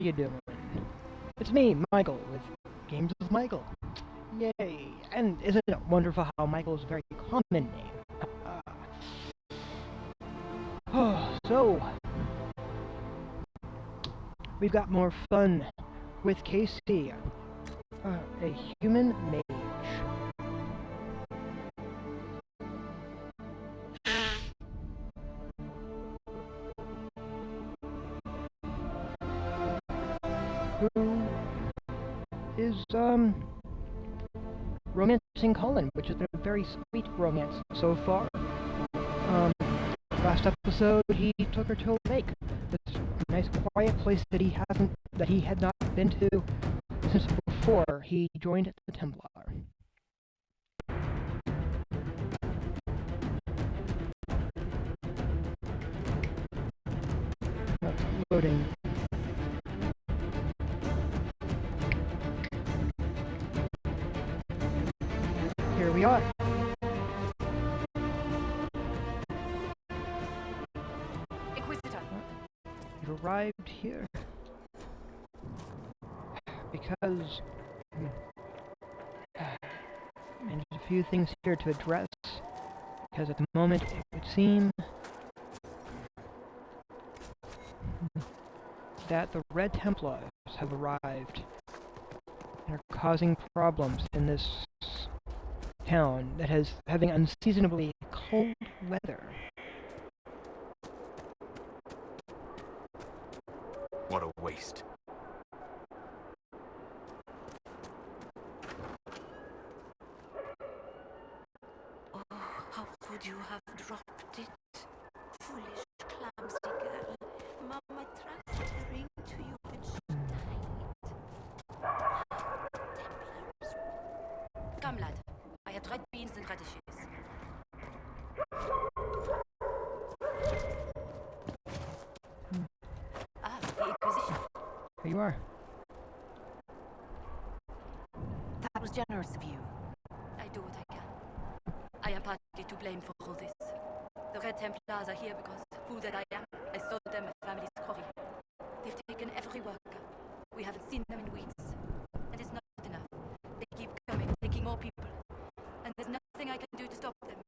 you doing? It's me, Michael, with Games with Michael. Yay! And isn't it wonderful how Michael is a very common name? So, we've got more fun with Casey, a human mage. Who is, romancing Colin, which has been a very sweet romance so far. Last episode, he took her to a lake. This nice quiet place that he had not been to since before he joined the Templar. Loading. Here we are. Inquisitor. You've arrived here because and there's a few things here to address. Because at the moment it would seem that the Red Templars have arrived and are causing problems in this town that is having unseasonably cold weather. What a waste. Oh, how could you have dropped it? Foolish, clumsy girl. Mama transferring to you when she died. Templars. Come, lad. I had red beans and radishes. The Inquisition. Here you are. That was generous of you. I do what I can. I am partly to blame for all this. The Red Templars are here because, fool that I am, I sold them at family's quarry. They've taken every worker. We haven't seen them in weeks. And it's not enough. They keep coming, taking more people. And there's nothing I can do to stop them.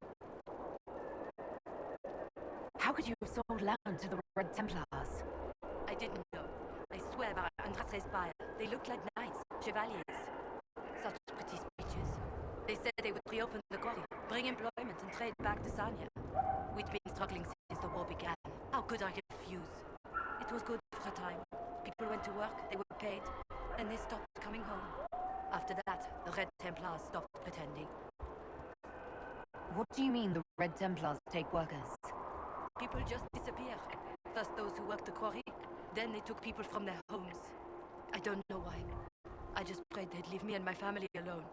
How could you have sold land to the Red Templars? I didn't know. I swear by Andraste's spire. They look like knights, chevaliers. Such pretty speeches. They said they would reopen the quarry, bring employment and trade back to Sanya. We'd been struggling since the war began. How could I refuse? It was good for a time. People went to work, they were paid, and they stopped coming home. After that, the Red Templars stopped pretending. What do you mean the Red Templars take workers? People just disappear. First those who worked the quarry, then they took people from their homes. I don't know why. I just prayed they'd leave me and my family alone.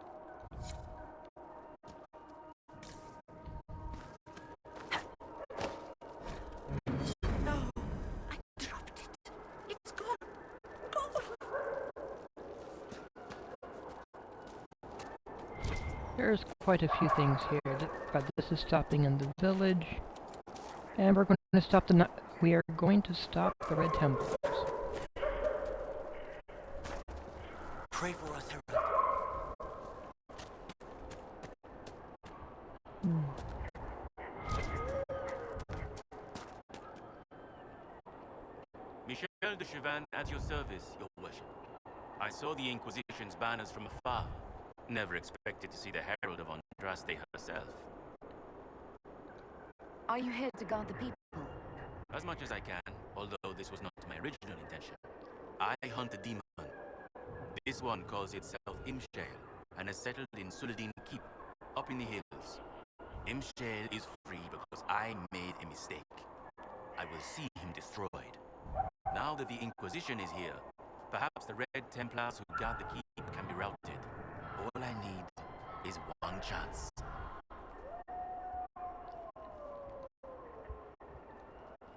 No! I dropped it. It's gone. Gone! There's quite a few things here. But this is stopping in the village. And we're going to stop we are going to stop the Red Templars. Pray for us, Herald. Michel de Chauvin at your service, your worship. I saw the Inquisition's banners from afar. Never expected to see the Herald of Andraste herself. Are you here to guard the people? As much as I can, although this was not my original intention. I hunt a demon. This one calls itself Imshale, and has settled in Suladin Keep, up in the hills. Imshale is free because I made a mistake. I will see him destroyed. Now that the Inquisition is here, perhaps the Red Templars who guard the keep can be routed. All I need is one chance.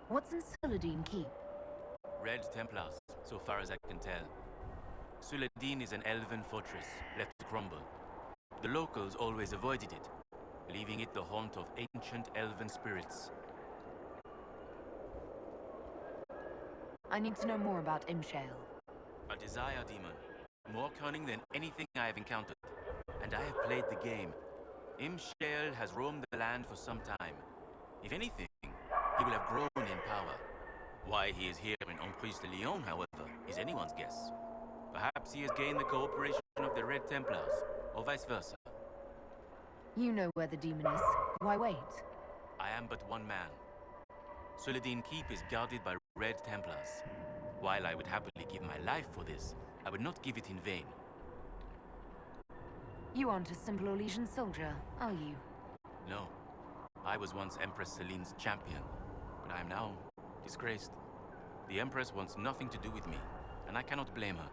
What's in Suladin Keep? Red Templars, so far as I can tell. Suladin is an elven fortress, left to crumble. The locals always avoided it, leaving it the haunt of ancient elven spirits. I need to know more about Imshale. A desire demon. More cunning than anything I have encountered. And I have played the game. Imshale has roamed the land for some time. If anything, he will have grown in power. Why he is here in Emprise de Lyon, however, is anyone's guess. Perhaps he has gained the cooperation of the Red Templars, or vice versa. You know where the demon is. Why wait? I am but one man. Suladin Keep is guarded by Red Templars. While I would happily give my life for this, I would not give it in vain. You aren't a simple Orlesian soldier, are you? No. I was once Empress Celine's champion, but I am now disgraced. The Empress wants nothing to do with me, and I cannot blame her.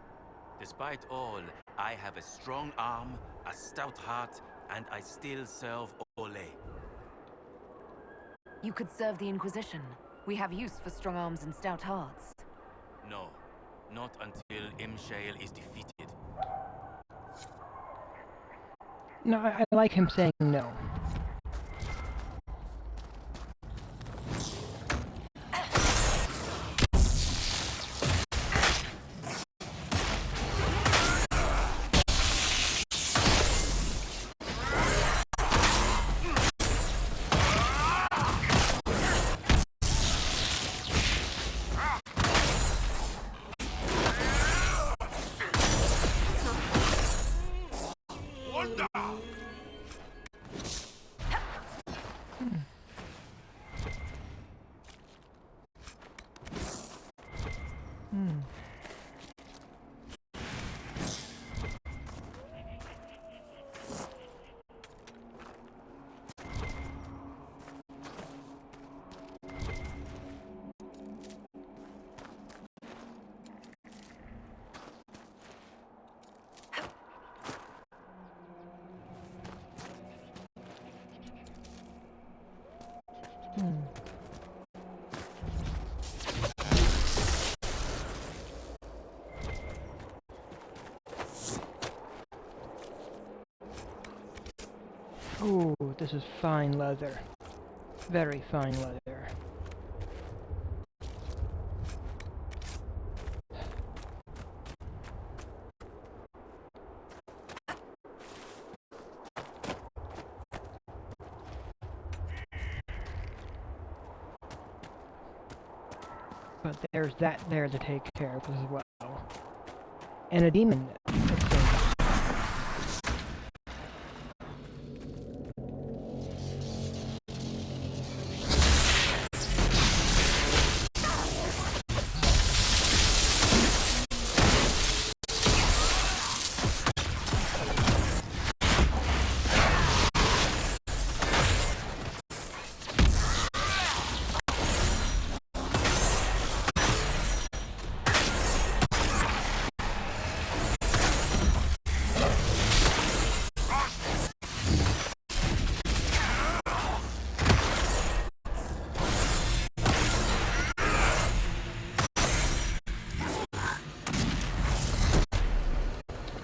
Despite all, I have a strong arm, a stout heart, and I still serve Olé. You could serve the Inquisition. We have use for strong arms and stout hearts. No, not until Imshale is defeated. No, I like him saying no. Ooh, this is fine leather. Very fine leather. But there's that there to take care of as well. And a demon.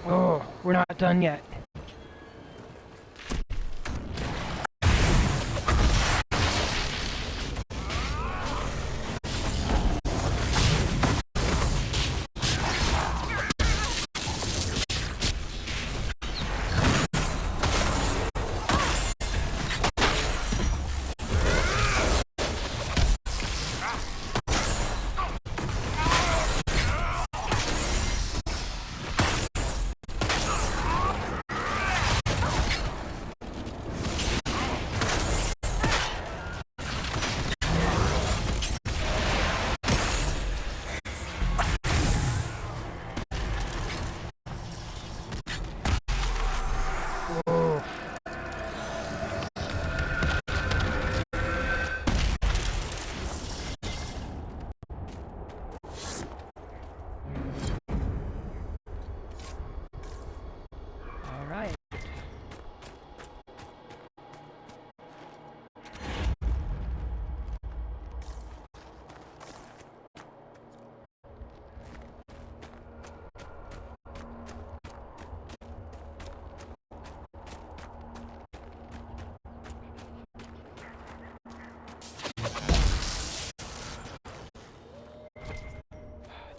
Oh, we're not done yet.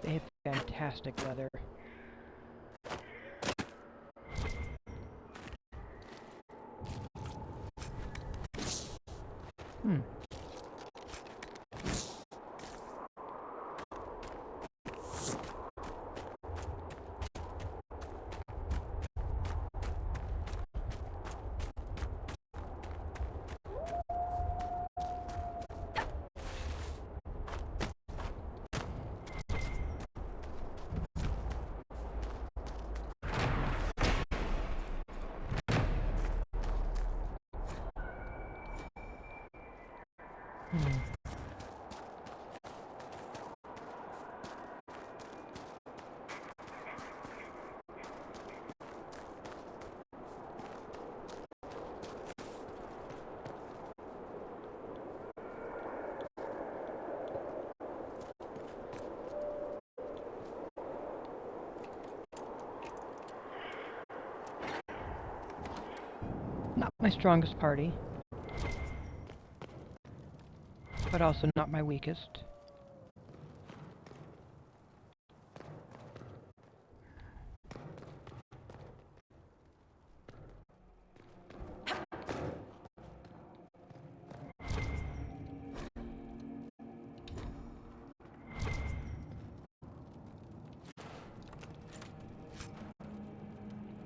They have fantastic leather. Hmm. Not my strongest party, but also not my weakest.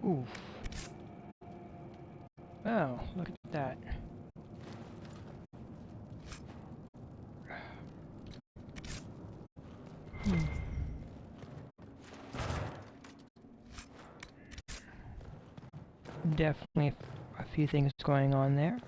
Oof. Oh, look at that. Hmm. Definitely a few things going on there.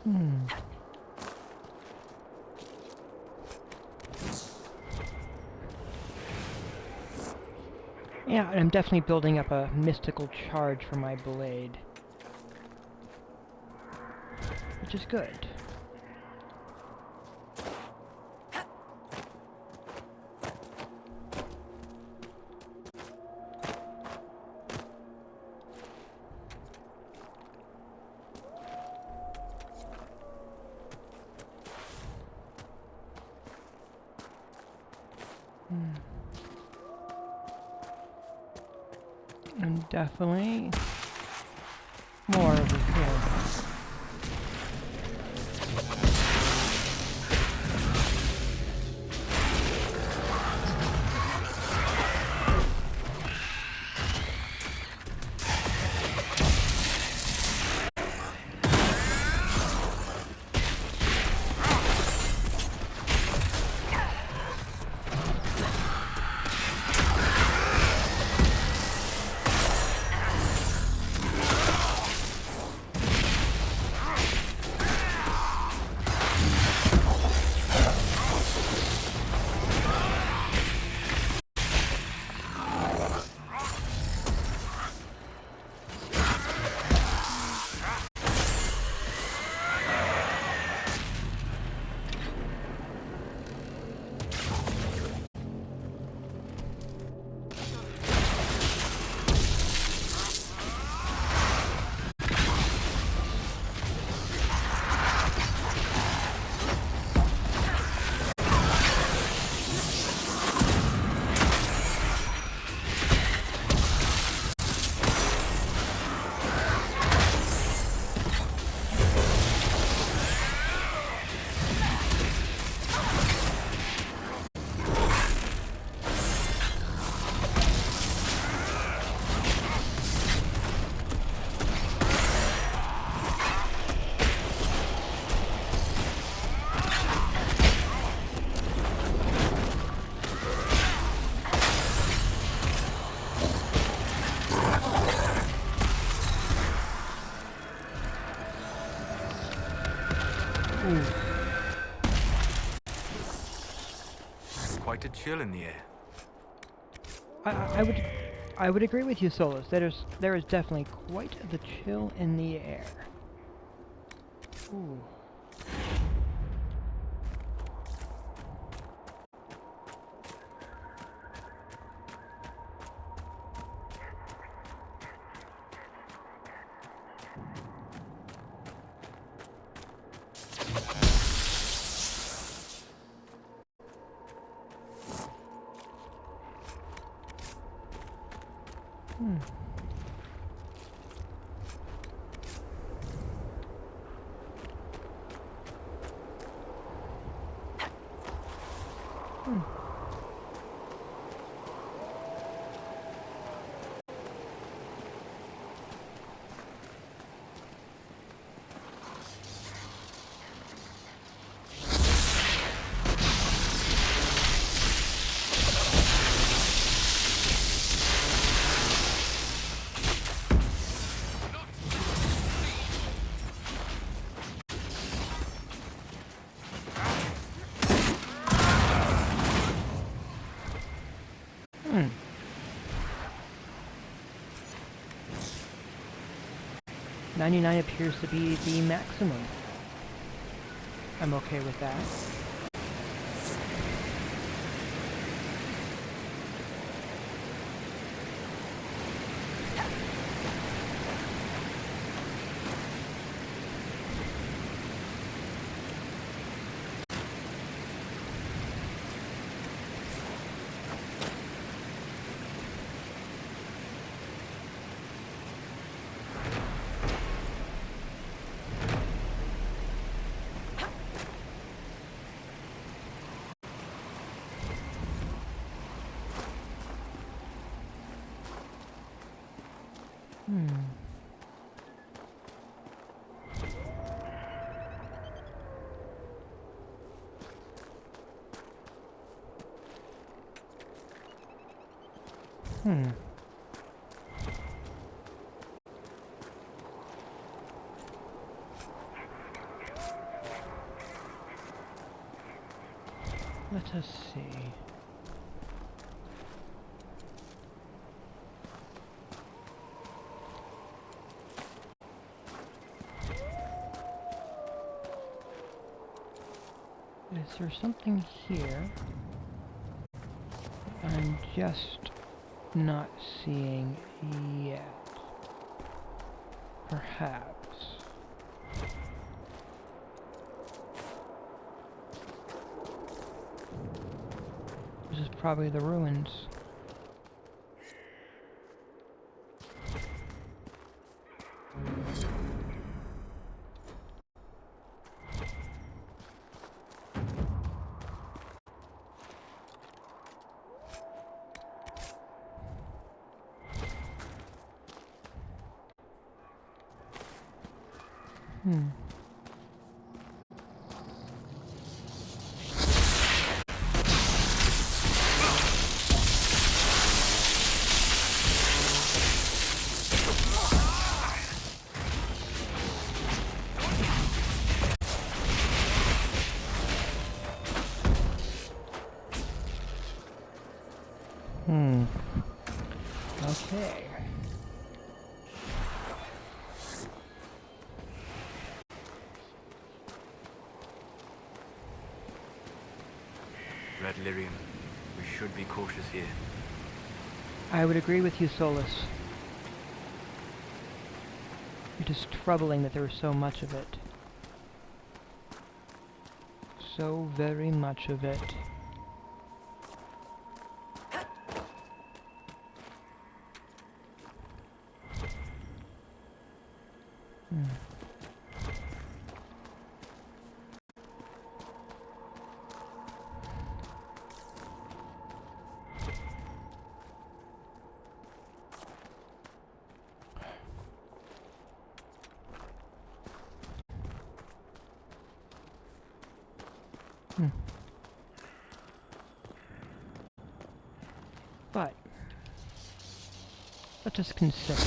Hmm. Yeah, I'm definitely building up a mystical charge for my blade, which is good. Hmm. And definitely more over here. Quite a chill in the air. I would agree with you, Solus. There is definitely quite the chill in the air. Ooh. Hmm. Hmm. $99 appears to be the maximum. I'm okay with that. Hmm. Let us see. Is there something here I'm just not seeing yet? Perhaps. This is probably the ruins. Hmm. Okay. Red Lyrium, we should be cautious here. I would agree with you, Solus. It is troubling that there is so much of it. So very much of it. But let us consider.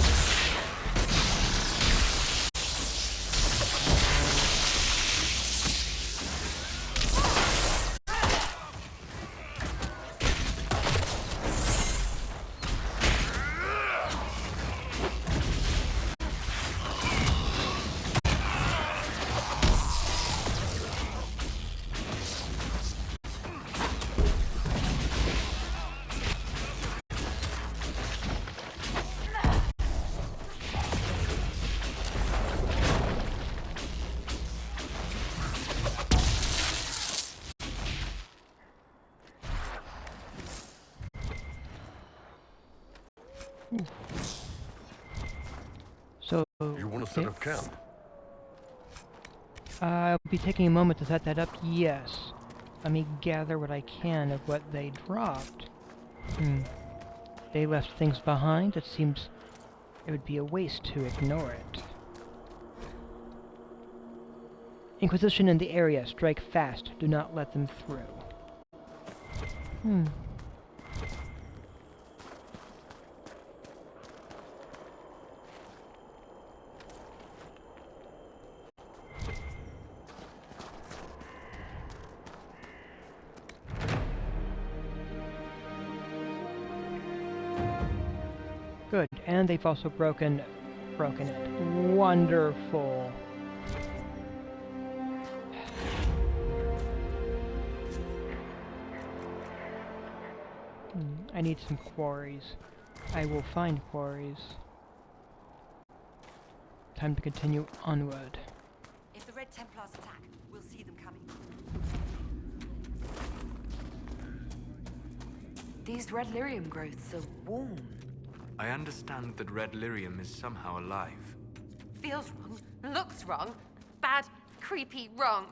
So, You want to set up camp? I'll be taking a moment to set that up, yes. Let me gather what I can of what they dropped. They left things behind. It seems it would be a waste to ignore it. Inquisition in the area. Strike fast. Do not let them through. Good, and they've also broken it. Wonderful. I need some quarries. I will find quarries. Time to continue onward. If the Red Templars attack, we'll see them coming. These red lyrium growths are warm. I understand that red lyrium is somehow alive. Feels wrong, looks wrong, bad, creepy, wrong.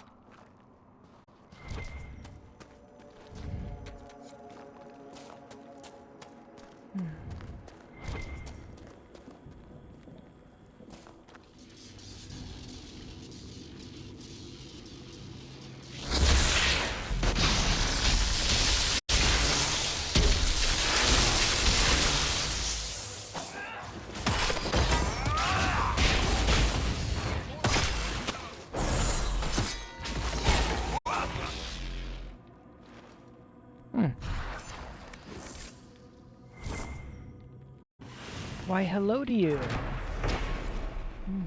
Why, hello to you,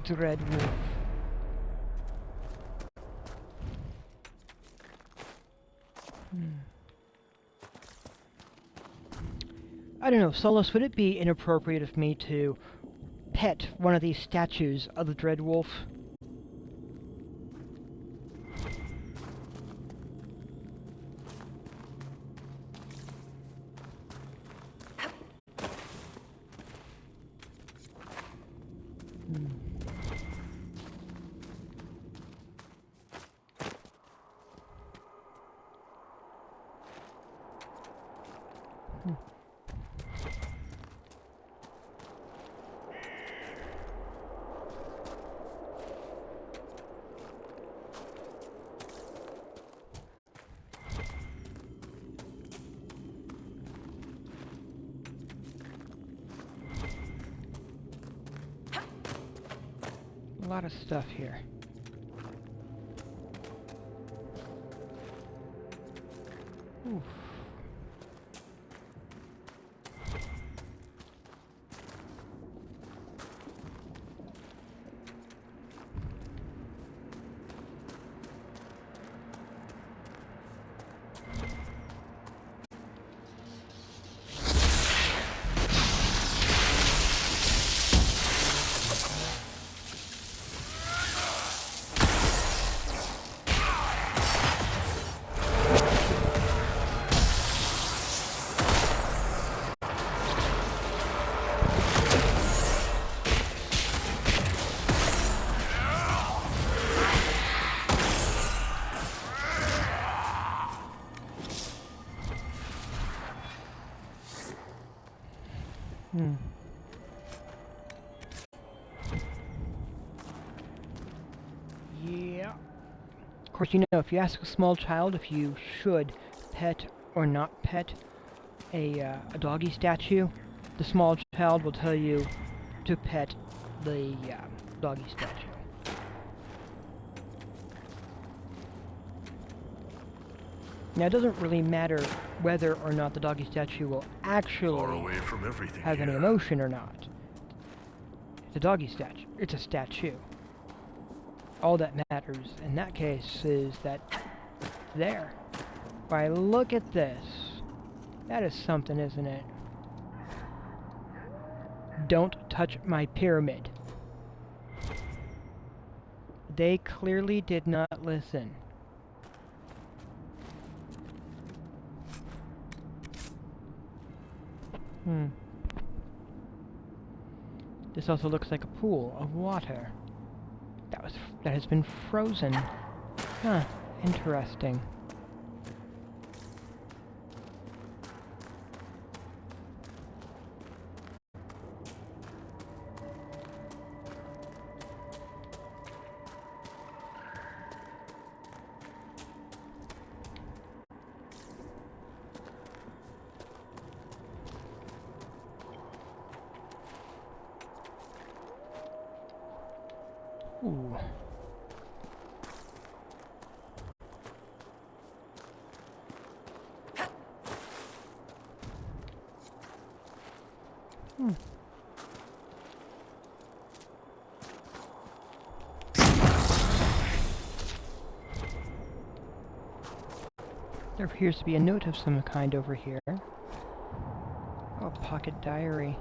Dread Wolf. I don't know, Solus, would it be inappropriate of me to pet one of these statues of the Dread Wolf? A lot of stuff here. Oof. Yeah. Of course, you know, if you ask a small child if you should pet or not pet a doggy statue, the small child will tell you to pet the doggy statue. Now, it doesn't really matter whether or not the doggy statue will actually Far away from everything have any here. emotion or not. It's a doggy statue. It's a statue. All that matters in that case is that it's there. Why, look at this. That is something, isn't it? Don't touch my pyramid. They clearly did not listen. This also looks like a pool of water. That has been frozen. Huh, interesting. Ooh. There appears to be a note of some kind over here. Oh, a pocket diary.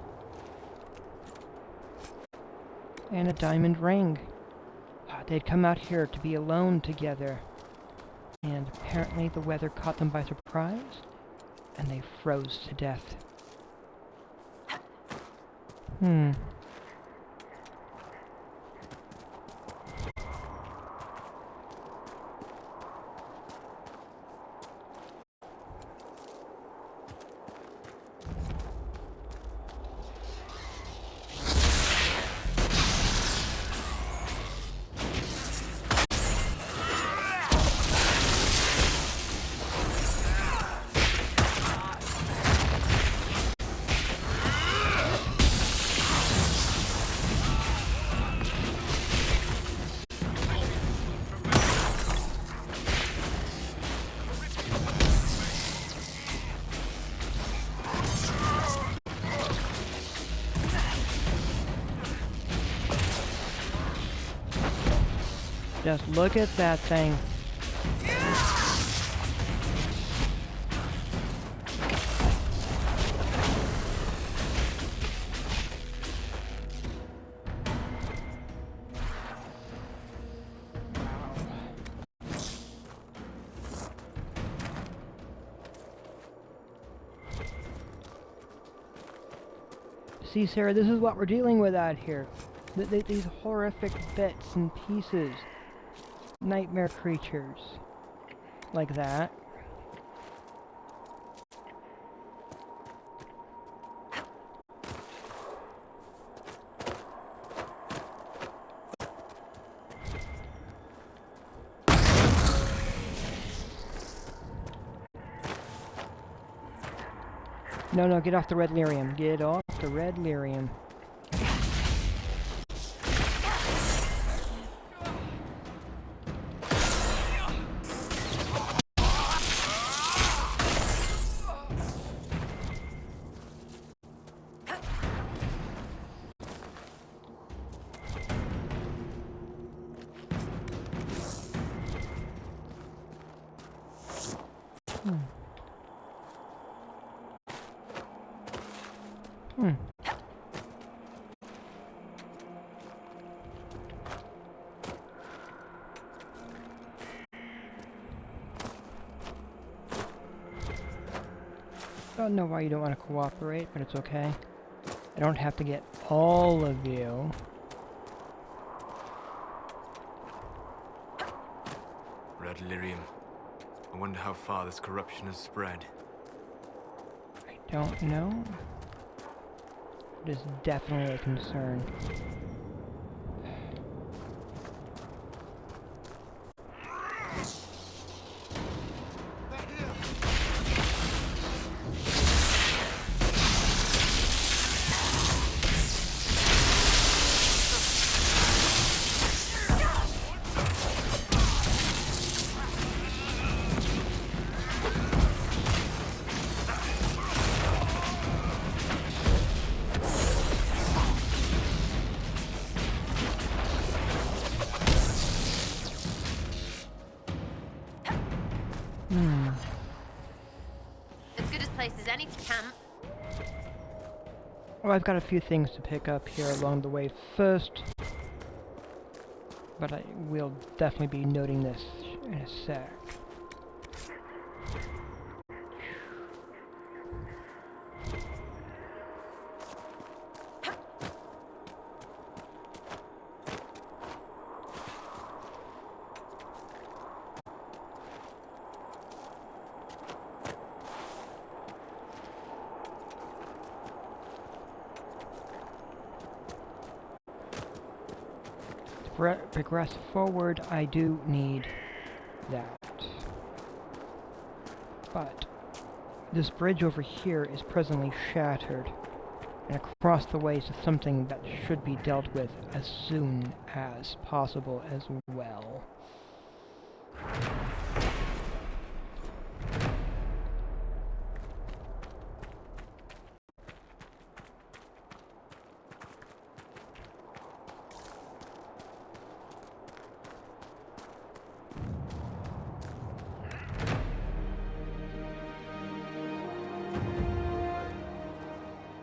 And a diamond ring. They'd come out here to be alone together. And apparently the weather caught them by surprise, and they froze to death. Just look at that thing. See, Sarah, this is what we're dealing with out here. These horrific bits and pieces. Nightmare creatures. Like that. No, get off the red lyrium. Get off the red lyrium. I don't know why you don't want to cooperate, but it's okay. I don't have to get all of you. Red lyrium. I wonder how far this corruption has spread. I don't know. It is definitely a concern. As good a place as any to camp. Well, I've got a few things to pick up here along the way first, but I will definitely be noting this in a sec. Progress forward, I do need that. But this bridge over here is presently shattered, and across the way is something that should be dealt with as soon as possible as well.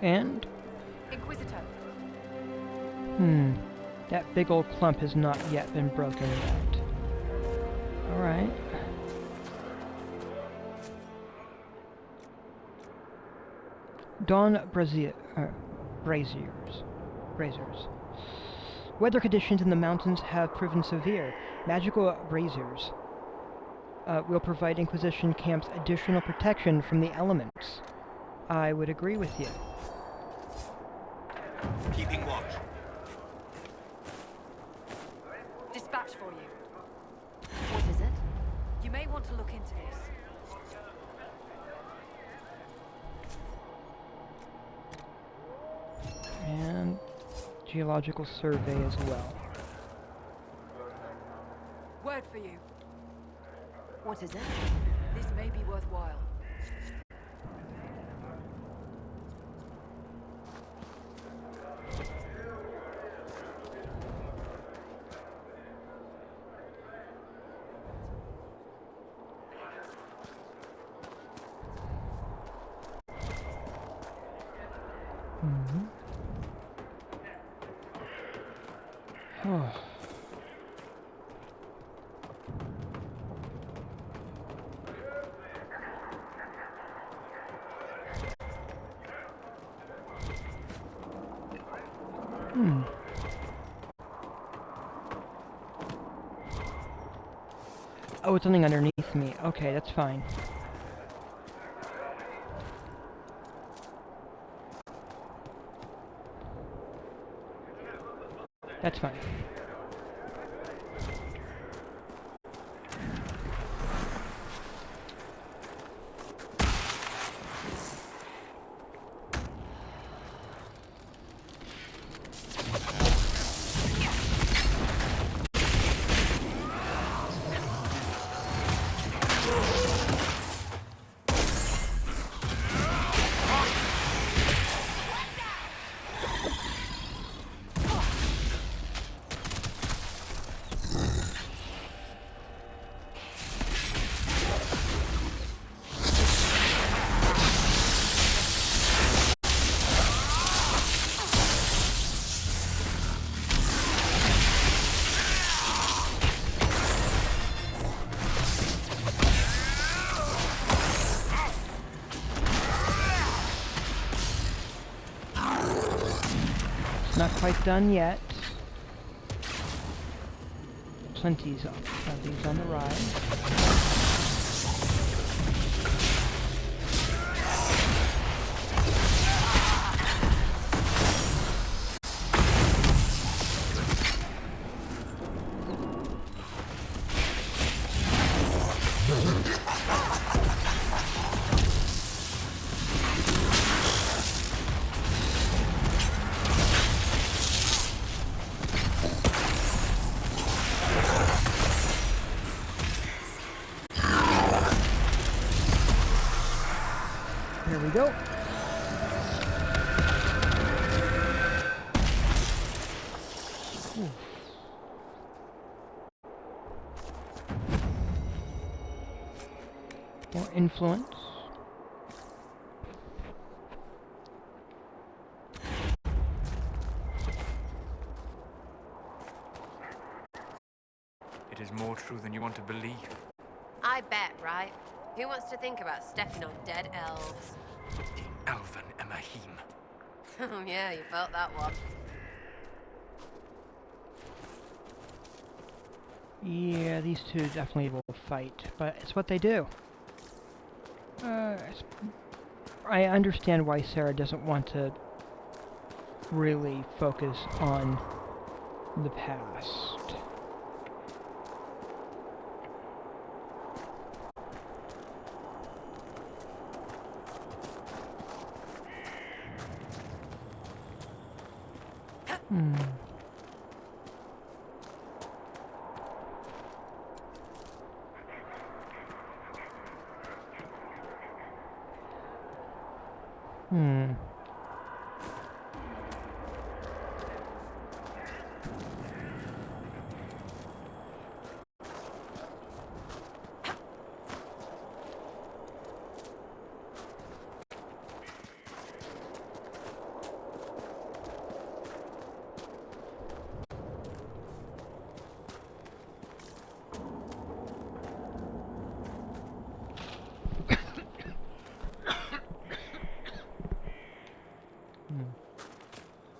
And? Inquisitor. That big old clump has not yet been broken yet. Alright. Dawn braziers. Weather conditions in the mountains have proven severe. Magical braziers will provide Inquisition camps additional protection from the elements. I would agree with you. Keeping watch. Dispatch for you. What is it? You may want to look into this. And geological survey as well. Word for you. What is it? This may be worthwhile. Oh. Oh, it's something underneath me. Okay, that's fine. That's fine. Not quite done yet. Plenty of these on the rise. Here we go. Ooh. More influence. It is more true than you want to believe. I bet, right? Who wants to think about stepping on dead elves? In Elven Emahim. Oh yeah, you felt that one. Yeah, these two definitely will fight, but it's what they do. I understand why Sarah doesn't want to really focus on the past.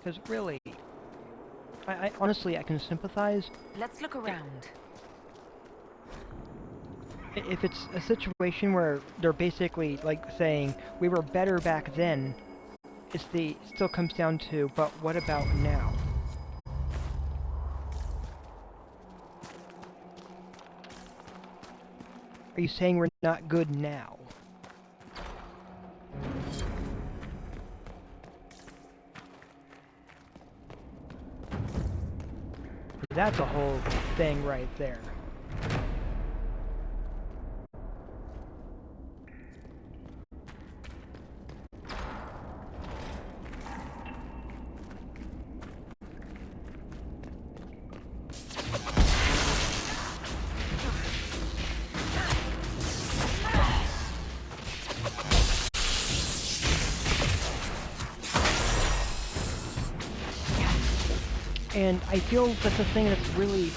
Because really, I honestly, I can sympathize Let's look around. if it's a situation where they're basically like saying we were better back then. It still comes down to, but what about now? Are you saying we're not good now? That's a whole thing right there. And I feel that's a thing that's really,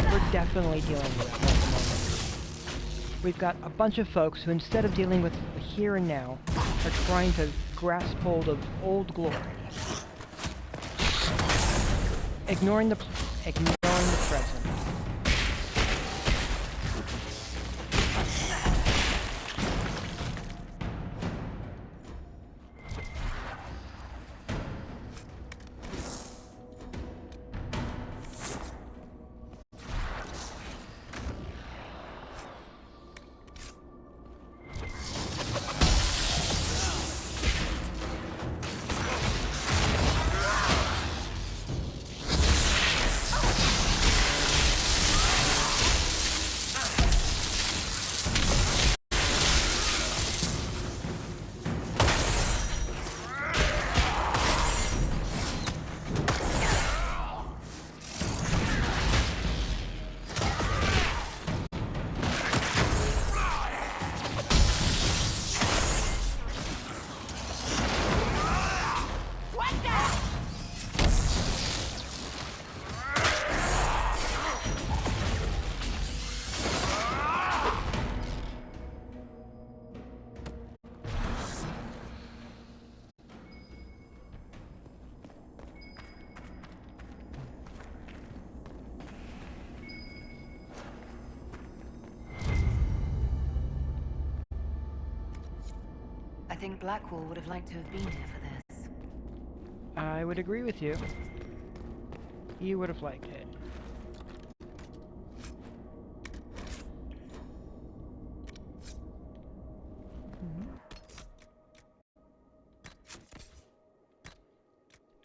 we're definitely dealing with at the moment. We've got a bunch of folks who, instead of dealing with the here and now, are trying to grasp hold of old glory. Ignoring the present. I think Blackwall would have liked to have been here for this. I would agree with you. You would have liked it.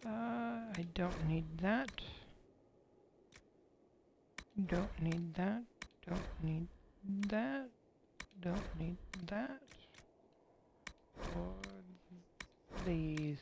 I don't need that. Don't need that. Don't need that. Don't need that. Or these.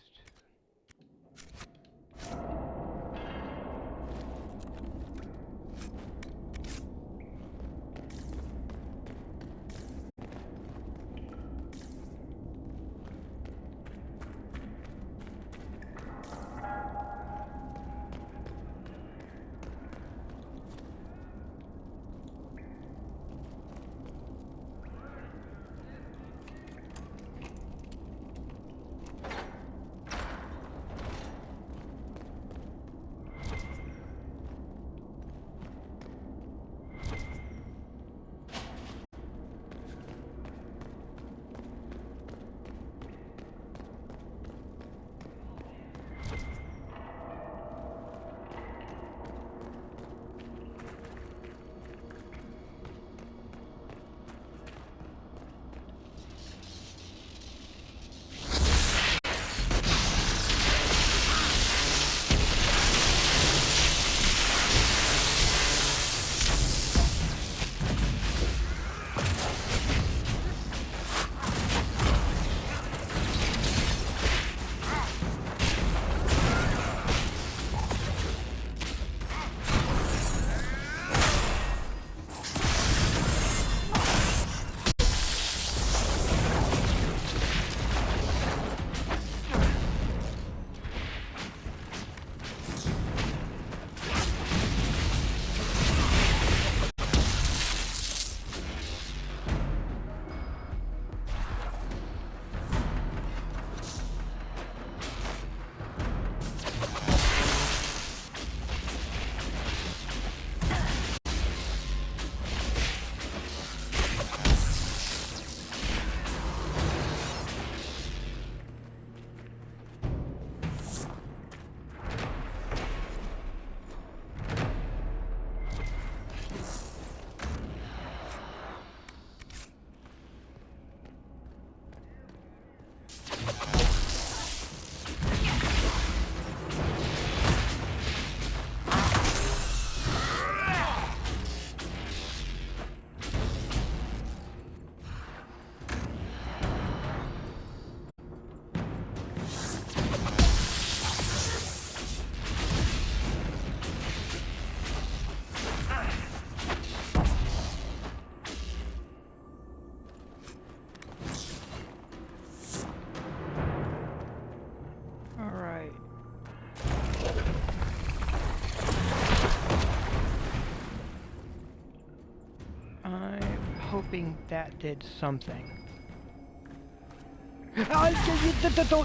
hoping that did something.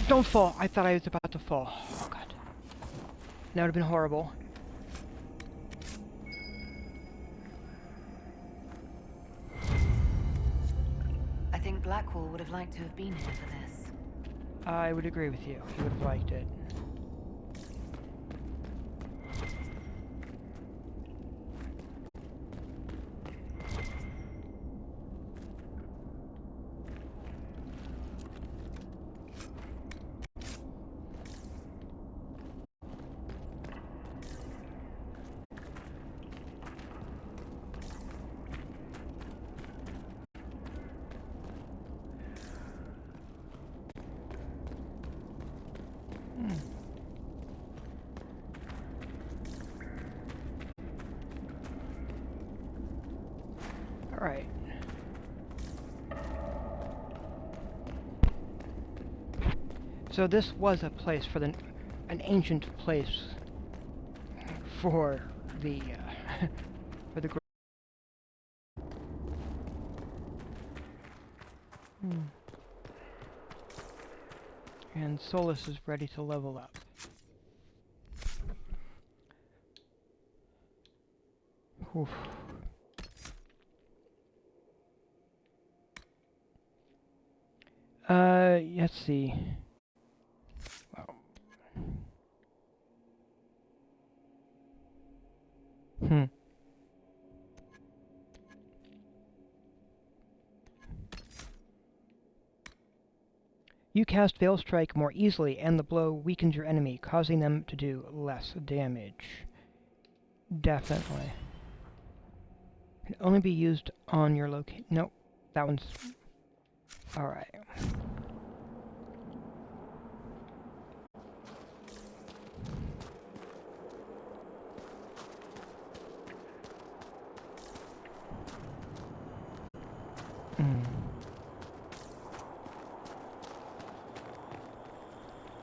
Don't fall! I thought I was about to fall. Oh god. That would have been horrible. I think Blackwall would have liked to have been here for this. I would agree with you. He would have liked it. Alright. So this was a place for an ancient place for the, for the And Solus is ready to level up. Oof. Let's see. Wow. You cast Veil Strike more easily, and the blow weakens your enemy, causing them to do less damage. Definitely. Can only be used on your location. Nope, that one's... Alright.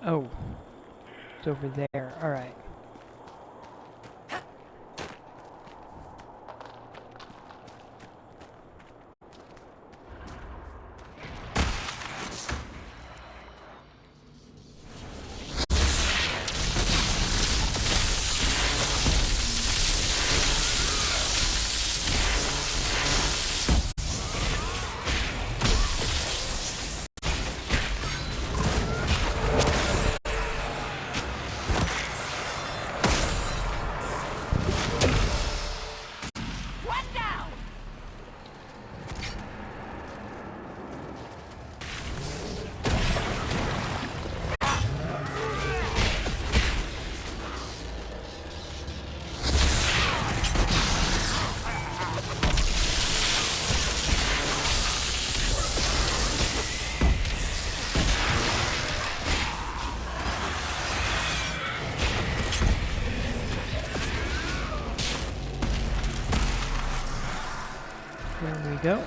Oh. It's over there. Alright. There we go.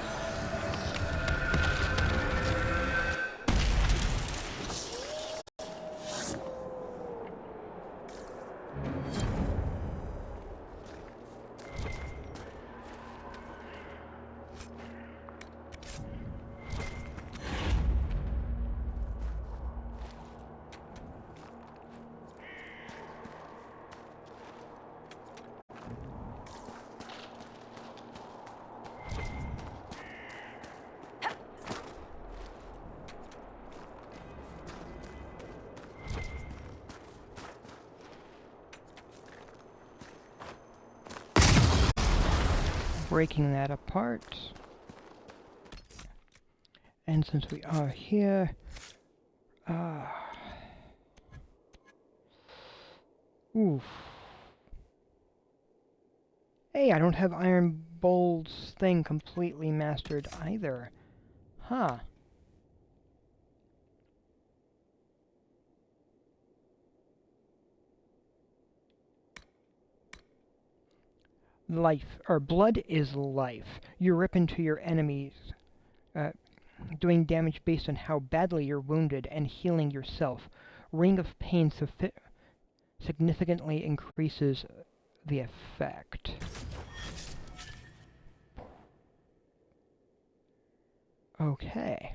Breaking that apart. And since we are here, oof. Hey, I don't have Iron Bowl's thing completely mastered either. Huh. Life, or blood is life. You rip into your enemies, doing damage based on how badly you're wounded and healing yourself. Ring of Pain significantly increases the effect. Okay.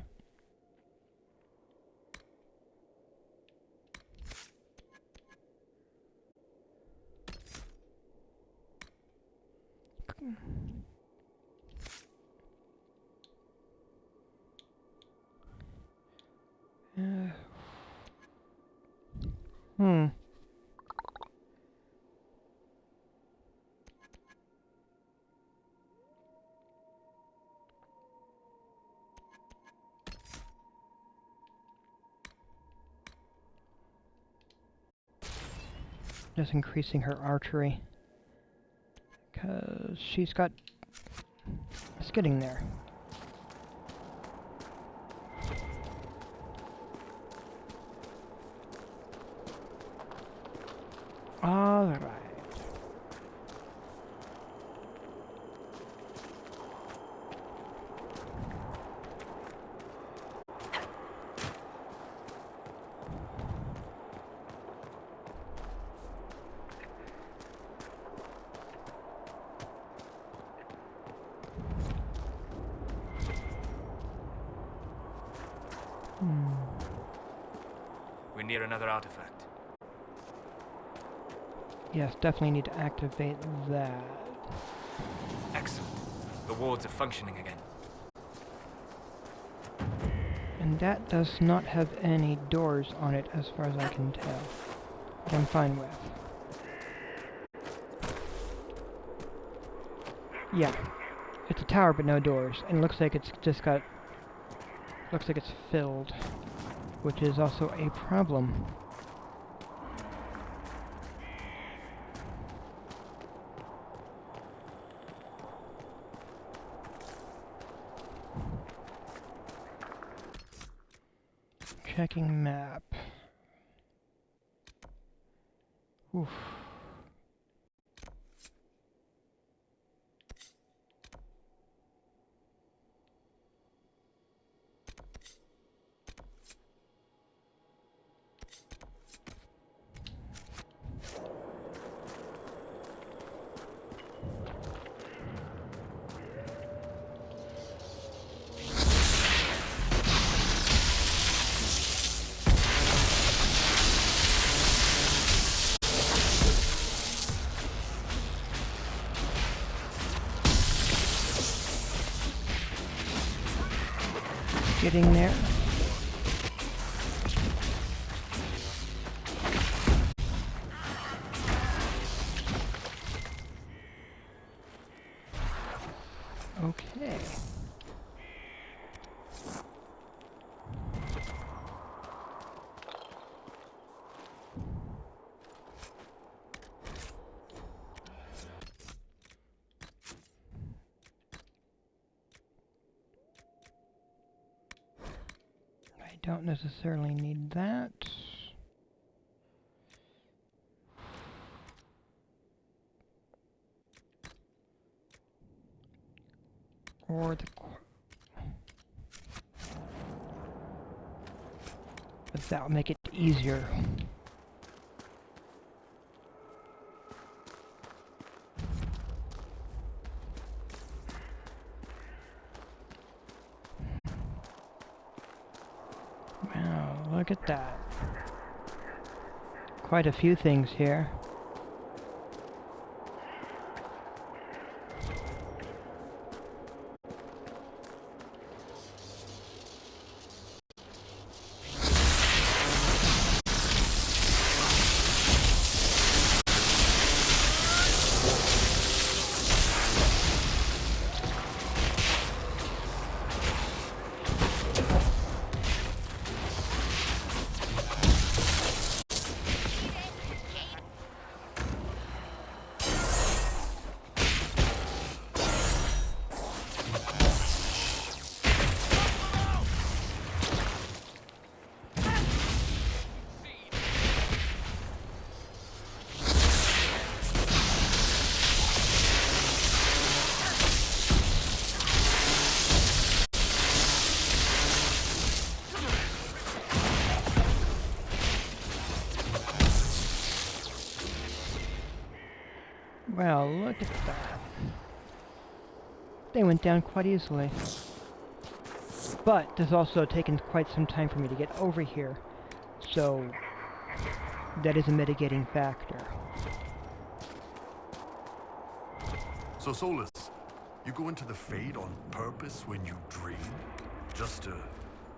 Hmm. Just increasing her archery. Because she's got... It's getting there. Alright. We're near another artifact. Yes, definitely need to activate that. Excellent. The wards are functioning again. And that does not have any doors on it as far as I can tell. Which I'm fine with. Yeah. It's a tower but no doors. And it looks like it's just got... Looks like it's filled. Which is also a problem. Checking map. Oof. Getting there. Okay. I don't necessarily need that. Or the... But that'll make it easier. Wow, look at that. Quite a few things here. Well, look at that. They went down quite easily. But it's also taken quite some time for me to get over here, so that is a mitigating factor. So, Solus, you go into the Fade on purpose when you dream? Just to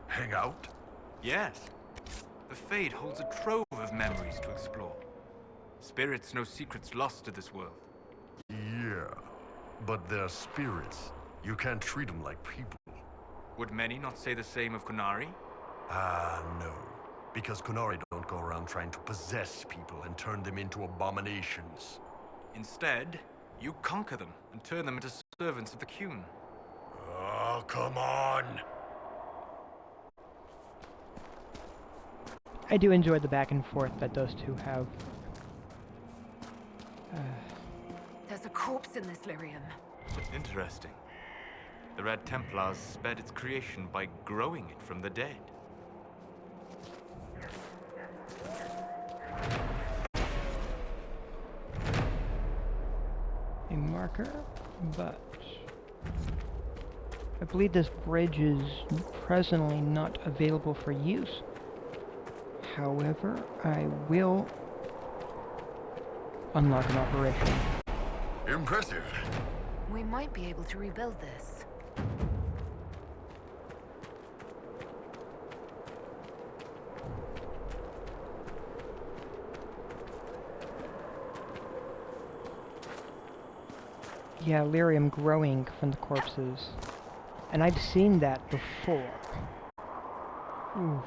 hang out? Yes. The Fade holds a trove of memories to explore. Spirits know secrets lost to this world. Yeah, but they're spirits. You can't treat them like people. Would many not say the same of Kunari? Ah, no. Because Kunari don't go around trying to possess people and turn them into abominations. Instead, you conquer them and turn them into servants of the Qun. Oh, come on! I do enjoy the back and forth that those two have. There's a corpse in this lyrium. Interesting. The Red Templars sped its creation by growing it from the dead. A marker, but I believe this bridge is presently not available for use. However, I will unlock an operation. Impressive. We might be able to rebuild this. Yeah, lyrium growing from the corpses. And I've seen that before. Oof.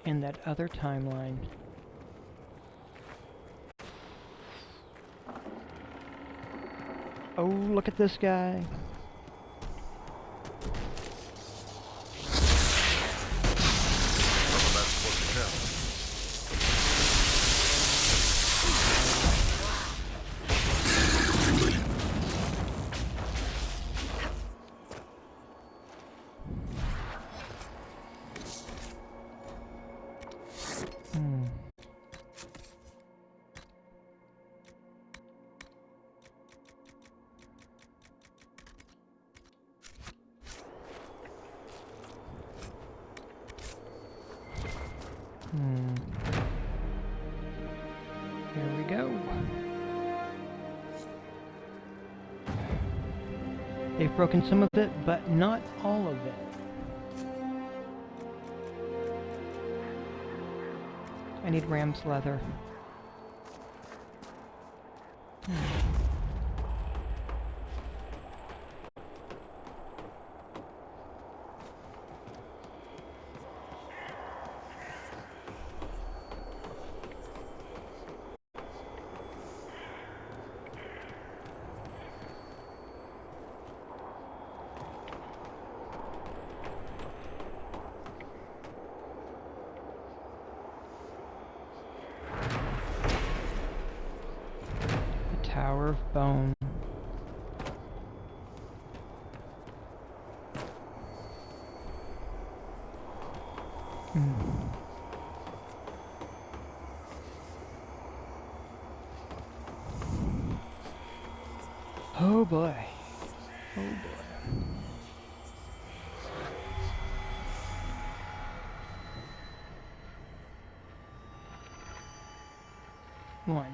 In that other timeline. Oh, look at this guy. Here we go. They've broken some of it, but not all of it. I need ram's leather. Tower of Bone. Oh boy. Oh boy. One.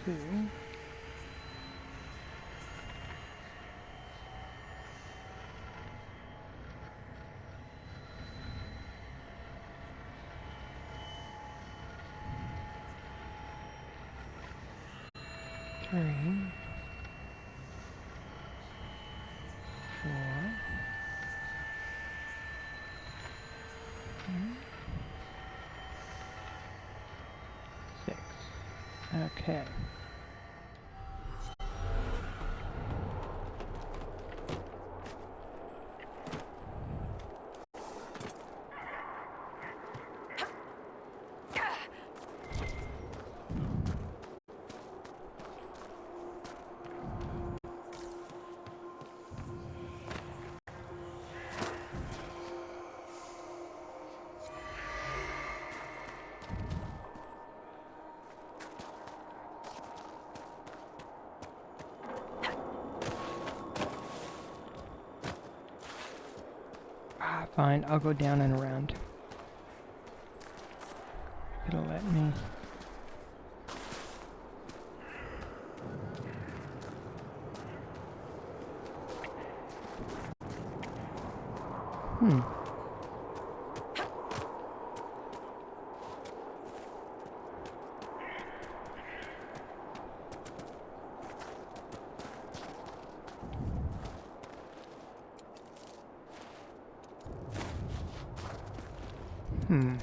Two. Three. Four. Six. Okay. Ah, fine, I'll go down and around. It'll let me. Hmm. Hmm.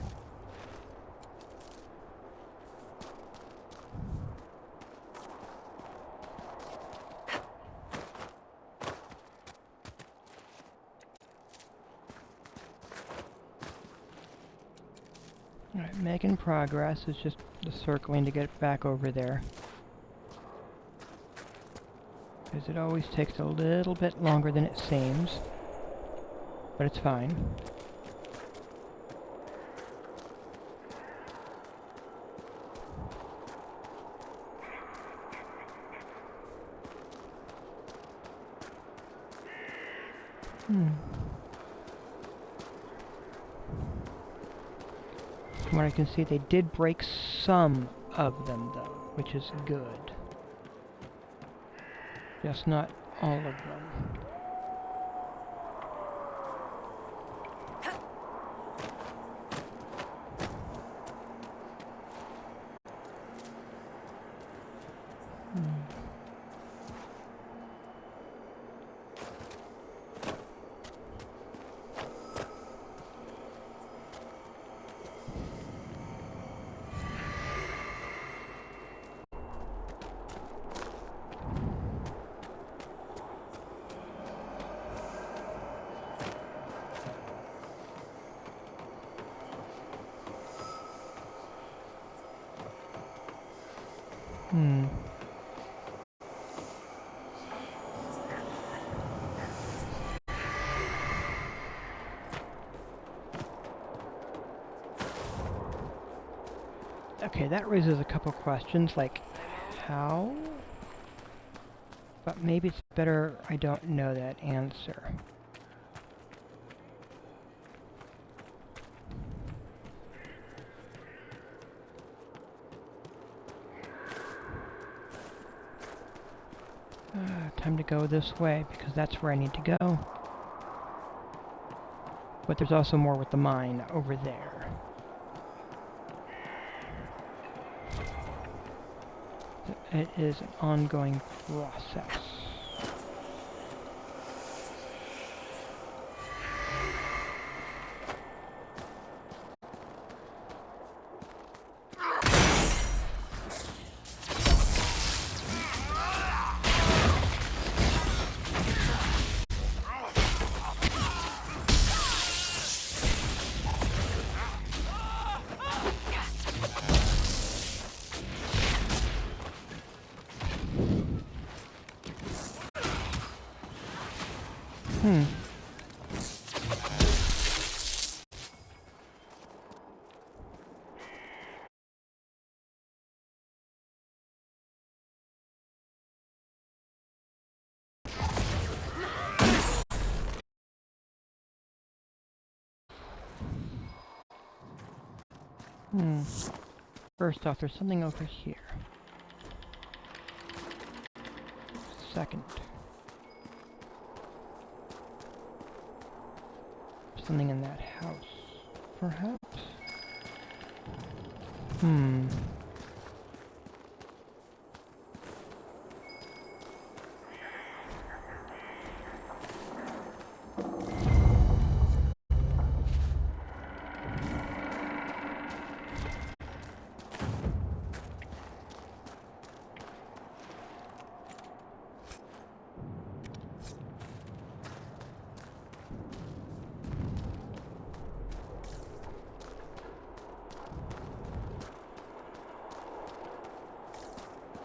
Alright, making progress. It's just the circling to get back over there. Because it always takes a little bit longer than it seems. But it's fine. Hmm. From what I can see, they did break some of them, though, which is good. Just not all of them. Hmm. Okay, that raises a couple questions, like, how? But maybe it's better I don't know that answer. Time to go this way, because that's where I need to go. But there's also more with the mine over there. It is an ongoing process. First off, there's something over here. Second. Something in that house, perhaps?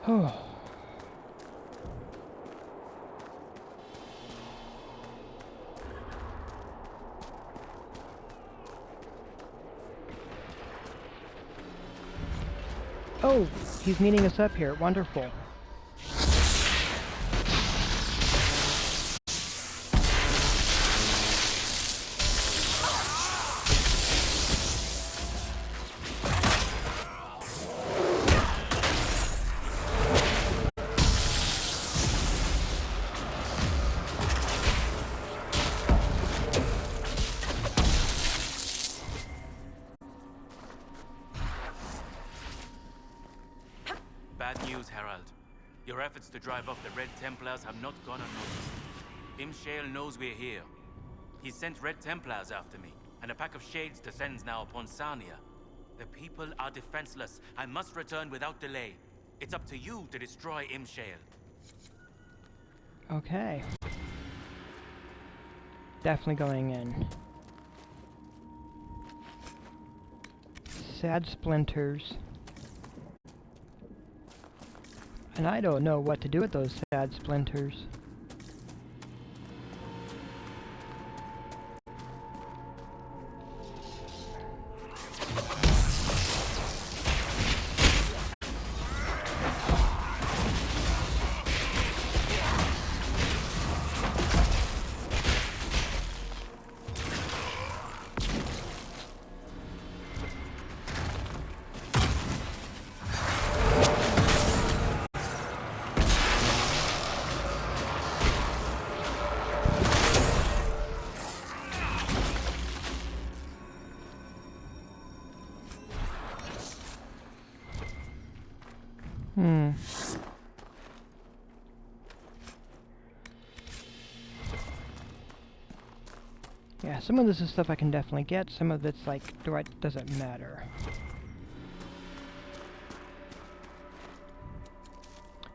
Oh. Oh, he's meeting us up here. Wonderful. Your efforts to drive off the Red Templars have not gone unnoticed. Imshale knows we're here. He sent Red Templars after me, and a pack of Shades descends now upon Sarnia. The people are defenseless. I must return without delay. It's up to you to destroy Imshale. Okay. Definitely going in. Sad splinters. And I don't know what to do with those sad splinters. Yeah, some of this is stuff I can definitely get, some of it's like, doesn't matter.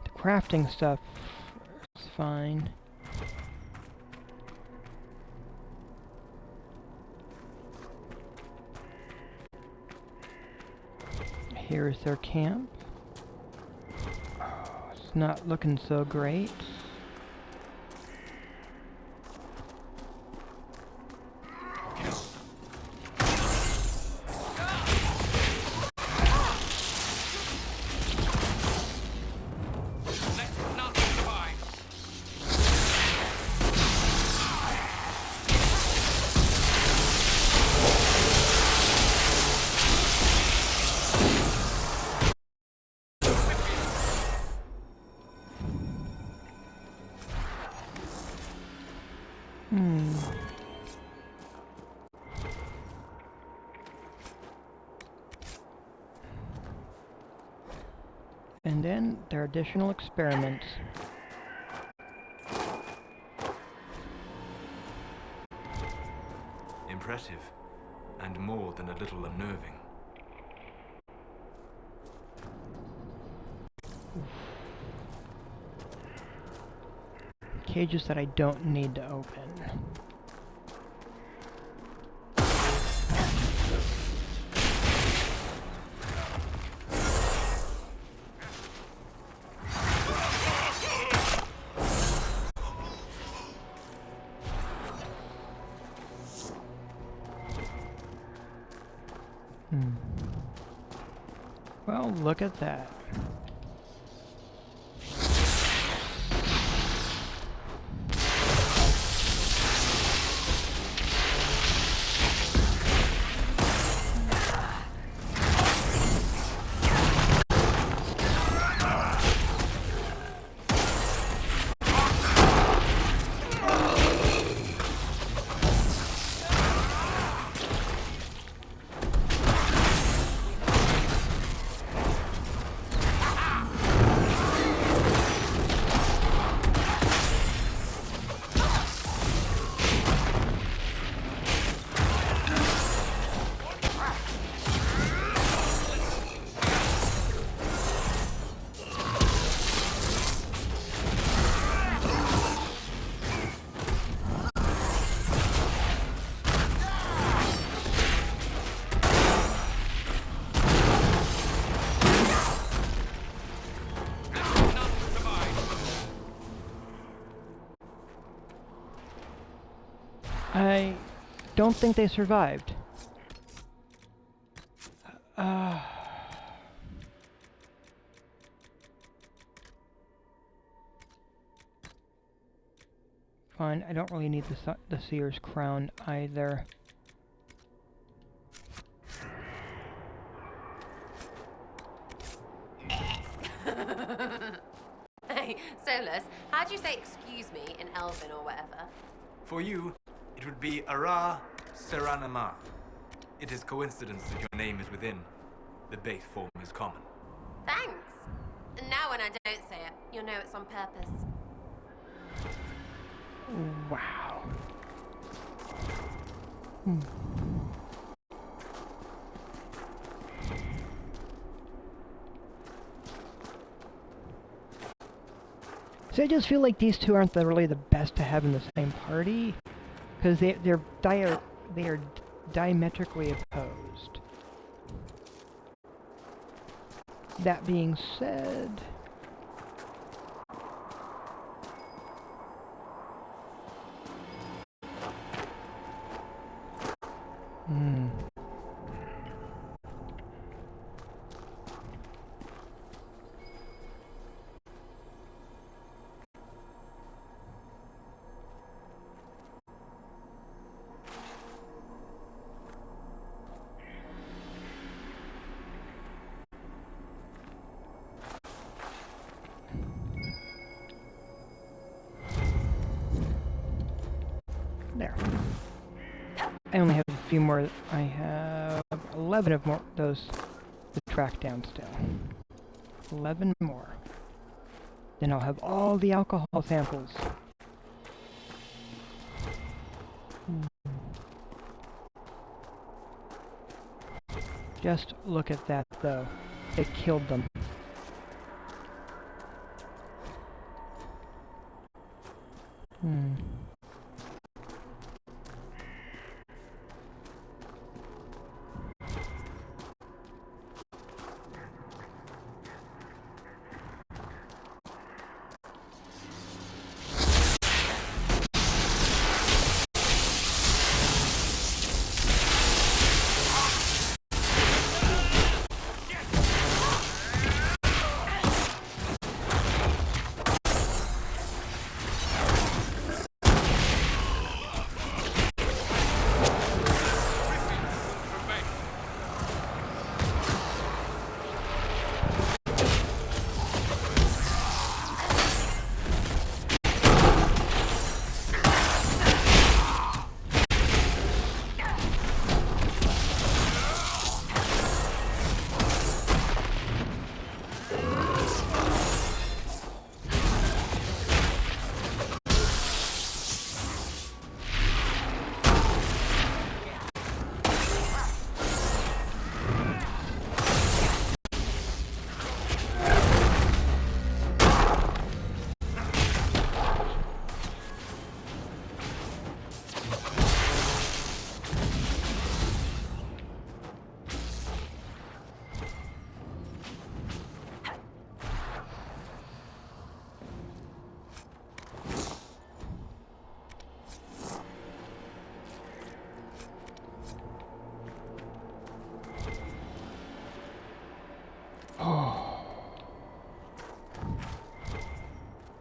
The crafting stuff is fine. Here's their camp. Oh, it's not looking so great. And then there are additional experiments. Impressive, and more than a little unnerving. Cages that I don't need to open. Well, look at that. I don't think they survived. Fine, I don't really need the Seer's crown either. Hey, Solus, how'd you say excuse me in Elven or whatever? For you, it would be Ara Seranamar. It is coincidence that your name is within. The base form is common. Thanks. Now when I don't say it, You'll know it's on purpose. Wow. So I just feel like these two aren't really the best to have in the same party, because they are diametrically opposed. That being said, there. I only have a few more. I have 11 of more those to track down still. 11 more. Then I'll have all the alcohol samples. Just look at that, though. It killed them.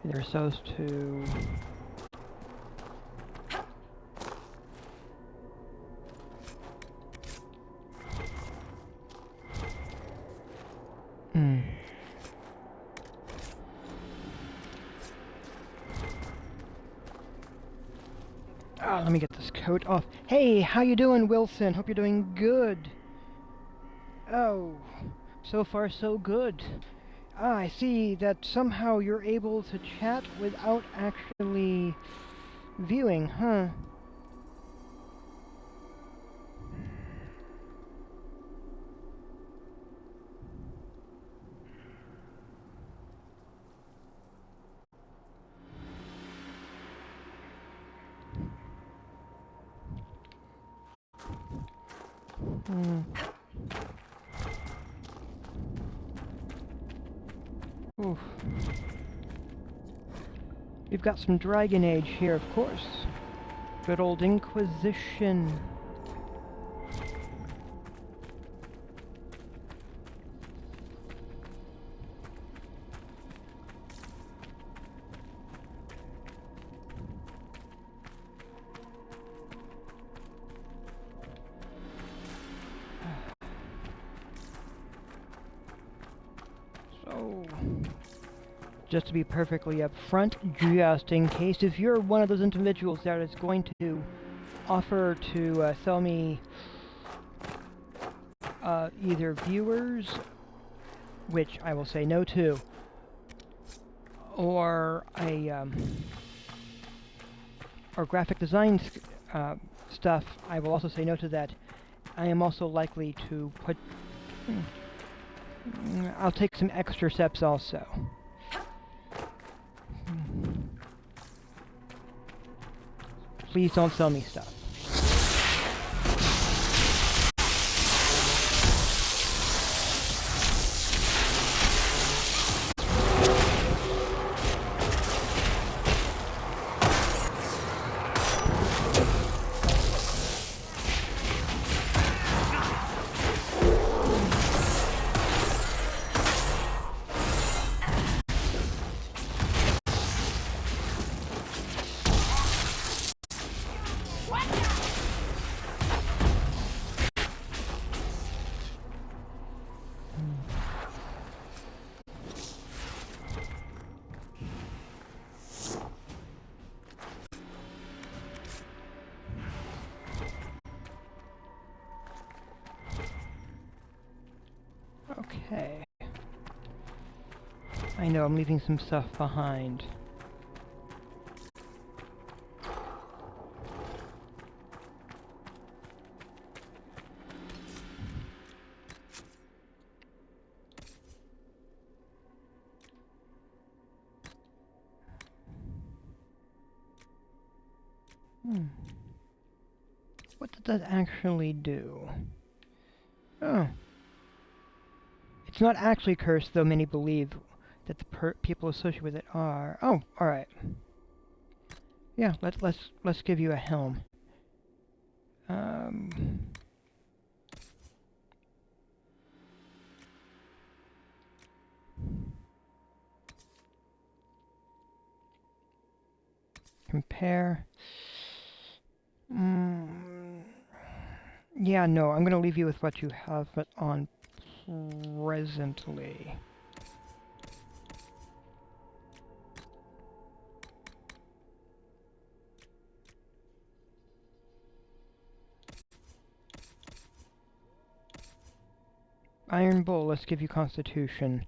There's those two. Let me get this coat off. Hey, how you doing, Wilson? Hope you're doing good. Oh, so far so good. I see that somehow you're able to chat without actually viewing, huh? Oof. We've got some Dragon Age here, of course. Good old Inquisition. So, just to be perfectly upfront, just in case, if you're one of those individuals that is going to offer to sell me either viewers, which I will say no to, or or graphic design stuff, I will also say no to that. I am also likely to put... I'll take some extra steps also. Please don't sell me stuff. Okay. I know I'm leaving some stuff behind. What did that actually do? Oh. It's not actually cursed, though many believe that the people associated with it are. Oh, all right. Yeah, let's give you a helm. Compare. Yeah, no, I'm gonna leave you with what you have on presently. Iron Bull, let's give you Constitution.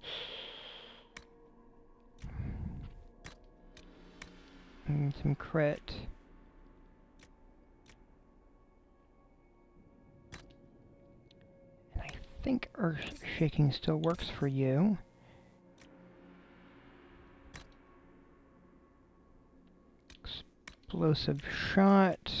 And some crit. And I think Earth Shaking still works for you. Explosive Shot.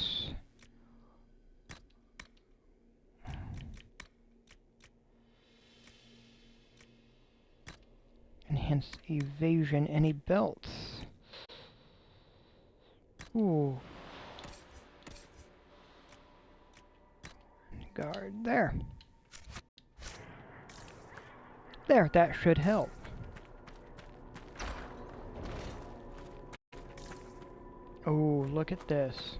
Enhanced Evasion. Any belts? Ooh. Guard. There. There, that should help. Oh, look at this.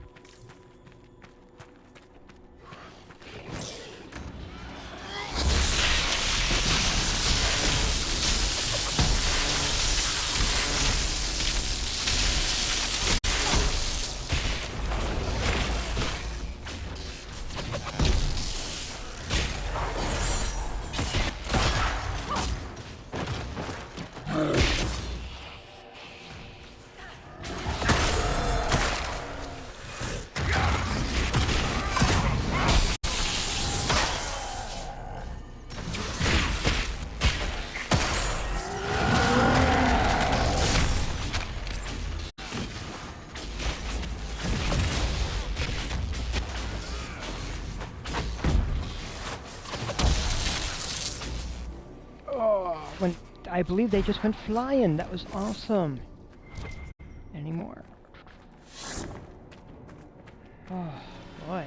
I believe they just went flying. That was awesome. Any more? Oh, boy.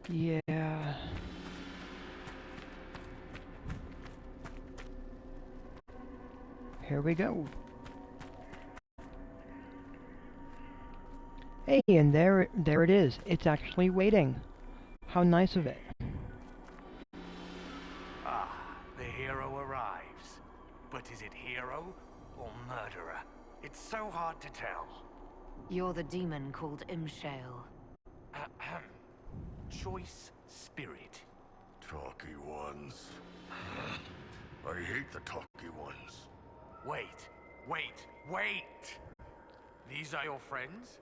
Yeah. Here we go. Hey, and there it is. It's actually waiting. How nice of it. Ah, the hero arrives. But his It's so hard to tell. You're the demon called Imshale. Ahem. Choice spirit. Talky ones. I hate the talky ones. Wait, wait, wait! These are your friends?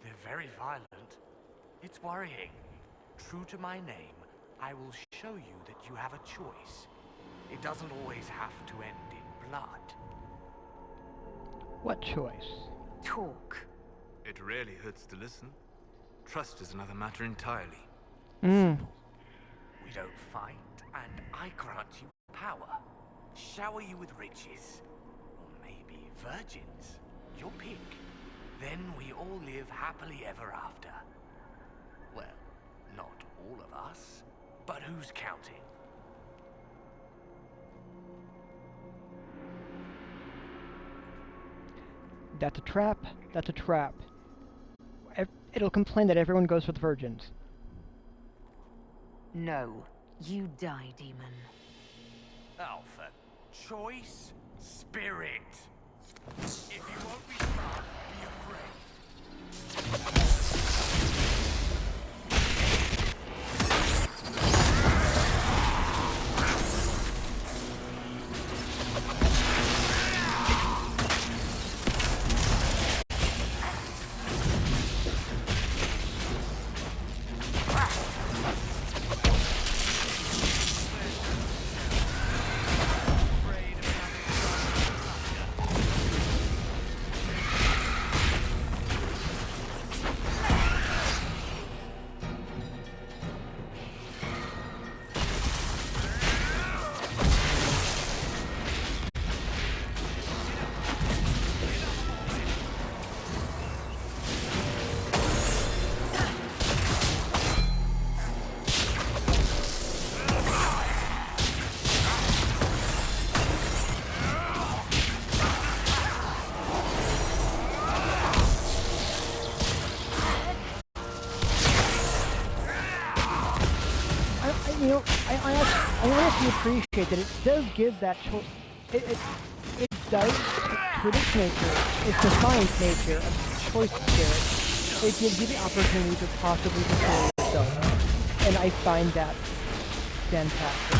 They're very violent. It's worrying. True to my name, I will show you that you have a choice. It doesn't always have to end in blood. What choice? Talk. It rarely hurts to listen. Trust is another matter entirely. Hmm. We don't fight, and I grant you power. Shower you with riches. Or maybe virgins. Your pick. Then we all live happily ever after. Well, not all of us. But who's counting? That's a trap. That's a trap. It'll complain that everyone goes for the virgins. No. You die, demon. Alpha. Choice spirit. If you won't be smart, be afraid. I honestly appreciate that it does give that choice. It does, through its nature, its defiant nature of choice spirit, it gives you the opportunity to possibly destroy yourself. And I find that fantastic.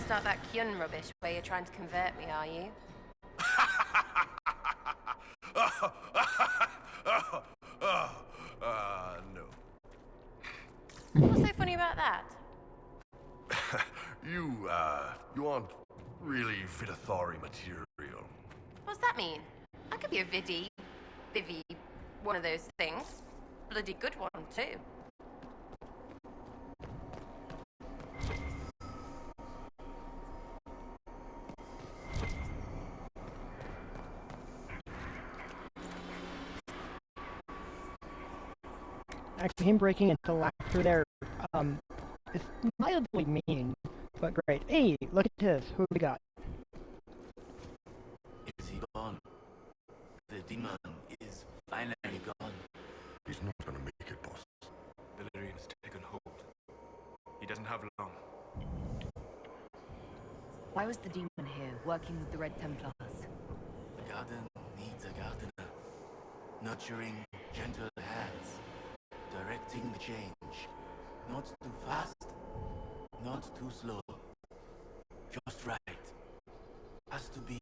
Start that Kyun rubbish where you're trying to convert me, are you? No. What's so funny about that? You aren't really Vidithari material. What's that mean? I could be a Vivi, one of those things. Bloody good one, too. Actually, him breaking into laughter there, is mildly mean, but great. Hey, look at this. Who we got? Is he gone? The demon is finally gone. He's not gonna make it, boss. Valerian has taken hold. He doesn't have long. Why was the demon here, working with the Red Templars? The garden needs a gardener. Nurturing gentle hands, directing the change. Not too fast, not too slow. Just right. Has to be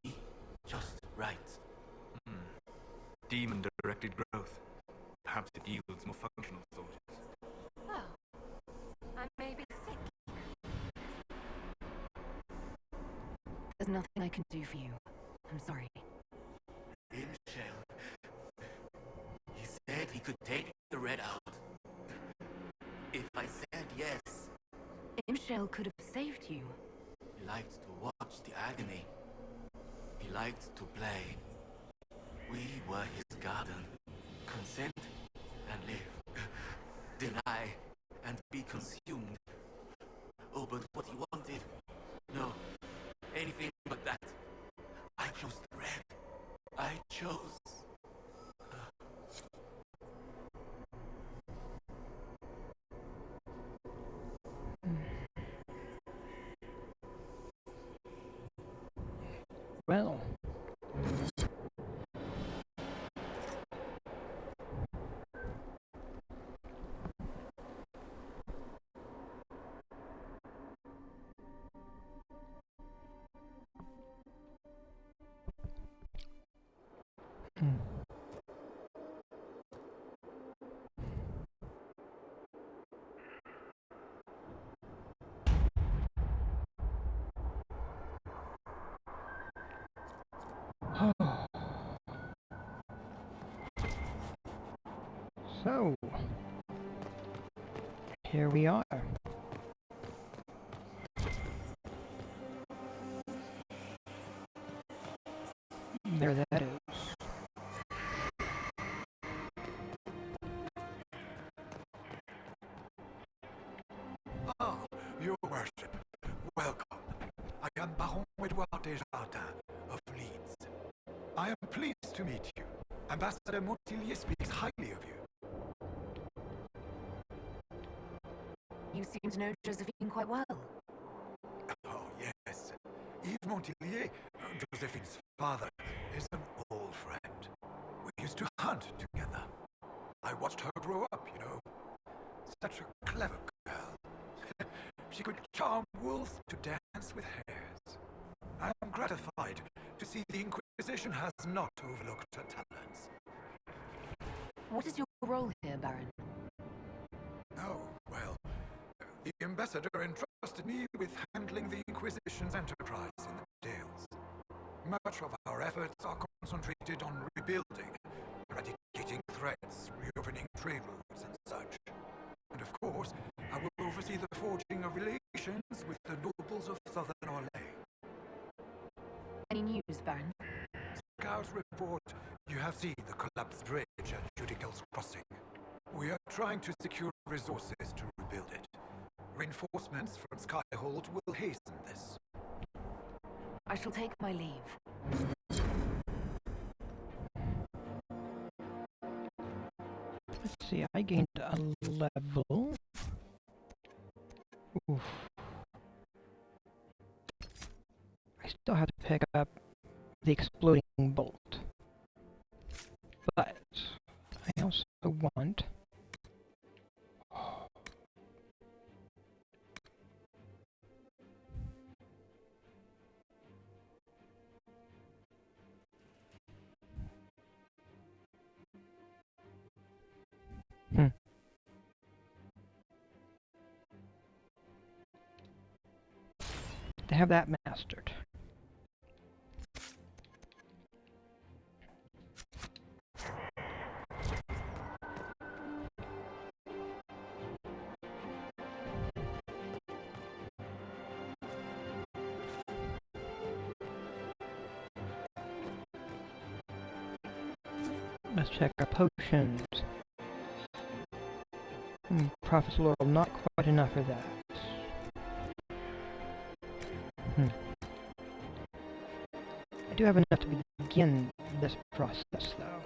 just right. Demon-directed growth. Perhaps it yields more functional soldiers. Oh, I may be sick. There's nothing I can do for you. I'm sorry. Imshell. He said he could take the red out. If I said yes. Imshell could have saved you. He liked to watch the agony. He liked to play. We were his garden. Consent and live. Deny and be consumed. Oh, but what he wanted. No. Anything but that. I chose the red. I chose. Well. So, here we are. There that is. Ah, your worship. Welcome. I am Baron Edouard Desjardins of Leeds. I am pleased to meet you. Ambassador Montillier speaks highly of you. You seem to know Josephine quite well. Oh, yes. Yves Montillier, Josephine's father, is an old friend. We used to hunt together. I watched her grow up, you know. Such a clever girl. She could charm wolves to dance with hares. I am gratified to see the Inquisition has not overlooked her talents. What is your role here, Baron? Oh, well, the ambassador entrusted me with handling the Inquisition's enterprise in the Dales. Much of our efforts are concentrated on rebuilding, eradicating threats, reopening trade routes and such. And of course, I will oversee the forging of relations with the nobles of Southern Orlais. Any news, Baron? Scouts report you have seen the collapsed bridge at Judical's Crossing. We are trying to secure resources to rebuild it. Reinforcements from Skyhold will hasten this. I shall take my leave. Let's see, I gained a level. Oof. I still have to pick up the exploding bolt. But I also want to have that mastered. Let's check our potions. Prophet's Laurel, not quite enough for that. I do have enough to begin this process, though.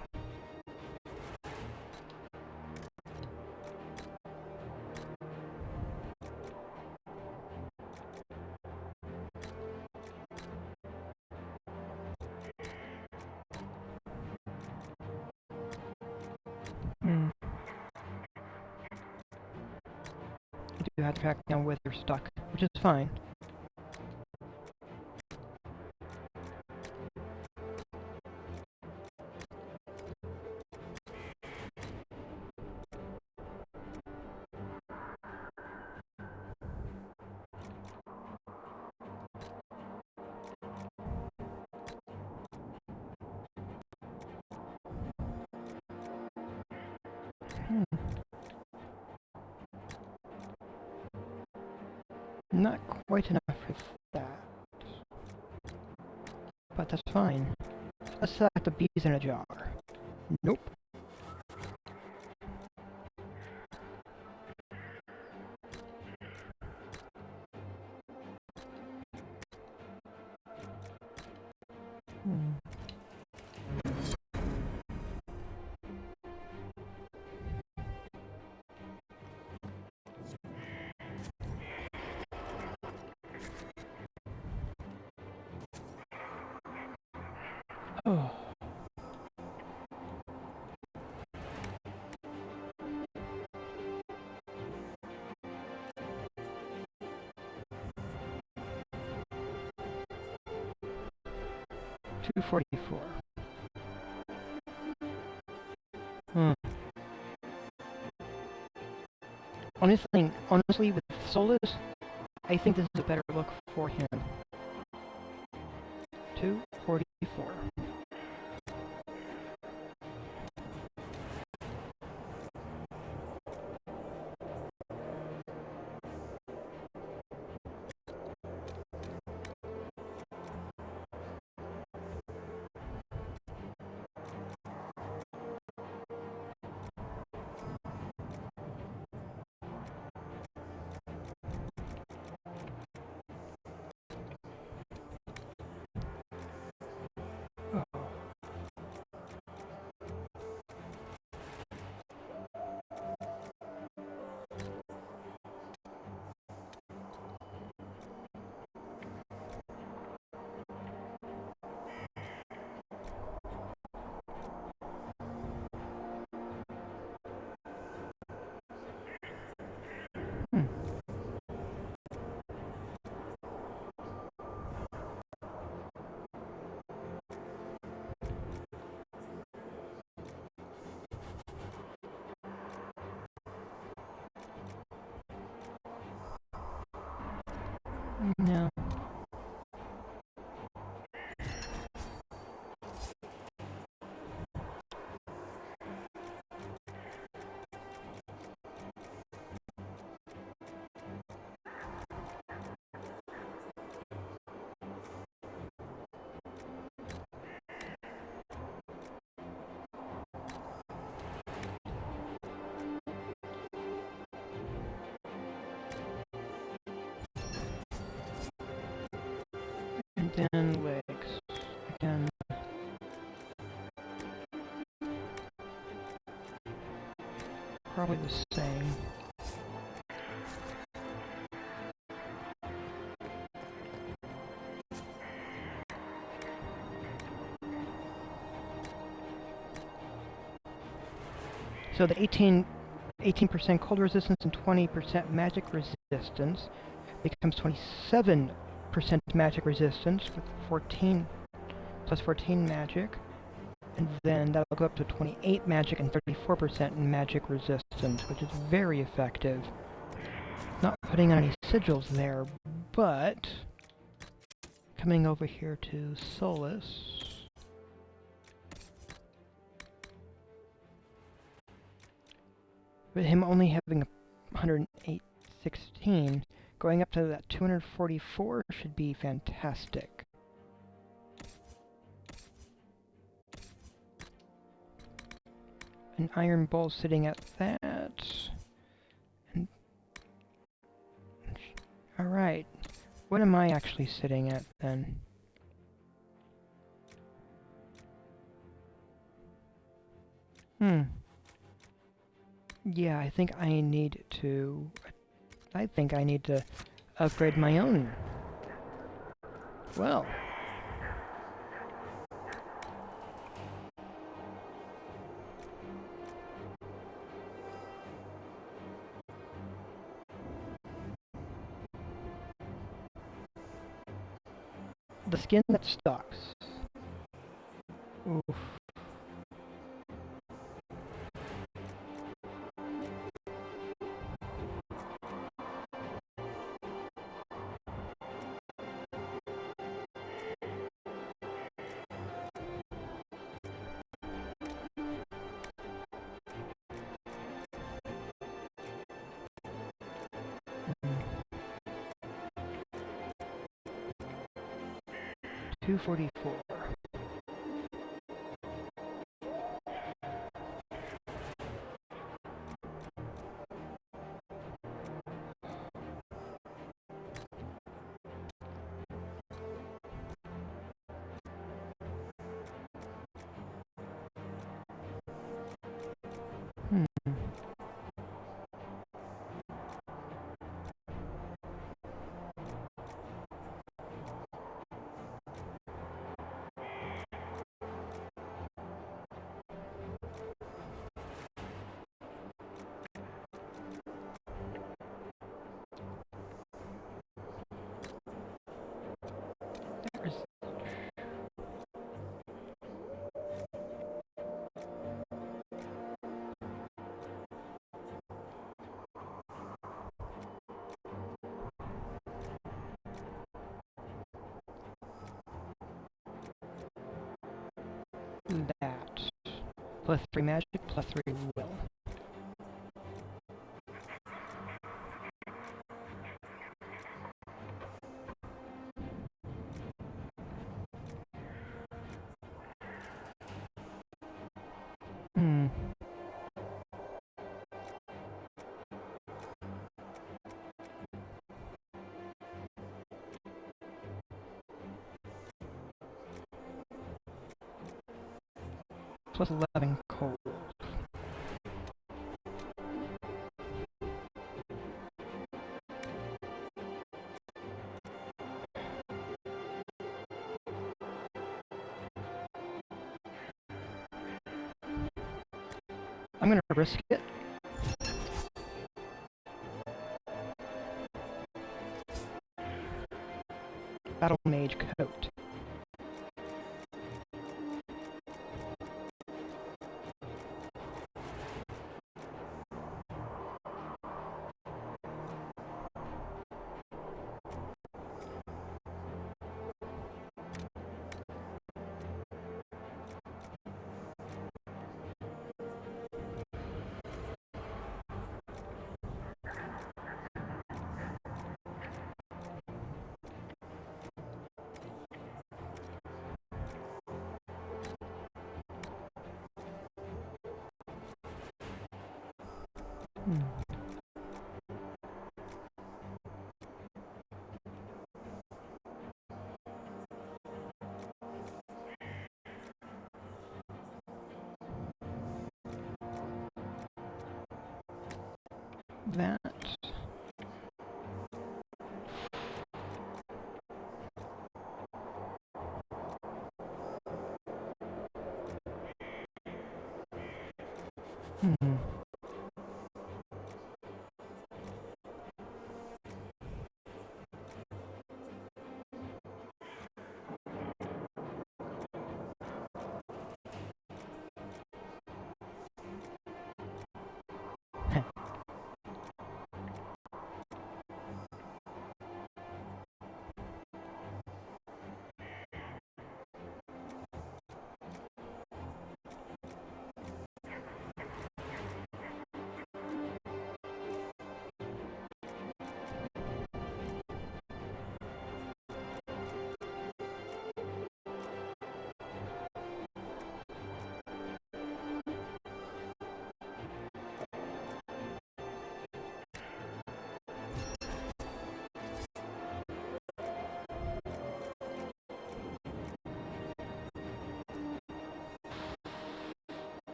do have to track down where they're stuck, which is fine. Not quite enough for that. But that's fine. Let's select the bees in a jar. Nope. Oh. $244. Honestly, with Solus, I think this is a better look for him. 244. No. And then legs. Again. Probably the same. So the 18% cold resistance and 20% magic resistance becomes 27% magic resistance with 14 plus 14 magic, and then that'll go up to 28 magic and 34% magic resistance, which is very effective. Not putting on any sigils there, but coming over here to Solus. With him only having 108.16, going up to that 244 should be fantastic. An iron bowl sitting at that. And alright. What am I actually sitting at then? Yeah, I think I need to upgrade my own. Well. The skin that stalks. Oof. $244. There's that. +3 magic, +3 will. Hmm. +11 cold. I'm gonna risk it. Battle Mage Coat. That.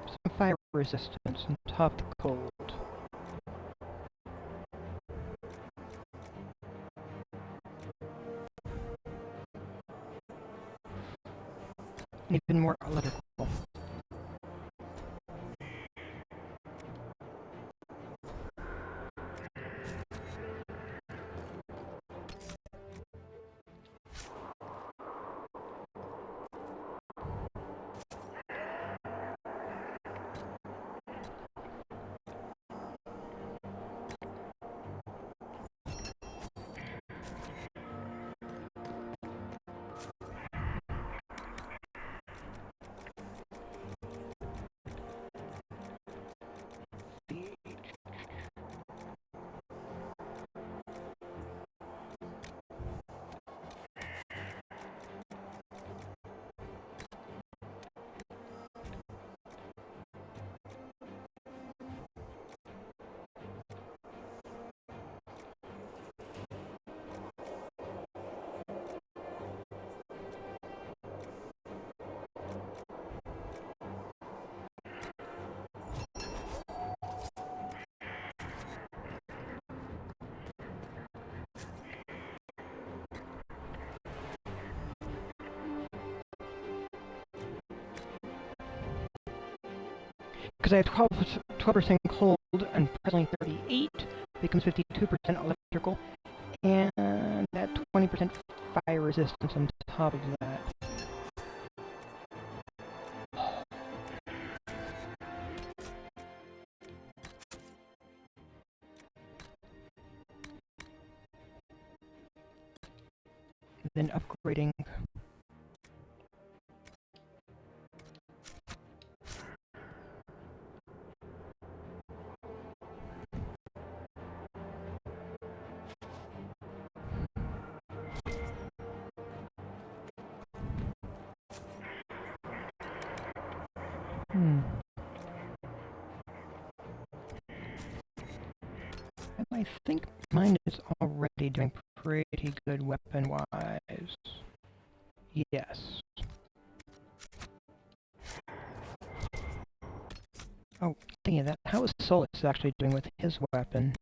Some fire resistance and top the cold. Even more electrical. because I have 12% cold and presently 38, becomes 52% electrical, and that 20% fire resistance on top of that. Then upgrading. I think mine is already doing pretty good weapon-wise. Yes. Oh, thinking of that, how is Solus actually doing with his weapon?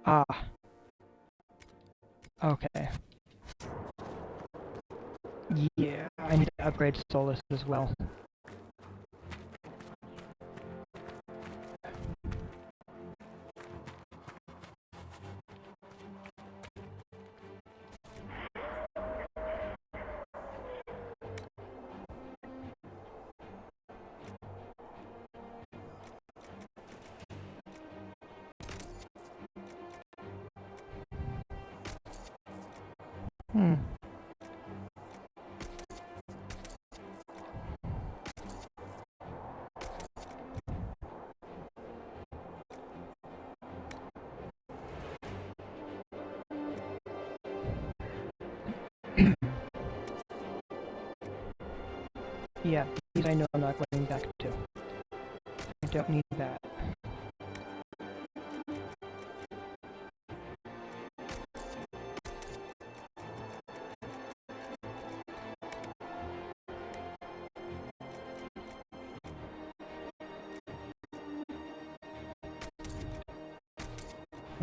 Ah. Okay. Yeah, I need to upgrade Solus as well. Yeah, these I know I'm not going back to. I don't need that.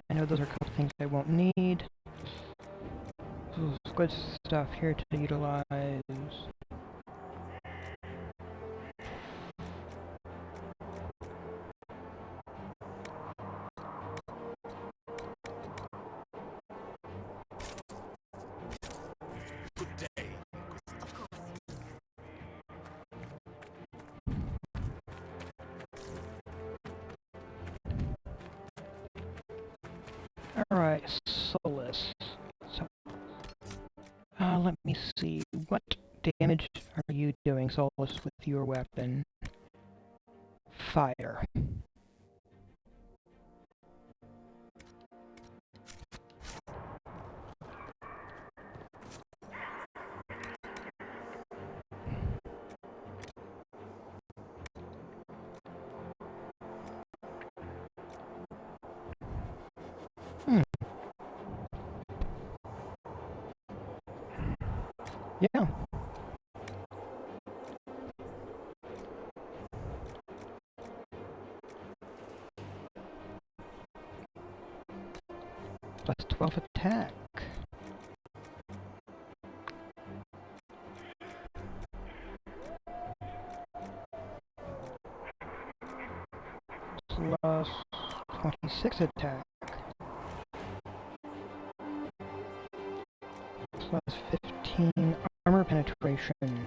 I know those are a couple things I won't need. Ooh, good stuff here to utilize. Good day. Of course. Alright, Solus. So, let me see. What damage are you doing, Solus, with your weapon? Fire. Yeah. Plus 12 attack. Plus 26 attack. Plus 15 armor penetration.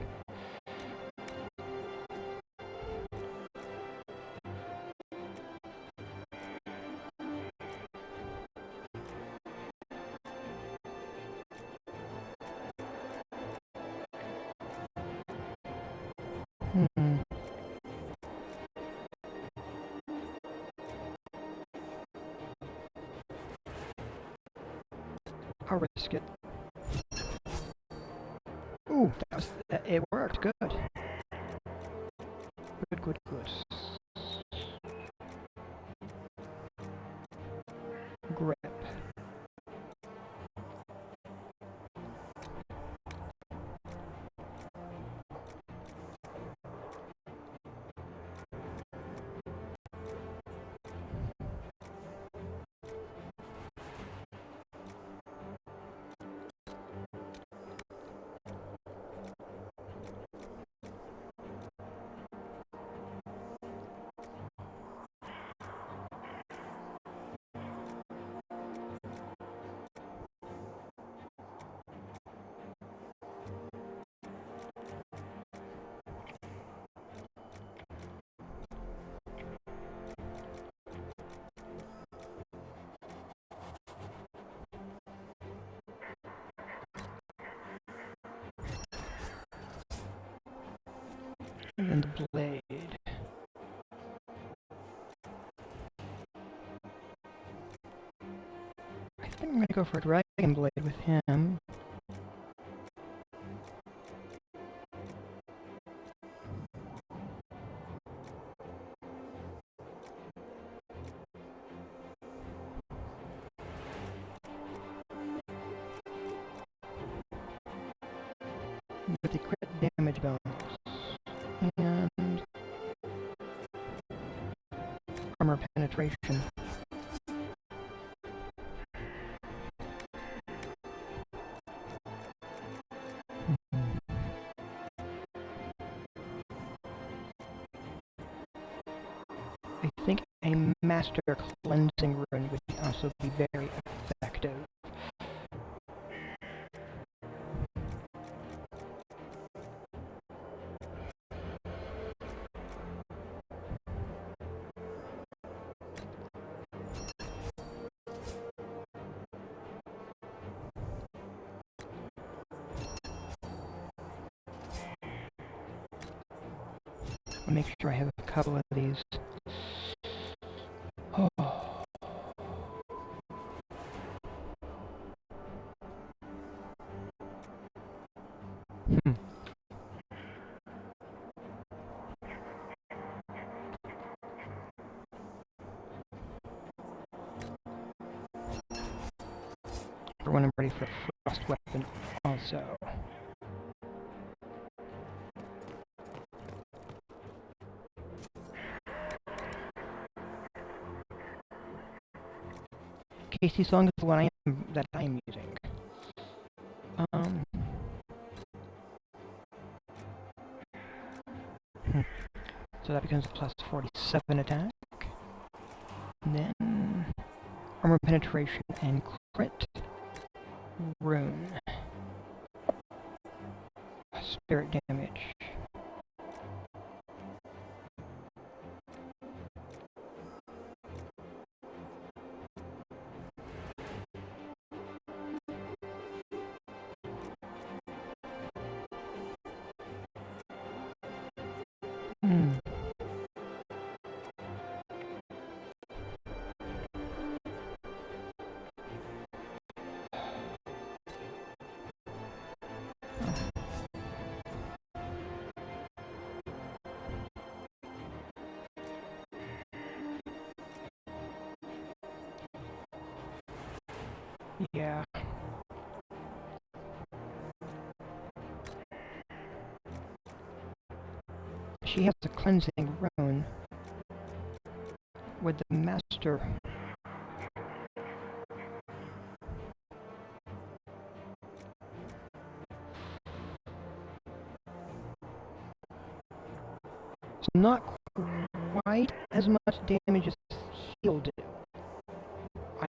I'll risk it. Ooh, it worked. Good. Good. Grip. And then the blade. I think I'm gonna go for a dragon blade with him. With the crit damage bonus. And armor penetration. I think a master cleansing rune would also be very effective. I'll make sure I have a couple of these. Oh. For when I'm ready for a frost weapon also. Casey Song is the one that I'm using. So that becomes a plus 47 attack. And then armor penetration and crit rune. Spirit damage. Yeah. She has a cleansing rune with the master. It's not quite as much damage as heal do.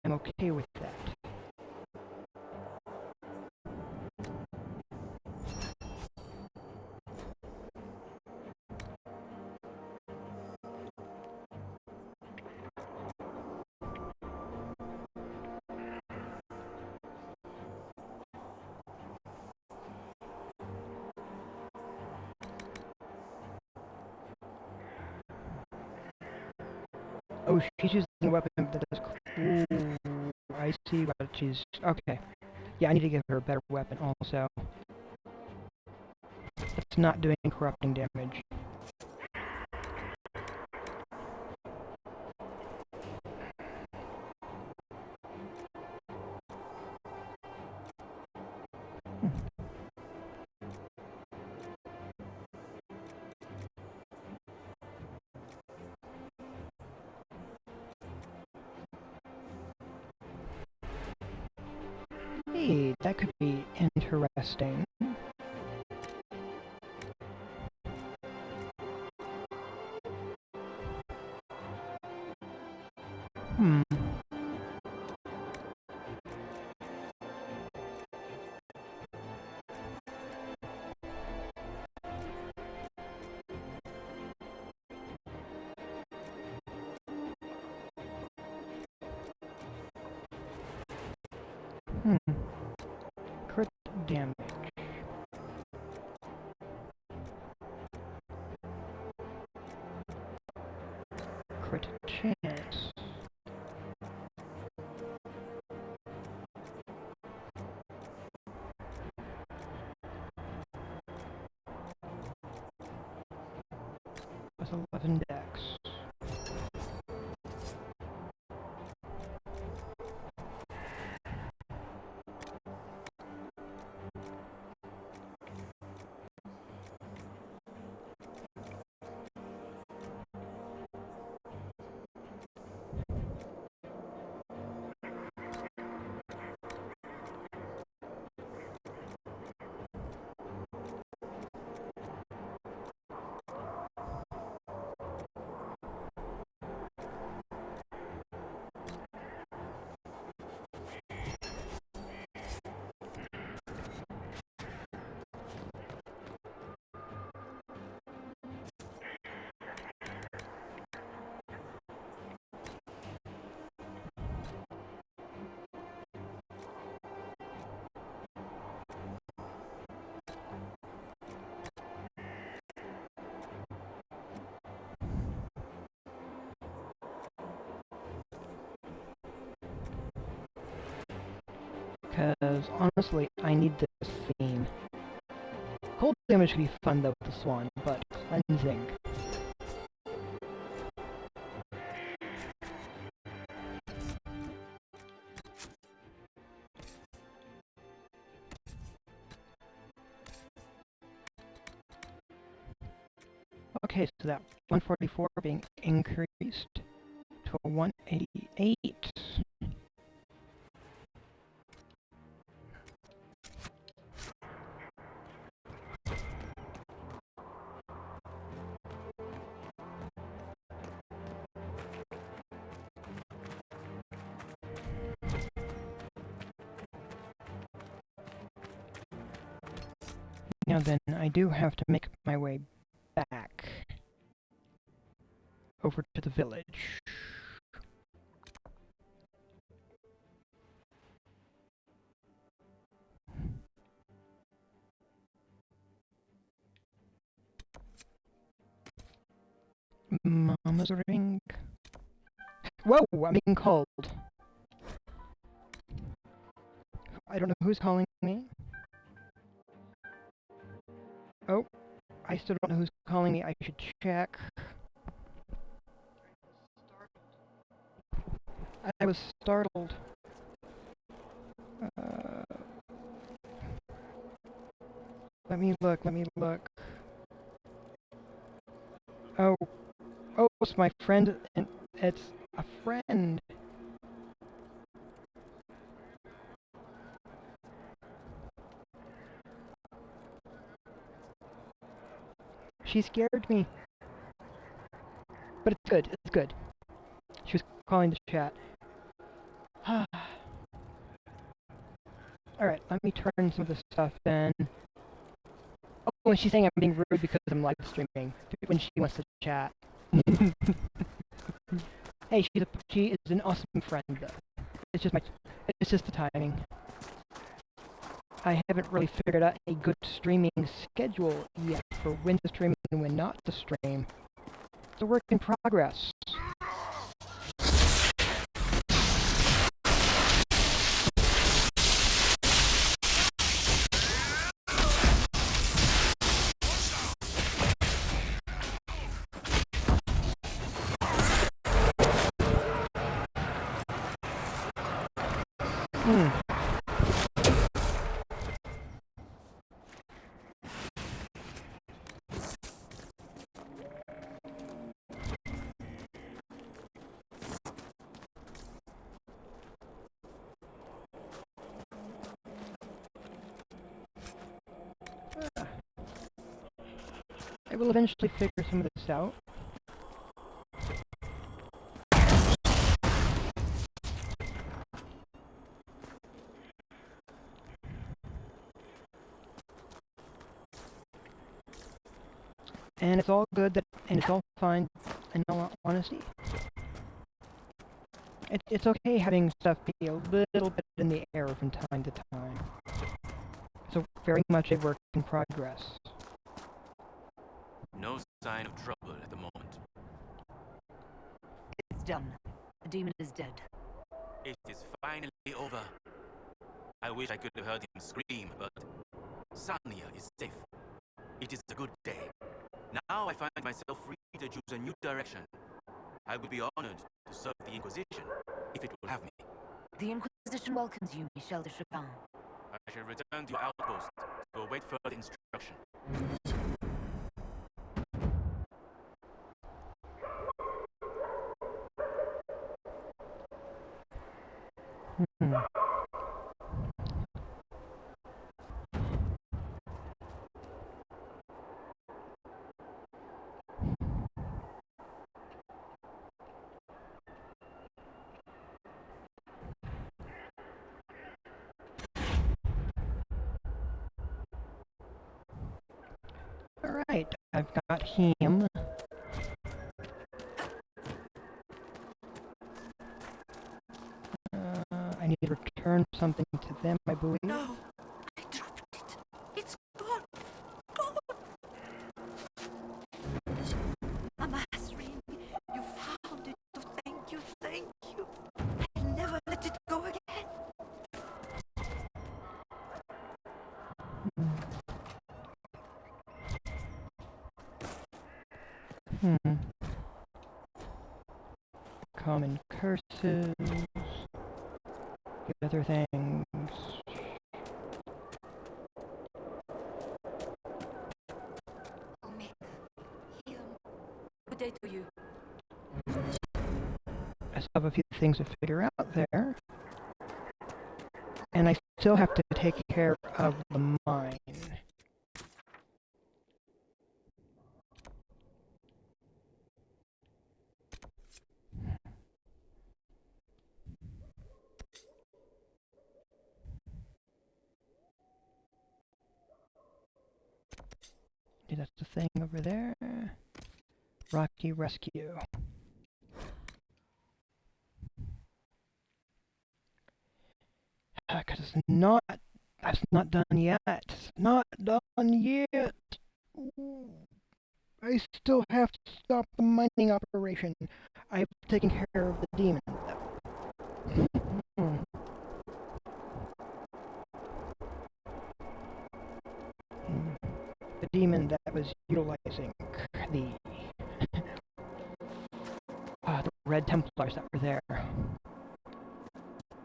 I'm okay with that. Oh, she's using a weapon that does. Ooh, I see what she's. Okay. Yeah, I need to give her a better weapon also. It's not doing corrupting damage. Hey, that could be interesting. Crit damage. with 11 decks. Because, honestly, I need this theme. Cold damage could be fun, though, with the Swan, but cleansing. Okay, so that 144 being increased to a 188. Now then, I do have to make my way back over to the village. Mama's ring. Whoa, I'm being called. I don't know who's calling me. Oh, I still don't know who's calling me. I should check. I was startled. Let me look. Oh, it's my friend, and it's a friend. She scared me. But it's good. She was calling the chat. Alright, let me turn some of this stuff in. Oh, and she's saying I'm being rude because I'm live streaming when she wants to chat. Hey, she is an awesome friend though. It's just the timing. I haven't really figured out a good streaming schedule yet for when to stream and when not to stream. It's a work in progress. I will eventually figure some of this out. And it's all good, and it's all fine, in all honesty. It's okay having stuff be a little bit in the air from time to time. So very much a work in progress. No sign of trouble at the moment. It's done. The demon is dead. It is finally over. I wish I could have heard him scream, but Sanya is safe. It is a good day. Now I find myself free to choose a new direction. I would be honored to serve the Inquisition, if it will have me. The Inquisition welcomes you, Michel de Chapin. I shall return to your outpost to await further instruction. Hmm. Alright, I've got him. I need to return something to them, I believe. No! I dropped it! It's gone! Gone! A mass ring! You found it! Oh, thank you, thank you! I'll never let it go again! Hmm. Common curses. Other things. Omega, heal. Good day to you. I still have a few things to figure out there. And I still have to take care of the mine. That's the thing over there. Rocky Rescue. Because it's not, that's not done yet. It's not done yet. Ooh. I still have to stop the mining operation. I've taken care of the demon, though. The demon that was utilizing the the Red Templars that were there.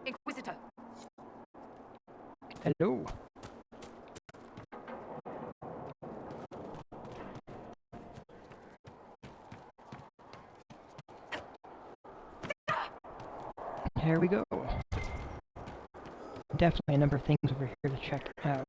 Inquisitor! Hello. Here we go. Definitely a number of things over here to check out.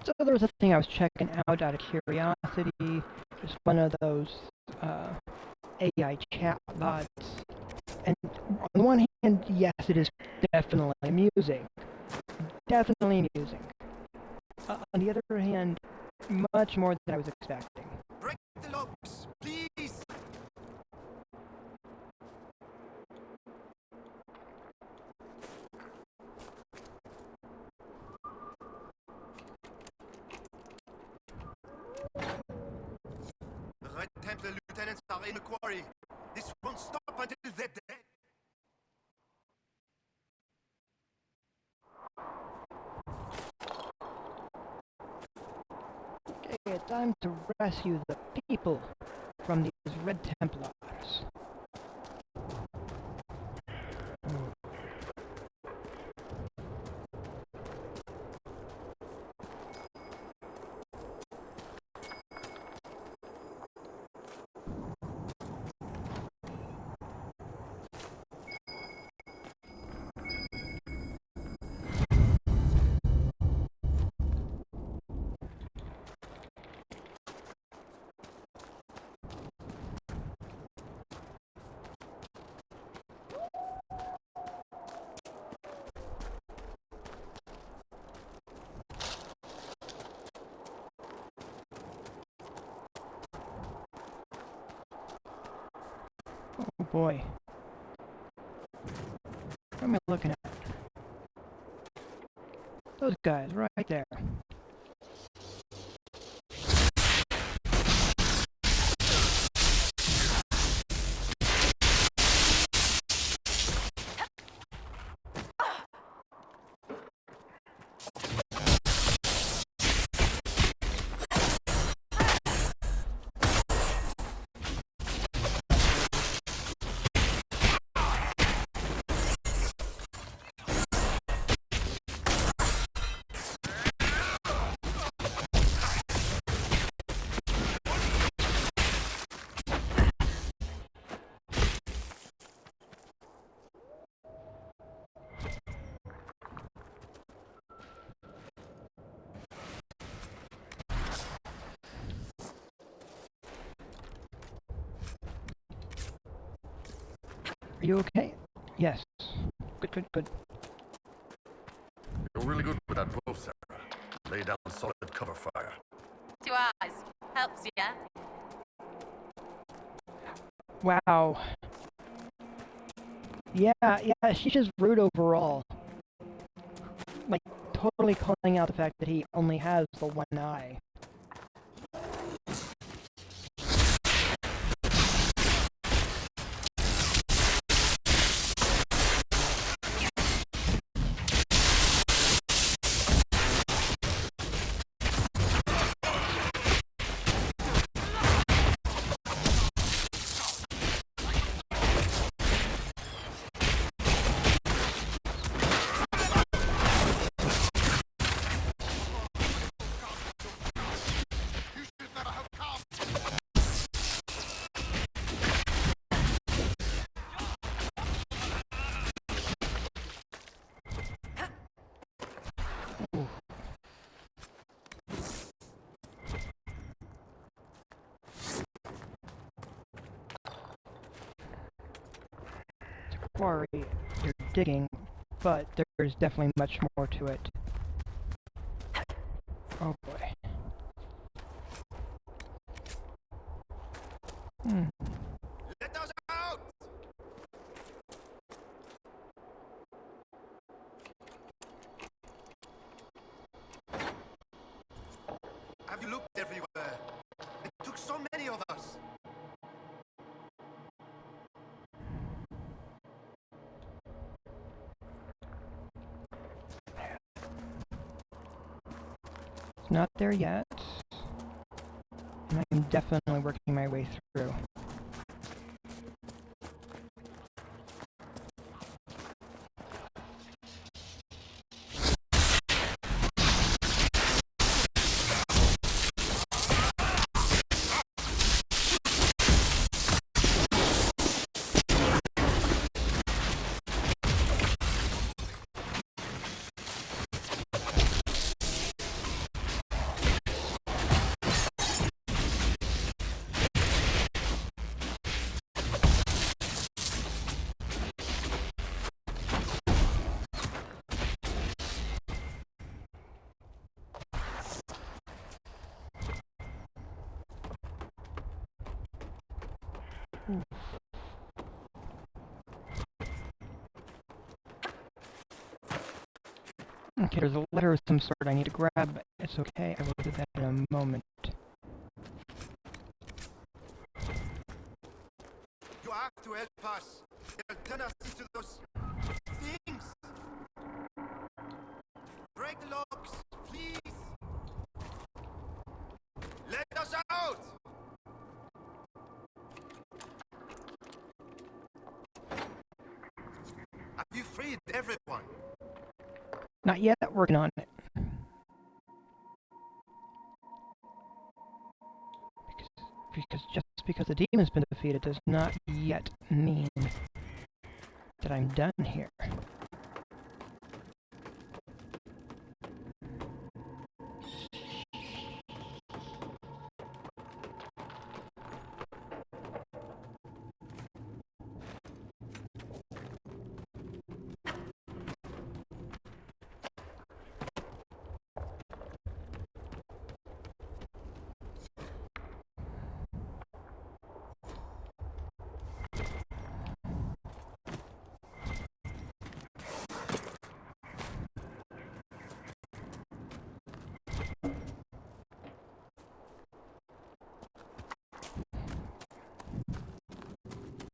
So there was a thing I was checking out of curiosity. Just one of those AI chatbots. And on the one hand, yes, it is definitely amusing. Definitely amusing. On the other hand, much more than I was expecting. Break the locks, please! The Red Templar lieutenants are in the quarry. This won't stop until they're dead. Okay, time to rescue the people from these Red Templars. boy. What am I looking at? Those guys right there. Are you okay? Yes. Good. You're really good with that bow, Sarah. Lay down solid cover fire. 2 eyes. Helps, yeah? Wow. Yeah, she's just rude overall. Like, totally calling out the fact that he only has the one eye. Quarry, you're digging, but there's definitely much more to it. Oh boy. Let us out! Have you looked everywhere? It took so many of us. It's not there yet. And I'm definitely working my way through. Okay, there's a letter of some sort I need to grab, but it's okay, I will do that in a moment. You have to help us. They'll turn us into those things. Break the locks, please. Let us out! Have you freed everyone? Not yet, working on it. Because the demon's been defeated does not yet mean that I'm done here.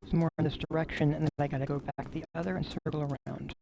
some more in this direction, and then I gotta go back the other and circle around.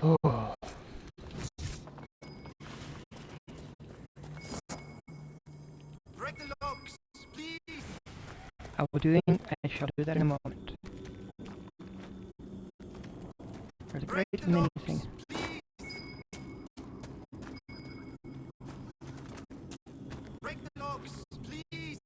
Oh. Break the locks, please. I shall do that in a moment. There's a great many things. Break the locks, please.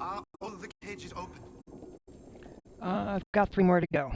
Are all the cages open? I've got 3 more to go.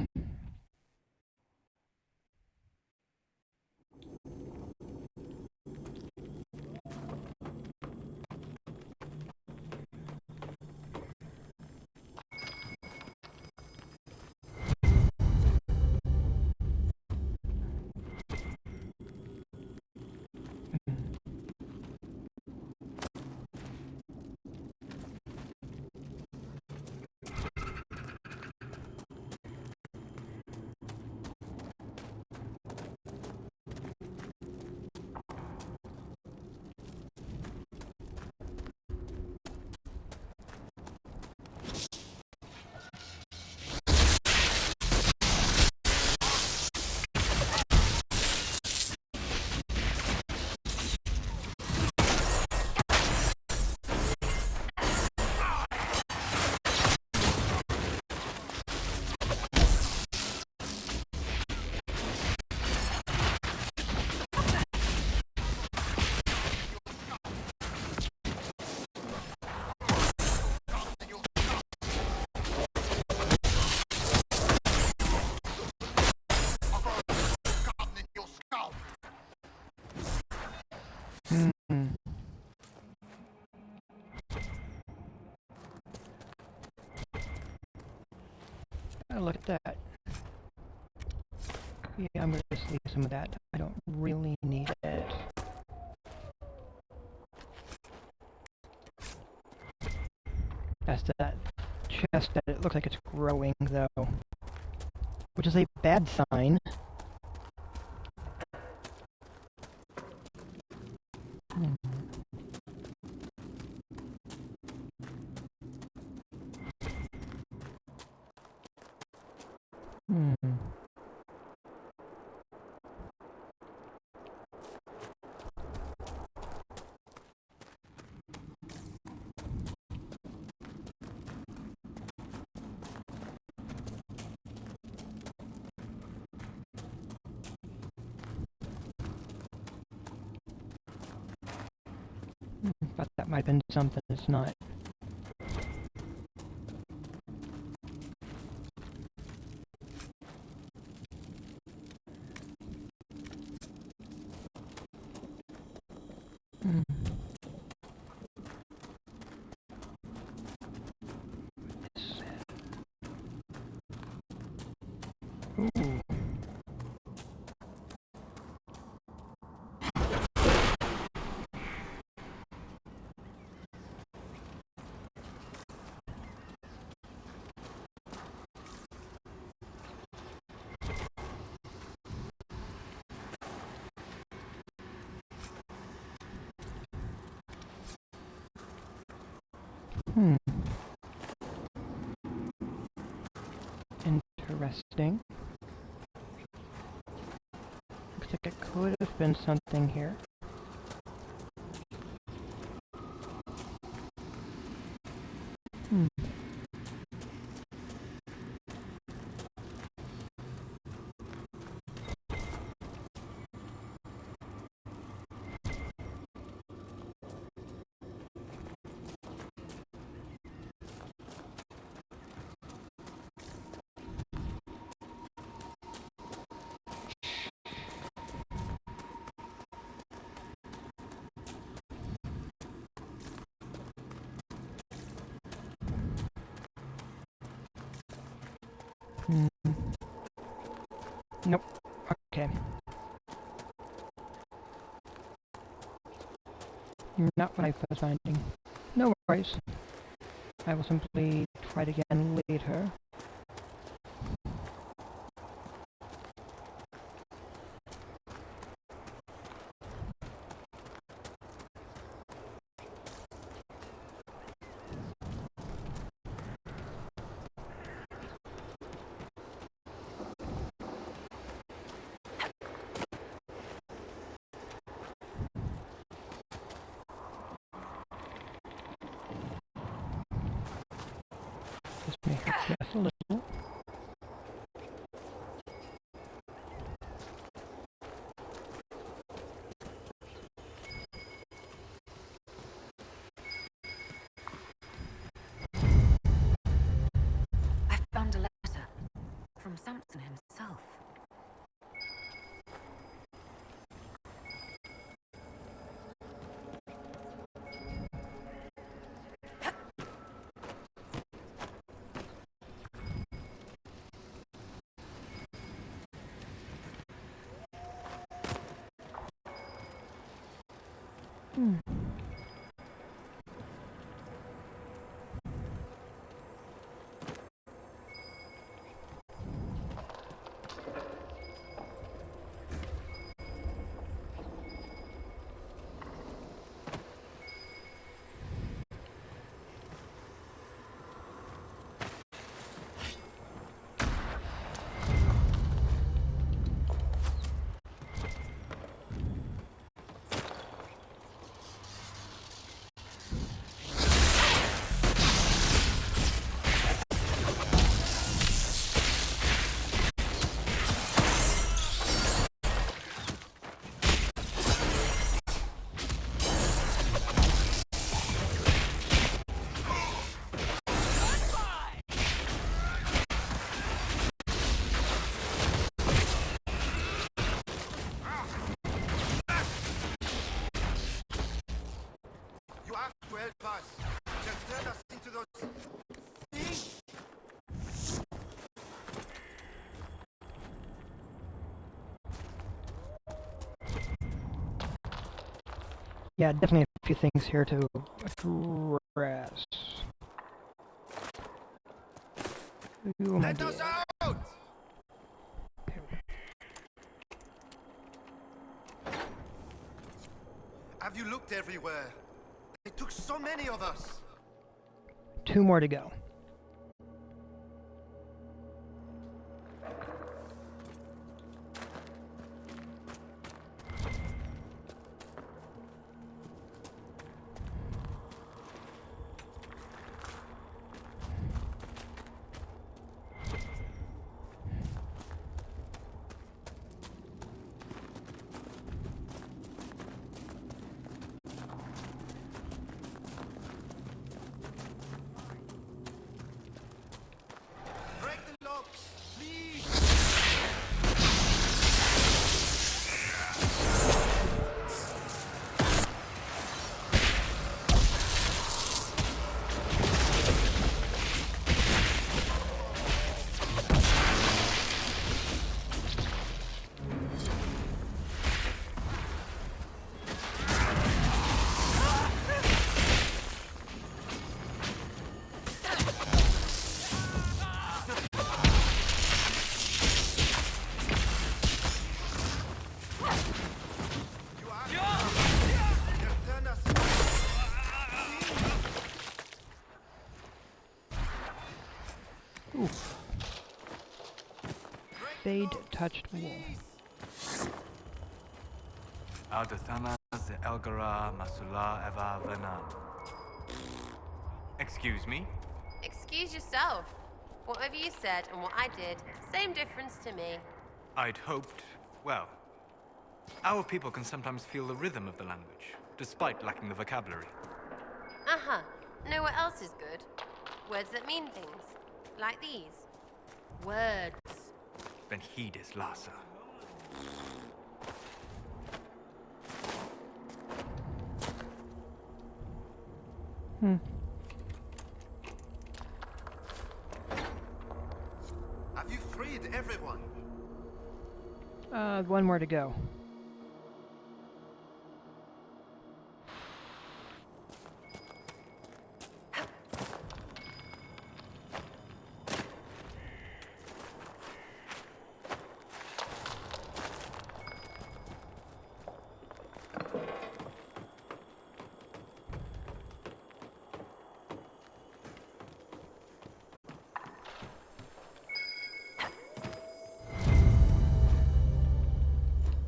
Oh, look at that. Yeah, I'm gonna just leave some of that. I don't really need it. That's that chest that it looks like it's growing, though. Which is a bad sign. But that might have been something it's not. Ooh. interesting. Looks like it could have been something here. Hmm. Nope. Okay. Not what I was finding. No worries. I will simply try it again later. This may hurt just a little. I found a letter from Samson himself. You have to help us. Just turn us into those things. Yeah, definitely a few things here to address. Ooh, my Let us dear. out! Have you looked everywhere? They took so many of us. 2 more to go. Fade-touched wool. Aldathana ze Elgara Masula Eva Venan. Excuse me? Excuse yourself. Whatever you said and what I did, same difference to me. I'd hoped, well, our people can sometimes feel the rhythm of the language, despite lacking the vocabulary. Uh-huh. Know what else is good? Words that mean things. Like these. Words. Then heed is Lhasa. Have you freed everyone? One more to go.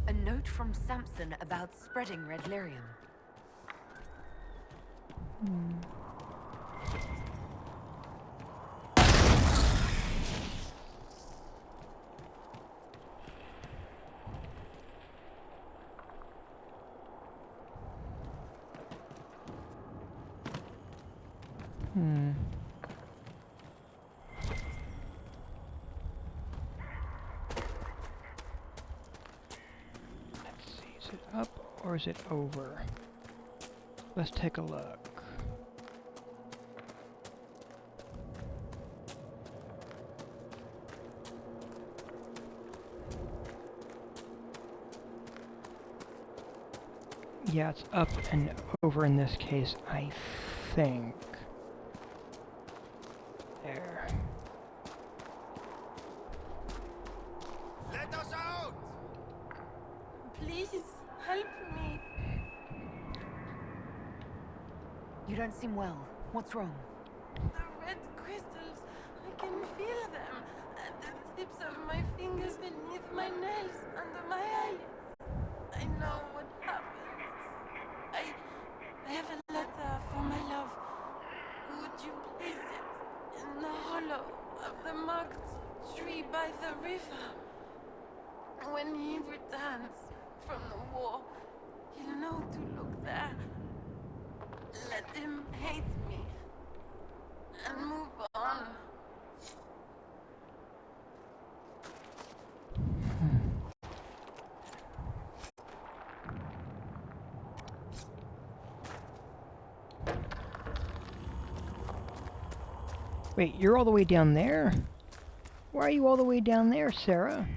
A note from Samson about spreading red lyrium. Let's see, is it up or is it over? Let's take a look. Yeah, it's up and over in this case, I think. There. Let us out! Please, help me. You don't seem well. What's wrong? The red crystals, I can feel them at the tips of my fingers beneath my nails, under my eyelids. I know what happens. I have a letter for my love. Would you place it in the hollow of the marked tree by the river? When he returns from the war, he'll know to look there. Let him hate me and move on. Wait, you're all the way down there? Why are you all the way down there, Sarah?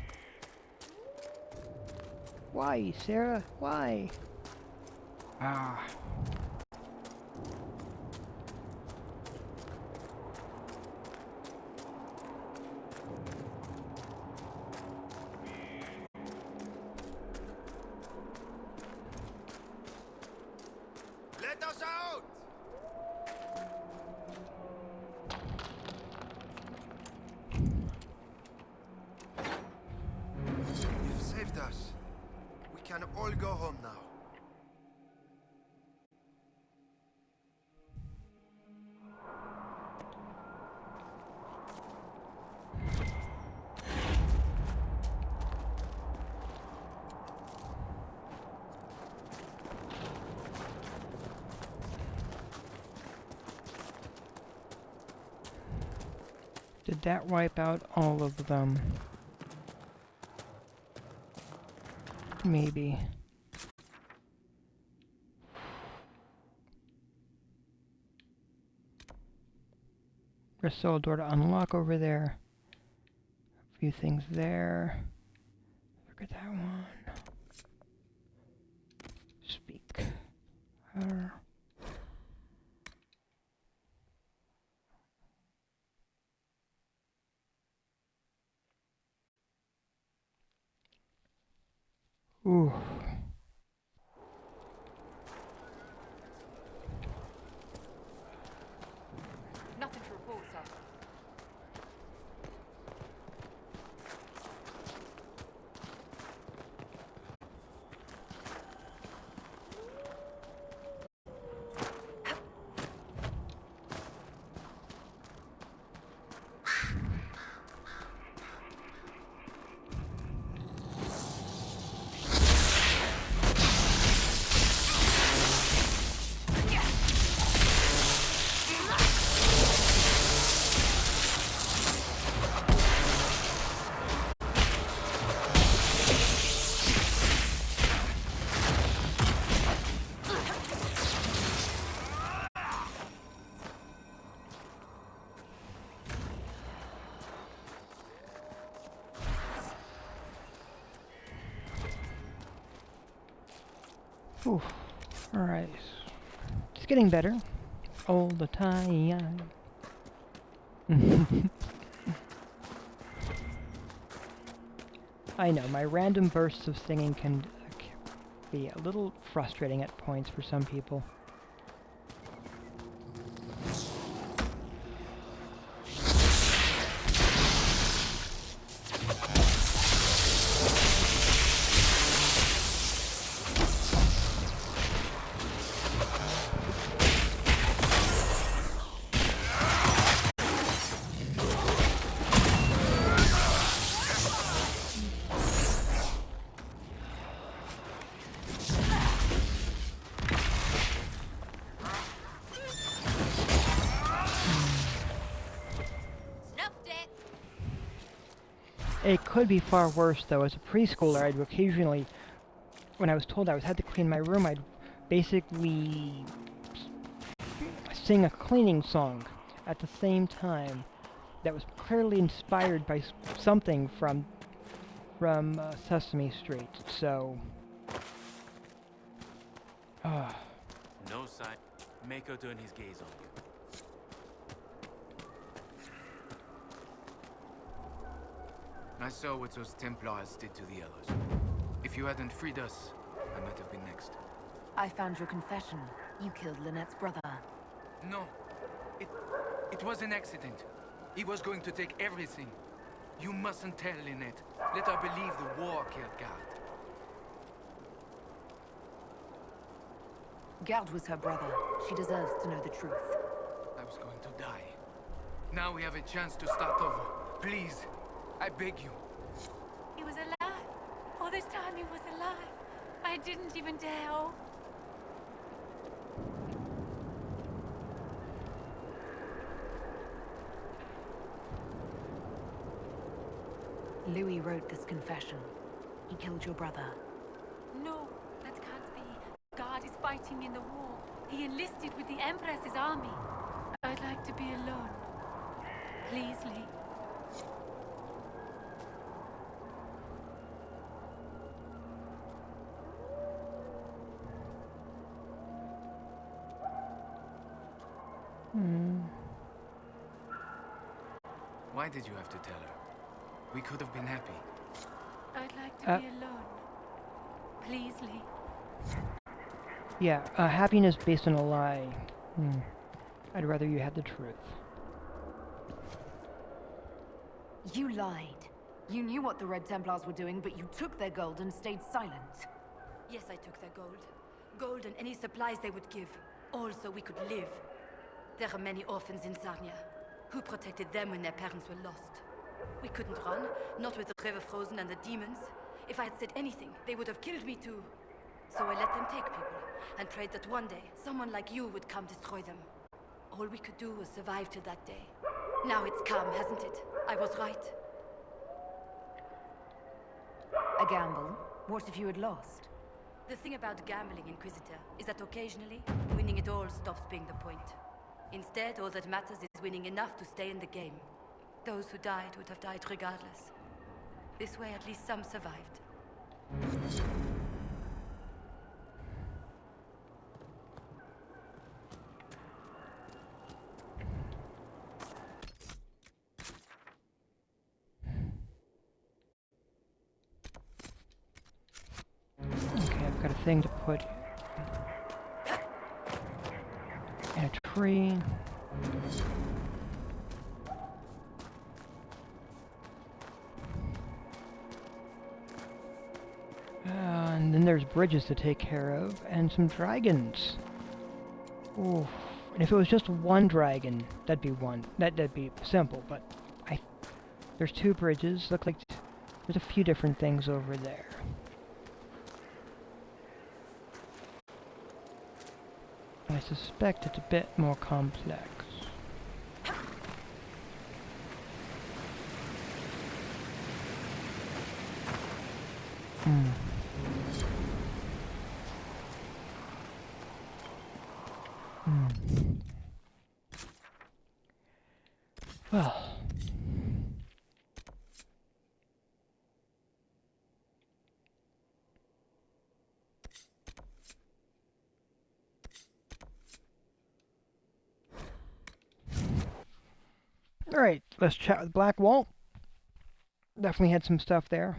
Why, Sarah? Why? Ah. Let us out! You've saved us. We can all go home now. Did that wipe out all of them? Maybe. There's still a door to unlock over there. A few things there. Look at that one. Speak. Her. Ooh. Nothing to report, sir. Oof. Alright. It's getting better. All the time. I know, my random bursts of singing can be a little frustrating at points for some people. It could be far worse, though. As a preschooler, I'd occasionally, when I was told I had to clean my room, I'd basically sing a cleaning song at the same time that was clearly inspired by something from Sesame Street. So, No sign. Mako turn his gaze on you. I saw what those Templars did to the others. If you hadn't freed us, I might have been next. I found your confession. You killed Lynette's brother. No. It was an accident. He was going to take everything. You mustn't tell Lynette. Let her believe the war killed Gard. Gard was her brother. She deserves to know the truth. I was going to die. Now we have a chance to start over. Please, I beg you. He was alive. All this time he was alive. I didn't even dare. Oh. Louis wrote this confession. He killed your brother. No, that can't be. God is fighting in the war. He enlisted with the Empress's army. I'd like to be alone. Please, Lee. Why did you have to tell her? We could have been happy. I'd like to be alone. Please, Lee. Yeah, happiness based on a lie. I'd rather you had the truth. You lied. You knew what the Red Templars were doing, but you took their gold and stayed silent. Yes, I took their gold. Gold and any supplies they would give. All so we could live. There are many orphans in Sarnia. Who protected them when their parents were lost? We couldn't run, not with the river frozen and the demons. If I had said anything, they would have killed me too. So I let them take people, and prayed that one day, someone like you would come destroy them. All we could do was survive till that day. Now it's calm, hasn't it? I was right. A gamble? What if you had lost? The thing about gambling, Inquisitor, is that occasionally, winning it all stops being the point. Instead, all that matters is winning enough to stay in the game. Those who died would have died regardless. This way, at least some survived. Okay, I've got a thing to put in a tree. And then there's bridges to take care of, and some dragons. Oof. And if it was just one dragon, that'd be simple, but there's two bridges. Look like there's a few different things over there. I suspect it's a bit more complex. Well. Alright, let's chat with Black Walt. Definitely had some stuff there.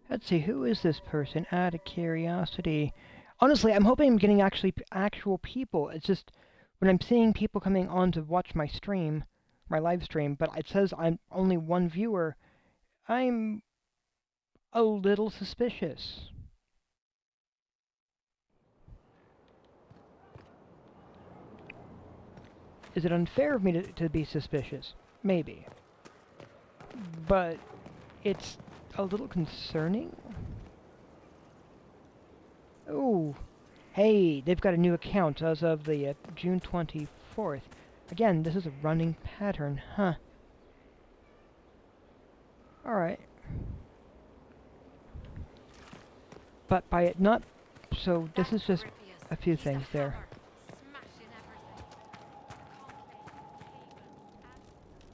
Let's see, who is this person? Out of curiosity. Honestly, I'm hoping I'm getting actual people. It's just when I'm seeing people coming on to watch my stream, my live stream, but it says I'm only one viewer, I'm a little suspicious. Is it unfair of me to be suspicious? Maybe. But it's a little concerning. Ooh. Hey, they've got a new account as of the June 24th. Again, this is a running pattern, huh? Alright. But by it not... So, this is just a few things there.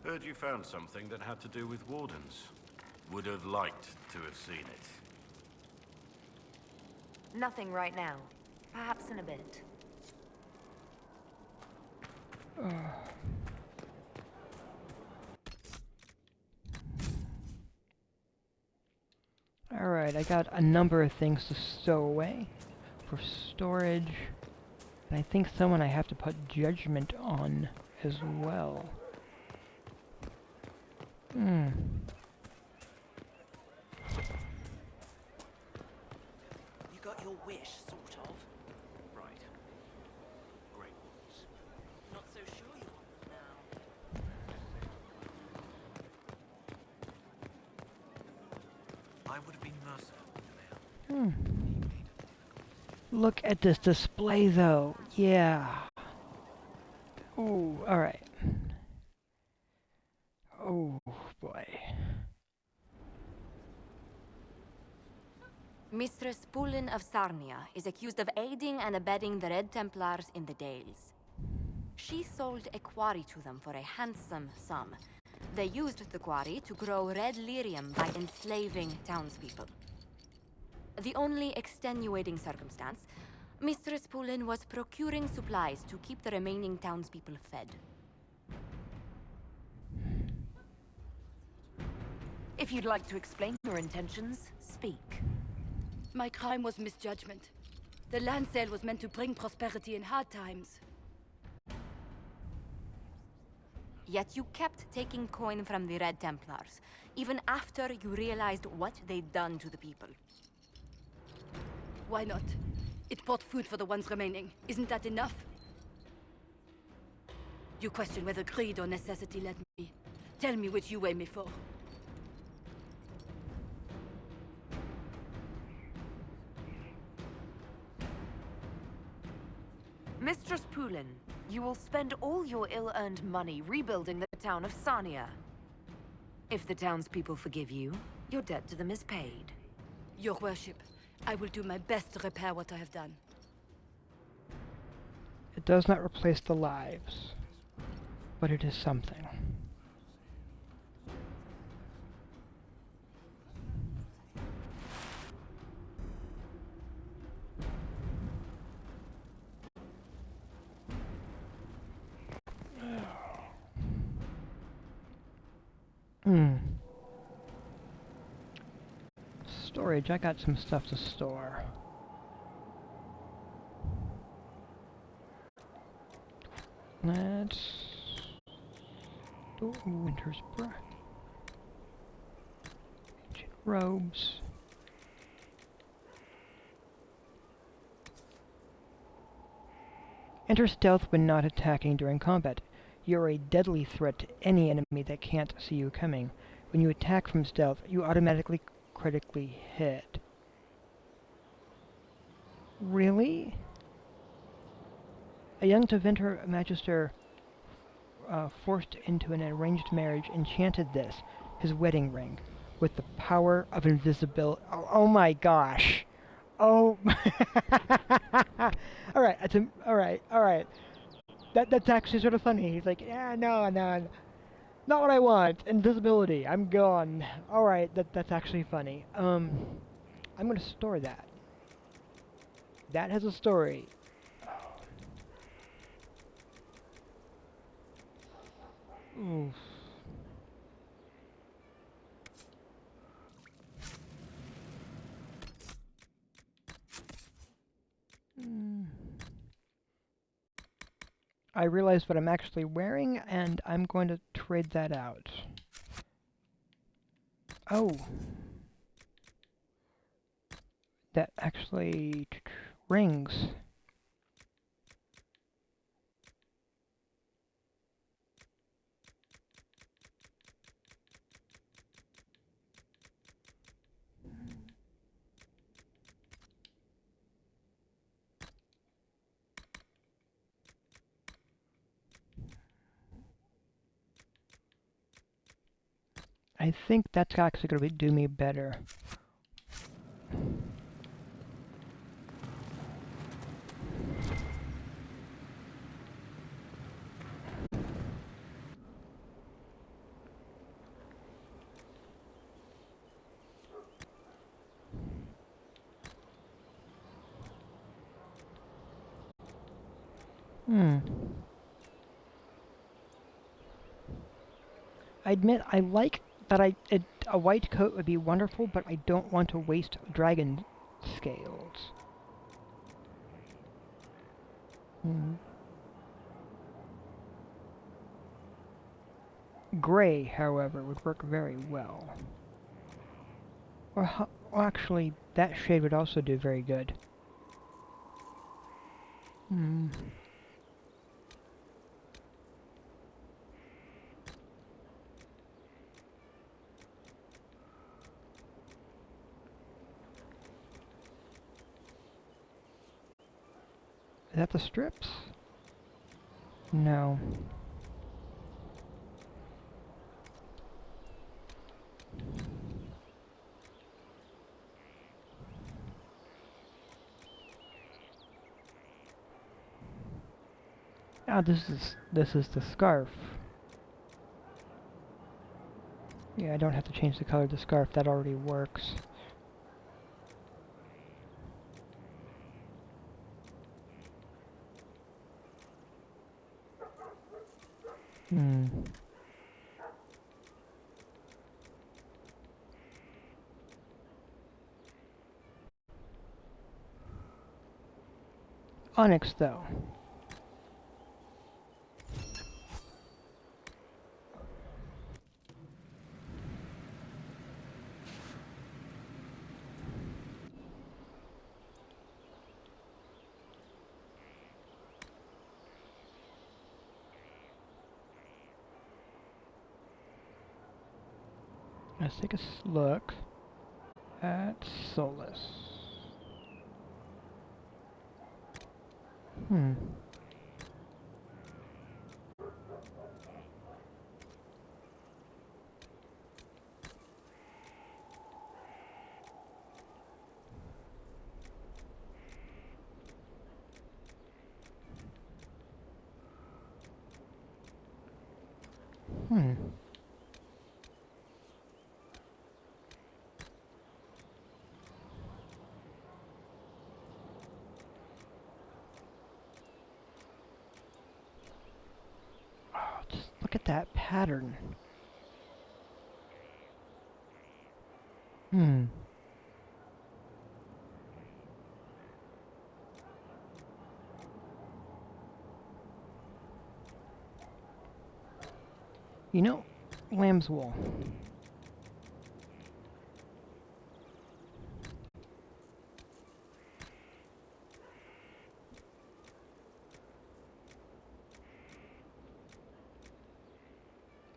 Heard you found something that had to do with wardens. Would have liked to have seen it. Nothing right now. Perhaps in a bit. Alright, I got a number of things to stow away for storage. And I think someone I have to put judgment on as well. You got your wish, sort of. Right. Great ones. Not so sure you want them now. I would have been merciful. Look at this display though. Yeah. Ooh, alright. Oh boy. Mistress Pulin of Sarnia is accused of aiding and abetting the Red Templars in the Dales. She sold a quarry to them for a handsome sum. They used the quarry to grow red lyrium by enslaving townspeople. The only extenuating circumstance, Mistress Pulin was procuring supplies to keep the remaining townspeople fed. If you'd like to explain your intentions, speak. My crime was misjudgment. The land sale was meant to bring prosperity in hard times. Yet you kept taking coin from the Red Templars, even after you realized what they'd done to the people. Why not? It bought food for the ones remaining. Isn't that enough? You question whether greed or necessity led me. Tell me which you weigh me for. Mistress Pulin, you will spend all your ill-earned money rebuilding the town of Sarnia. If the townspeople forgive you, your debt to them is paid. Your worship, I will do my best to repair what I have done. It does not replace the lives, but it is something. Storage, I got some stuff to store. Let's do Winter's Breath. Ancient robes. Enter stealth when not attacking during combat. You're a deadly threat to any enemy that can't see you coming. When you attack from stealth, you automatically critically hit. Really? A young Teventer Magister forced into an arranged marriage enchanted this, his wedding ring, with the power of invisibility. Oh my gosh. Oh. Alright, alright. That's actually sort of funny. He's like, yeah, no, no, not what I want. Invisibility. I'm gone. All right, that's actually funny. I'm gonna store that. That has a story. Oof. I realize what I'm actually wearing, and I'm going to trade that out. Oh. That actually rings. I think that's actually going to do me better. I admit I like that a white coat would be wonderful, but I don't want to waste dragon scales. Gray, however, would work very well. Or actually, that shade would also do very good. Is that the strips? No. Ah, this is the scarf. Yeah, I don't have to change the color of the scarf, that already works. Onyx, though. Let's take a look at Solus. Oh, just look at that pattern. You know, lamb's wool.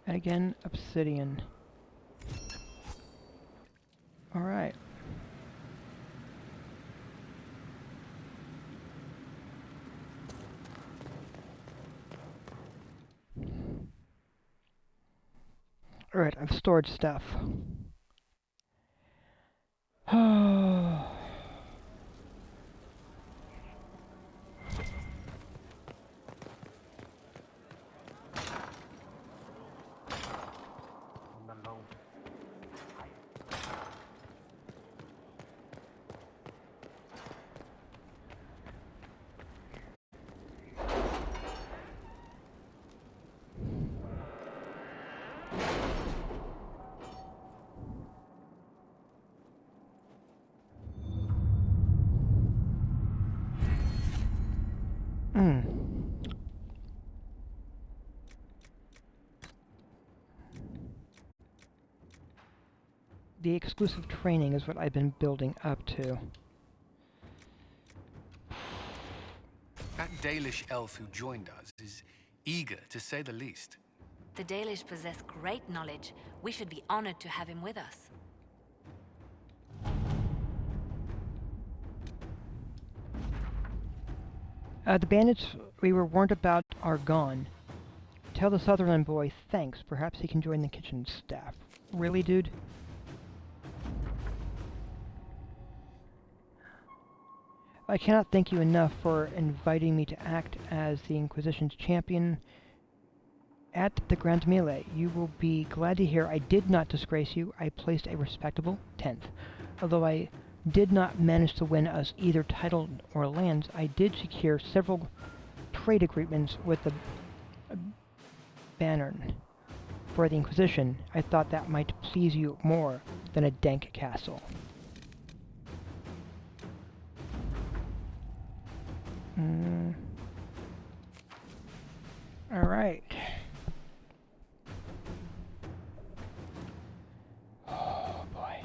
And again, obsidian. Alright. Alright, I've stored stuff. The exclusive training is what I've been building up to. That Dalish elf who joined us is eager, to say the least. The Dalish possess great knowledge. We should be honored to have him with us. The bandits we were warned about are gone. Tell the Sutherland boy thanks. Perhaps he can join the kitchen staff. Really, dude? I cannot thank you enough for inviting me to act as the Inquisition's champion at the Grand Melee. You will be glad to hear I did not disgrace you. I placed a respectable 10th. Although I did not manage to win us either title or lands, I did secure several trade agreements with the Bannern for the Inquisition. I thought that might please you more than a dank castle. Alright. Oh boy.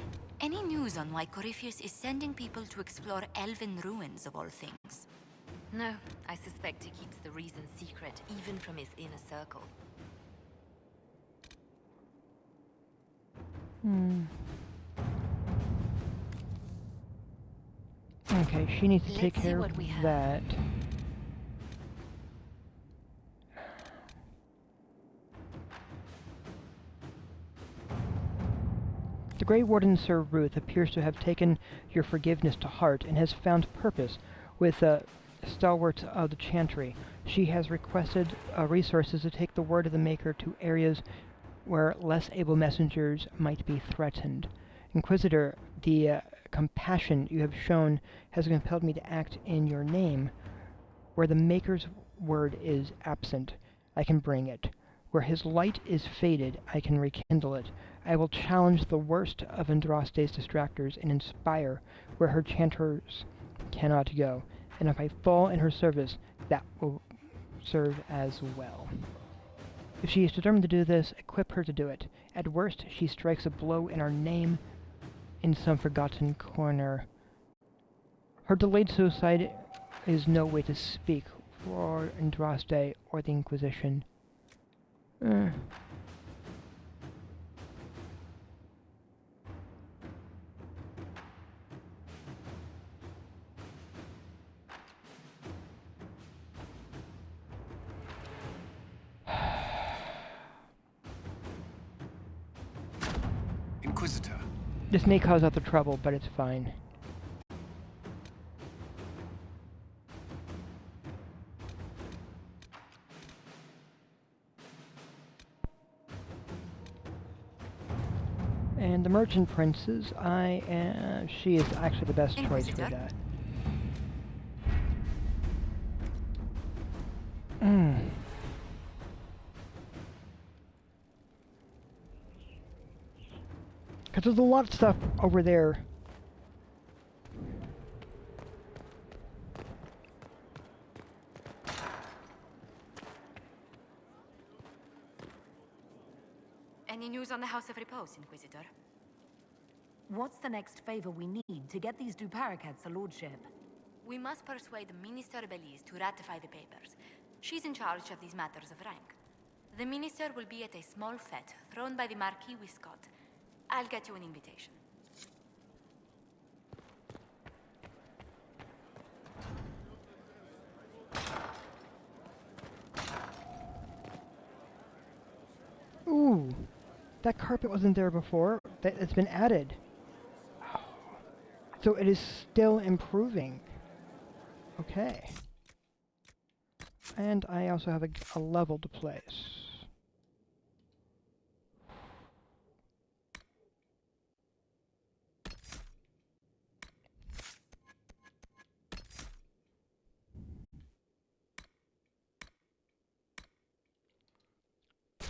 Any news on why Corypheus is sending people to explore elven ruins of all things? No, I suspect he keeps the reason secret, even from his inner circle. Okay, she needs to Let's take see care what of we have. that. The Grey Warden, Sir Ruth, appears to have taken your forgiveness to heart and has found purpose with stalwarts of the Chantry. She has requested resources to take the word of the Maker to areas where less able messengers might be threatened. Inquisitor, the compassion you have shown has compelled me to act in your name. Where the Maker's word is absent, I can bring it. Where his light is faded, I can rekindle it. I will challenge the worst of Andraste's distractors and inspire where her chanters cannot go. And if I fall in her service, that will serve as well. If she is determined to do this, equip her to do it. At worst, she strikes a blow in our name in some forgotten corner. Her delayed suicide is no way to speak for Andraste or the Inquisition. Inquisitor. This may cause other trouble, but it's fine. And the Merchant Princess, she is actually the best choice for that. Because there's a lot of stuff over there. Any news on the House of Repose, Inquisitor? What's the next favor we need to get these Du Paraquets a lordship? We must persuade Minister Belize to ratify the papers. She's in charge of these matters of rank. The minister will be at a small fete thrown by the Marquis Wiscott. I'll get you an invitation. Ooh, that carpet wasn't there before. It's been added. So it is still improving. Okay. And I also have a level to place.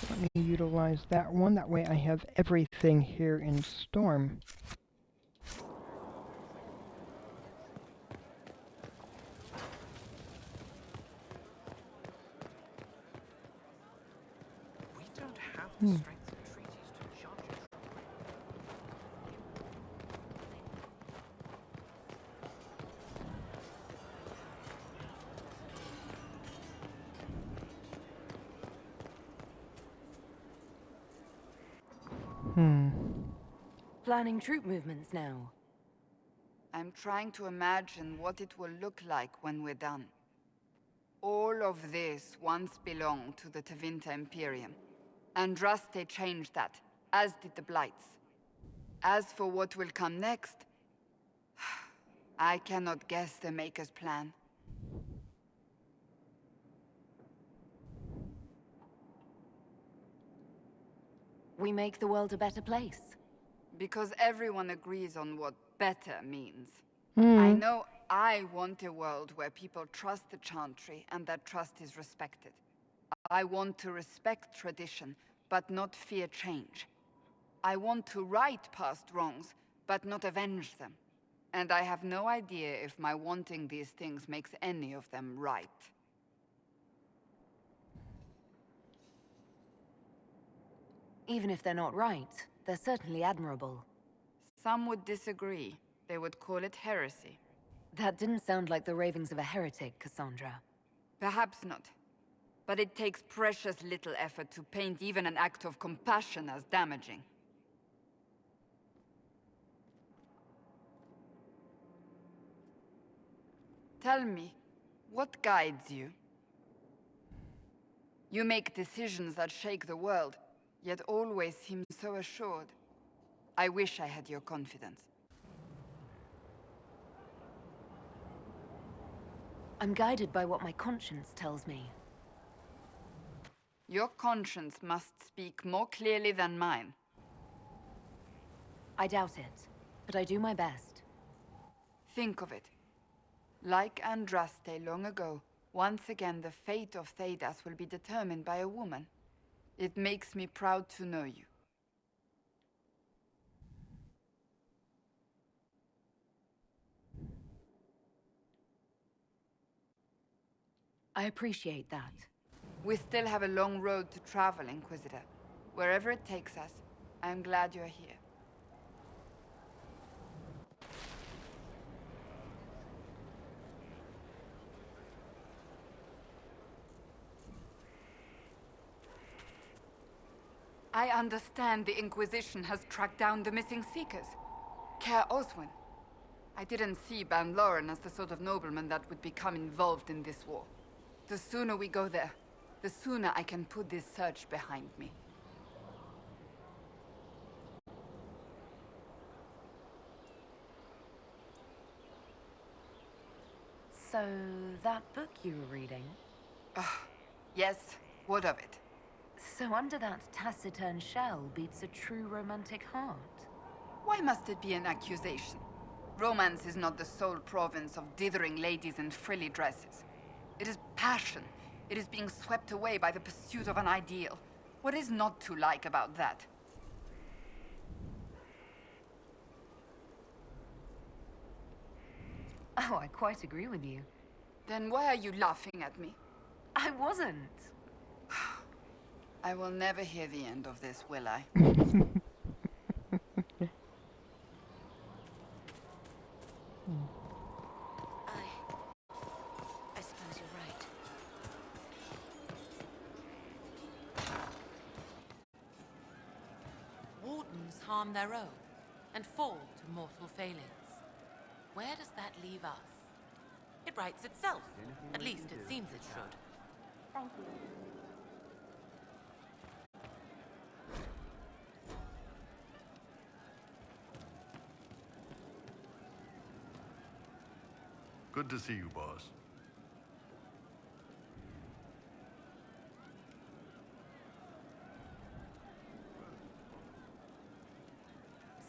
Let me utilize that one. That way I have everything here in Storm. We don't have the strength of treaties to charge it. planning troop movements now. I'm trying to imagine what it will look like when we're done. All of this once belonged to the Tevinter Imperium. Andraste changed that, as did the Blights. As for what will come next, I cannot guess the Maker's plan. We make the world a better place. Because everyone agrees on what better means. I know I want a world where people trust the Chantry and that trust is respected. I want to respect tradition, but not fear change. I want to right past wrongs, but not avenge them. And I have no idea if my wanting these things makes any of them right. Even if they're not right, they're certainly admirable. Some would disagree. They would call it heresy. That didn't sound like the ravings of a heretic, Cassandra. Perhaps not. But it takes precious little effort to paint even an act of compassion as damaging. Tell me, what guides you? You make decisions that shake the world, yet always seem so assured. I wish I had your confidence. I'm guided by what my conscience tells me. Your conscience must speak more clearly than mine. I doubt it, but I do my best. Think of it. Like Andraste long ago, once again the fate of Thedas will be determined by a woman. It makes me proud to know you. I appreciate that. We still have a long road to travel, Inquisitor. Wherever it takes us, I'm glad you're here. I understand the Inquisition has tracked down the missing Seekers. Care Oswin. I didn't see Ban Loren as the sort of nobleman that would become involved in this war. The sooner we go there, the sooner I can put this search behind me. So, that book you were reading? Yes, what of it? So under that taciturn shell beats a true romantic heart. Why must it be an accusation? Romance is not the sole province of dithering ladies in frilly dresses. It is passion. It is being swept away by the pursuit of an ideal. What is not to like about that? Oh, I quite agree with you. Then why are you laughing at me? I wasn't. I will never hear the end of this, will I? I suppose you're right. Wardens harm their own and fall to mortal failings. Where does that leave us? It rights itself. At least it seems it should. Thank you. Good to see you, boss.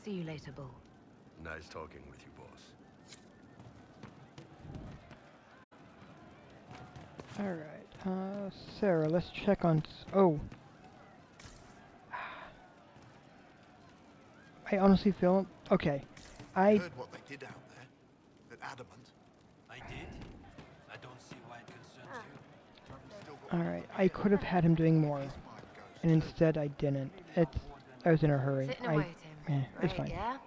See you later, Bull. Nice talking with you, boss. Alright, Sarah, let's check on... Oh. I honestly feel... Okay. I heard what they did out there. That adamant. I did. I don't see why it concerns you. Alright, I could have had him doing more. And instead I didn't. I was in a hurry. Sitting away, Tim. It's Right, fine. yeah?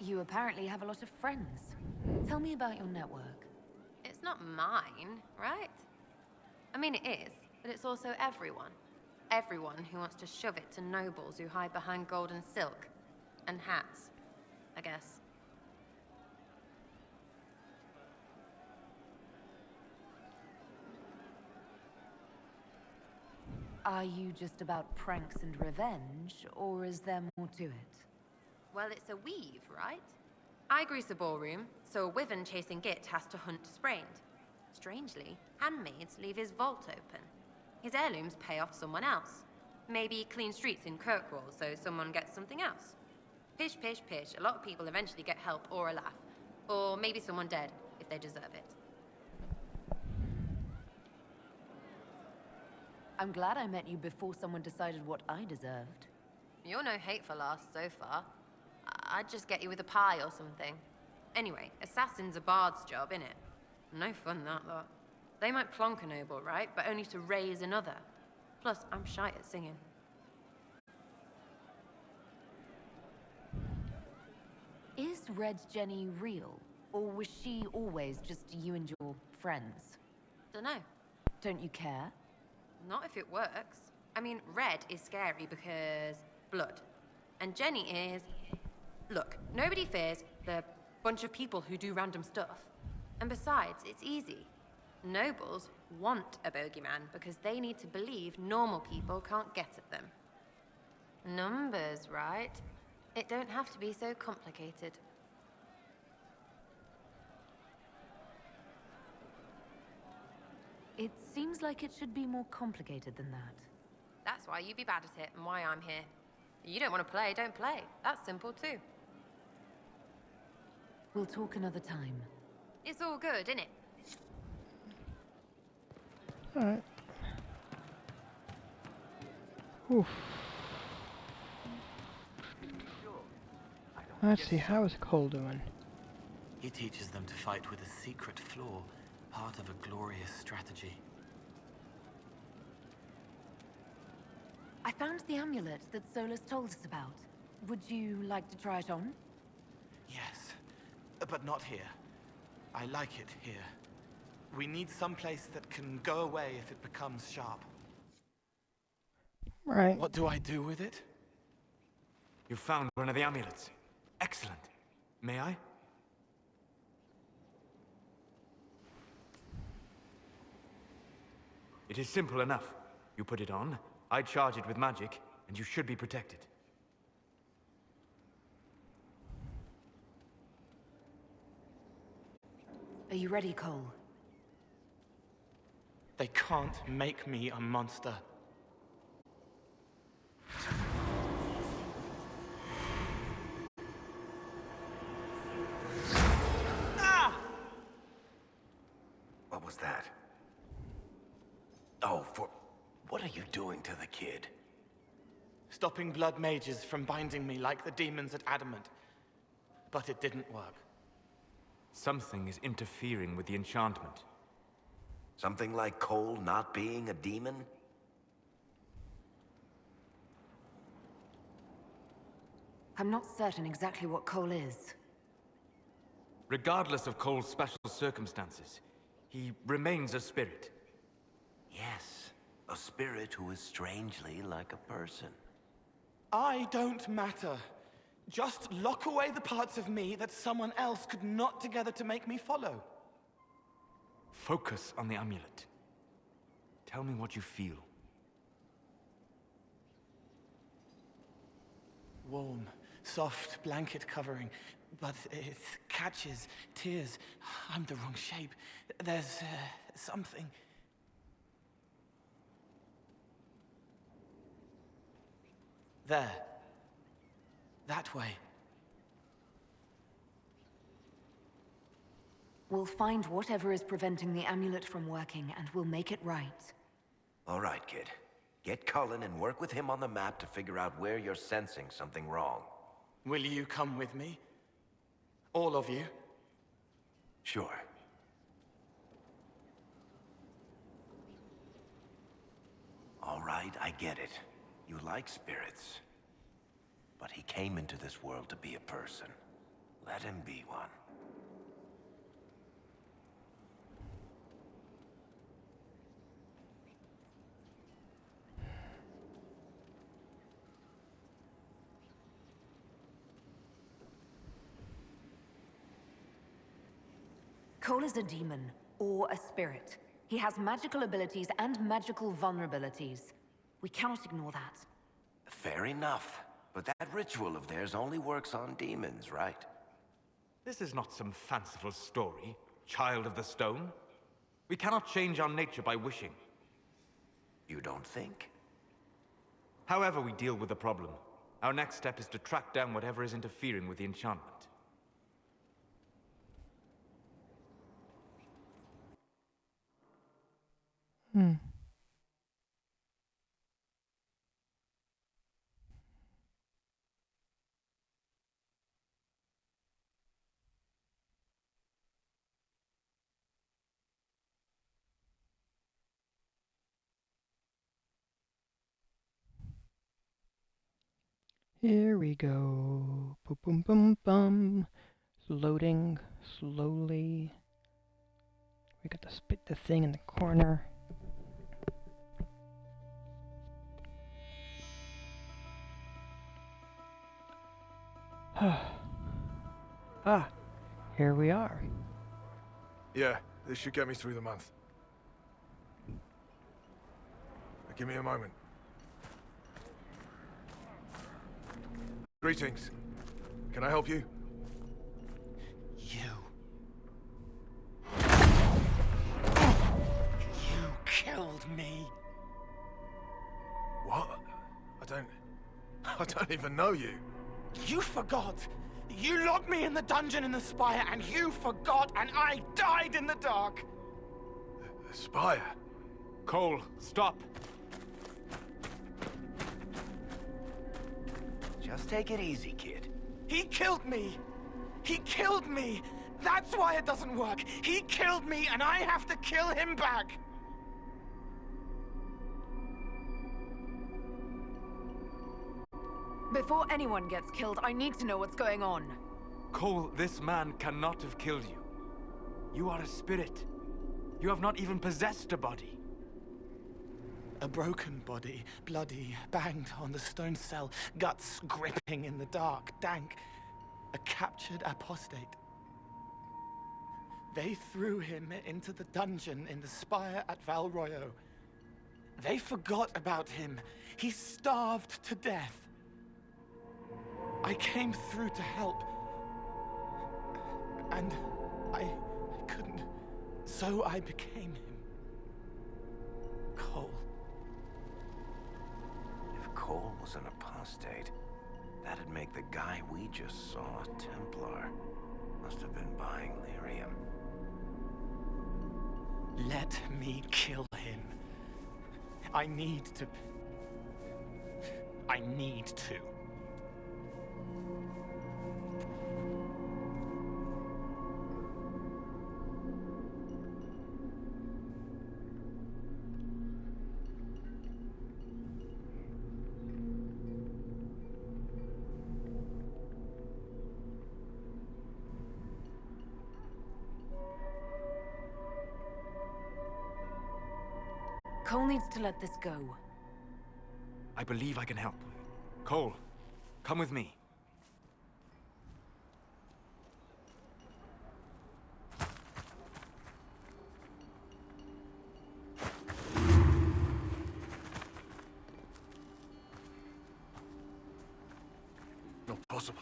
You apparently have a lot of friends. Tell me about your network. It's not mine, right? I mean, it is, but it's also everyone. Everyone who wants to shove it to nobles who hide behind gold and silk. And hats, I guess. Are you just about pranks and revenge, or is there more to it? Well, it's a weave, right? I grease a ballroom, so a wyvern chasing Git has to hunt sprained. Strangely, handmaids leave his vault open. His heirlooms pay off someone else. Maybe clean streets in Kirkwall so someone gets something else. Pish, pish, pish. A lot of people eventually get help or a laugh. Or maybe someone dead, if they deserve it. I'm glad I met you before someone decided what I deserved. You're no hateful ass so far. I'd just get you with a pie or something. Anyway, assassin's a bard's job, innit? No fun, that lot. They might plonk a noble, right? But only to raise another. Plus, I'm shy at singing. Is Red Jenny real? Or was she always just you and your friends? Dunno. Don't you care? Not if it works. I mean, Red is scary because blood. And Jenny is... Look, nobody fears the bunch of people who do random stuff. And besides, it's easy. Nobles want a bogeyman because they need to believe normal people can't get at them. Numbers, right? It don't have to be so complicated. It seems like it should be more complicated than that. That's why you be bad at it and why I'm here. You don't want to play, don't play. That's simple too. We'll talk another time. It's all good, innit? Alright. Oof. Let's see, how is Cole doing? He teaches them to fight with a secret flaw, part of a glorious strategy. I found the amulet that Solus told us about. Would you like to try it on? Yes, but not here. I like it here. We need some place that can go away if it becomes sharp. Right. What do I do with it? You found one of the amulets. Excellent. May I? It is simple enough. You put it on, I charge it with magic, and you should be protected. Are you ready, Cole? They can't make me a monster. What was that? Oh, what are you doing to the kid? Stopping blood mages from binding me like the demons at Adamant. But it didn't work. Something is interfering with the enchantment. Something like Cole not being a demon? I'm not certain exactly what Cole is. Regardless of Cole's special circumstances, he remains a spirit. Yes, a spirit who is strangely like a person. I don't matter. Just lock away the parts of me that someone else could knot together to make me follow. Focus on the amulet. Tell me what you feel. Warm, soft blanket covering, but it catches tears. I'm the wrong shape. There's something. There. That way. We'll find whatever is preventing the amulet from working, and we'll make it right. All right, kid. Get Cullen and work with him on the map to figure out where you're sensing something wrong. Will you come with me? All of you? Sure. All right, I get it. You like spirits. But he came into this world to be a person. Let him be one. Cole is a demon, or a spirit. He has magical abilities and magical vulnerabilities. We cannot ignore that. Fair enough. But that ritual of theirs only works on demons, right? This is not some fanciful story, child of the stone. We cannot change our nature by wishing. You don't think? However we deal with the problem, our next step is to track down whatever is interfering with the enchantment. Here we go. Boom, boom, boom, bum. It's loading slowly. We got the thing in the corner. Ah, here we are. Yeah, this should get me through the month. Give me a moment. Greetings. Can I help you? You killed me. What? I don't even know you. You forgot. You locked me in the dungeon in the spire, and you forgot, and I died in the dark. The spire? Cole, stop. Just take it easy, kid. He killed me. He killed me. That's why it doesn't work. He killed me, and I have to kill him back. Before anyone gets killed, I need to know what's going on. Cole, this man cannot have killed you. You are a spirit. You have not even possessed a body. A broken body, bloody, banged on the stone cell, guts gripping in the dark, dank. A captured apostate. They threw him into the dungeon in the spire at Val Royo. They forgot about him. He starved to death. I came through to help. And I couldn't. So I became him. Cole. If Cole was an apostate, that'd make the guy we just saw a Templar. Must have been buying lyrium. Let me kill him. I need to. Cole needs to let this go. I believe I can help. Cole, come with me. Not possible.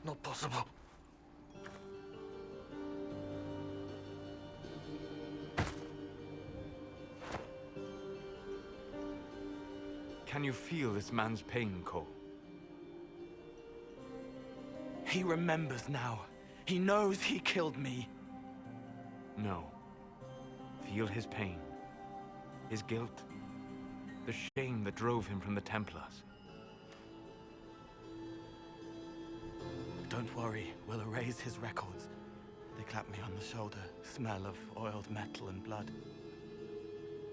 Not possible. Can you feel this man's pain, Cole? He remembers now. He knows he killed me. No. Feel his pain. His guilt. The shame that drove him from the Templars. Don't worry, we'll erase his records. They clap me on the shoulder, smell of oiled metal and blood.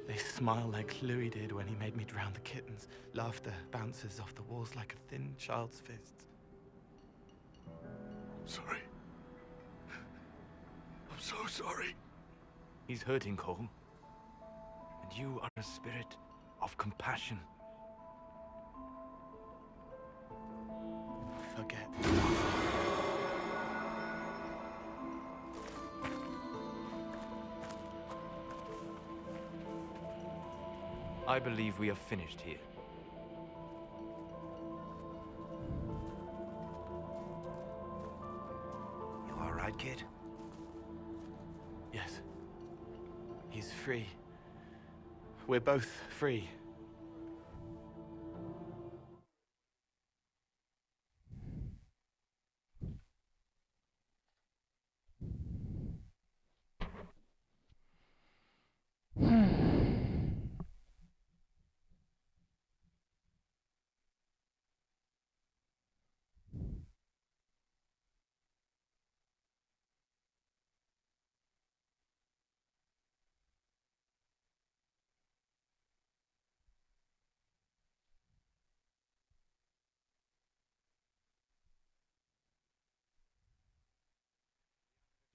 They smile like Louis did when he made me drown the kittens. Laughter bounces off the walls like a thin child's fists. I'm sorry. I'm so sorry. He's hurting, Cole. And you are a spirit of compassion. Forget. I believe we are finished here. You all right, kid? Yes. He's free. We're both free.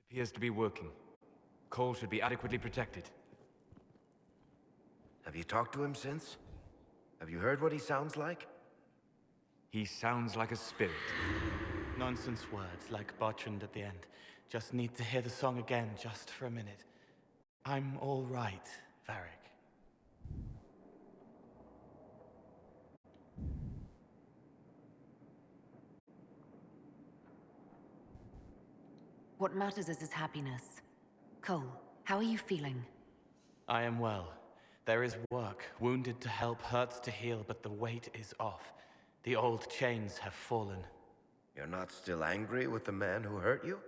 Appears to be working. Cole should be adequately protected. Have you talked to him since? Have you heard what he sounds like? He sounds like a spirit. Nonsense words like Bertrand at the end. Just need to hear the song again just for a minute. I'm all right, Varric. What matters is his happiness. Cole, how are you feeling? I am well. There is work. Wounded to help, hurts to heal, but the weight is off. The old chains have fallen. You're not still angry with the man who hurt you?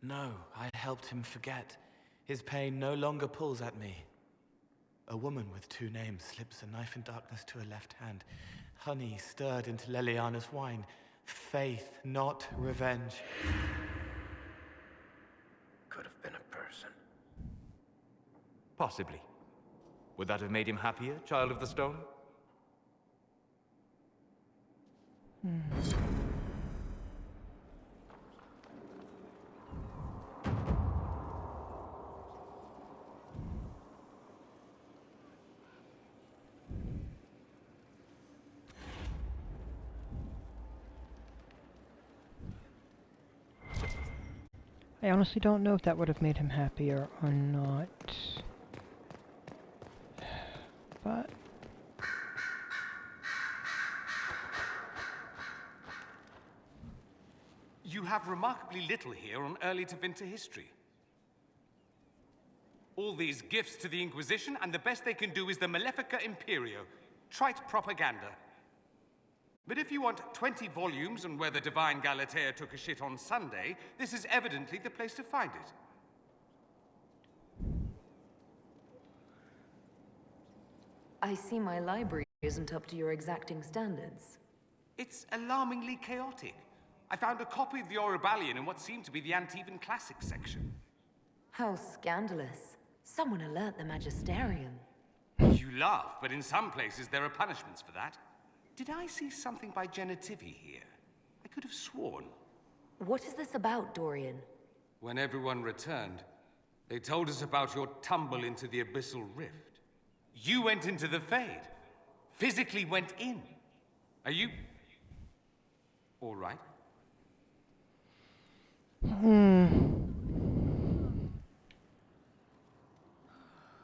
No, I helped him forget. His pain no longer pulls at me. A woman with two names slips a knife in darkness to her left hand. Honey stirred into Leliana's wine. Faith, not revenge. Could have been a person. Possibly. Would that have made him happier, Child of the Stone? I honestly don't know if that would have made him happier or not. But You have remarkably little here on early Tevinter history. All these gifts to the Inquisition, and the best they can do is the Malefica Imperio. Trite propaganda. But if you want 20 volumes on where the divine Galatea took a shit on Sunday, this is evidently the place to find it. I see my library isn't up to your exacting standards. It's alarmingly chaotic. I found a copy of the Oribalian in what seemed to be the Antivan Classics section. How scandalous. Someone alert the Magisterium. You laugh, but in some places there are punishments for that. Did I see something by Genitivi here? I could have sworn. What is this about, Dorian? When everyone returned, they told us about your tumble into the Abyssal Rift. You went into the Fade. Physically went in. Are you... all right?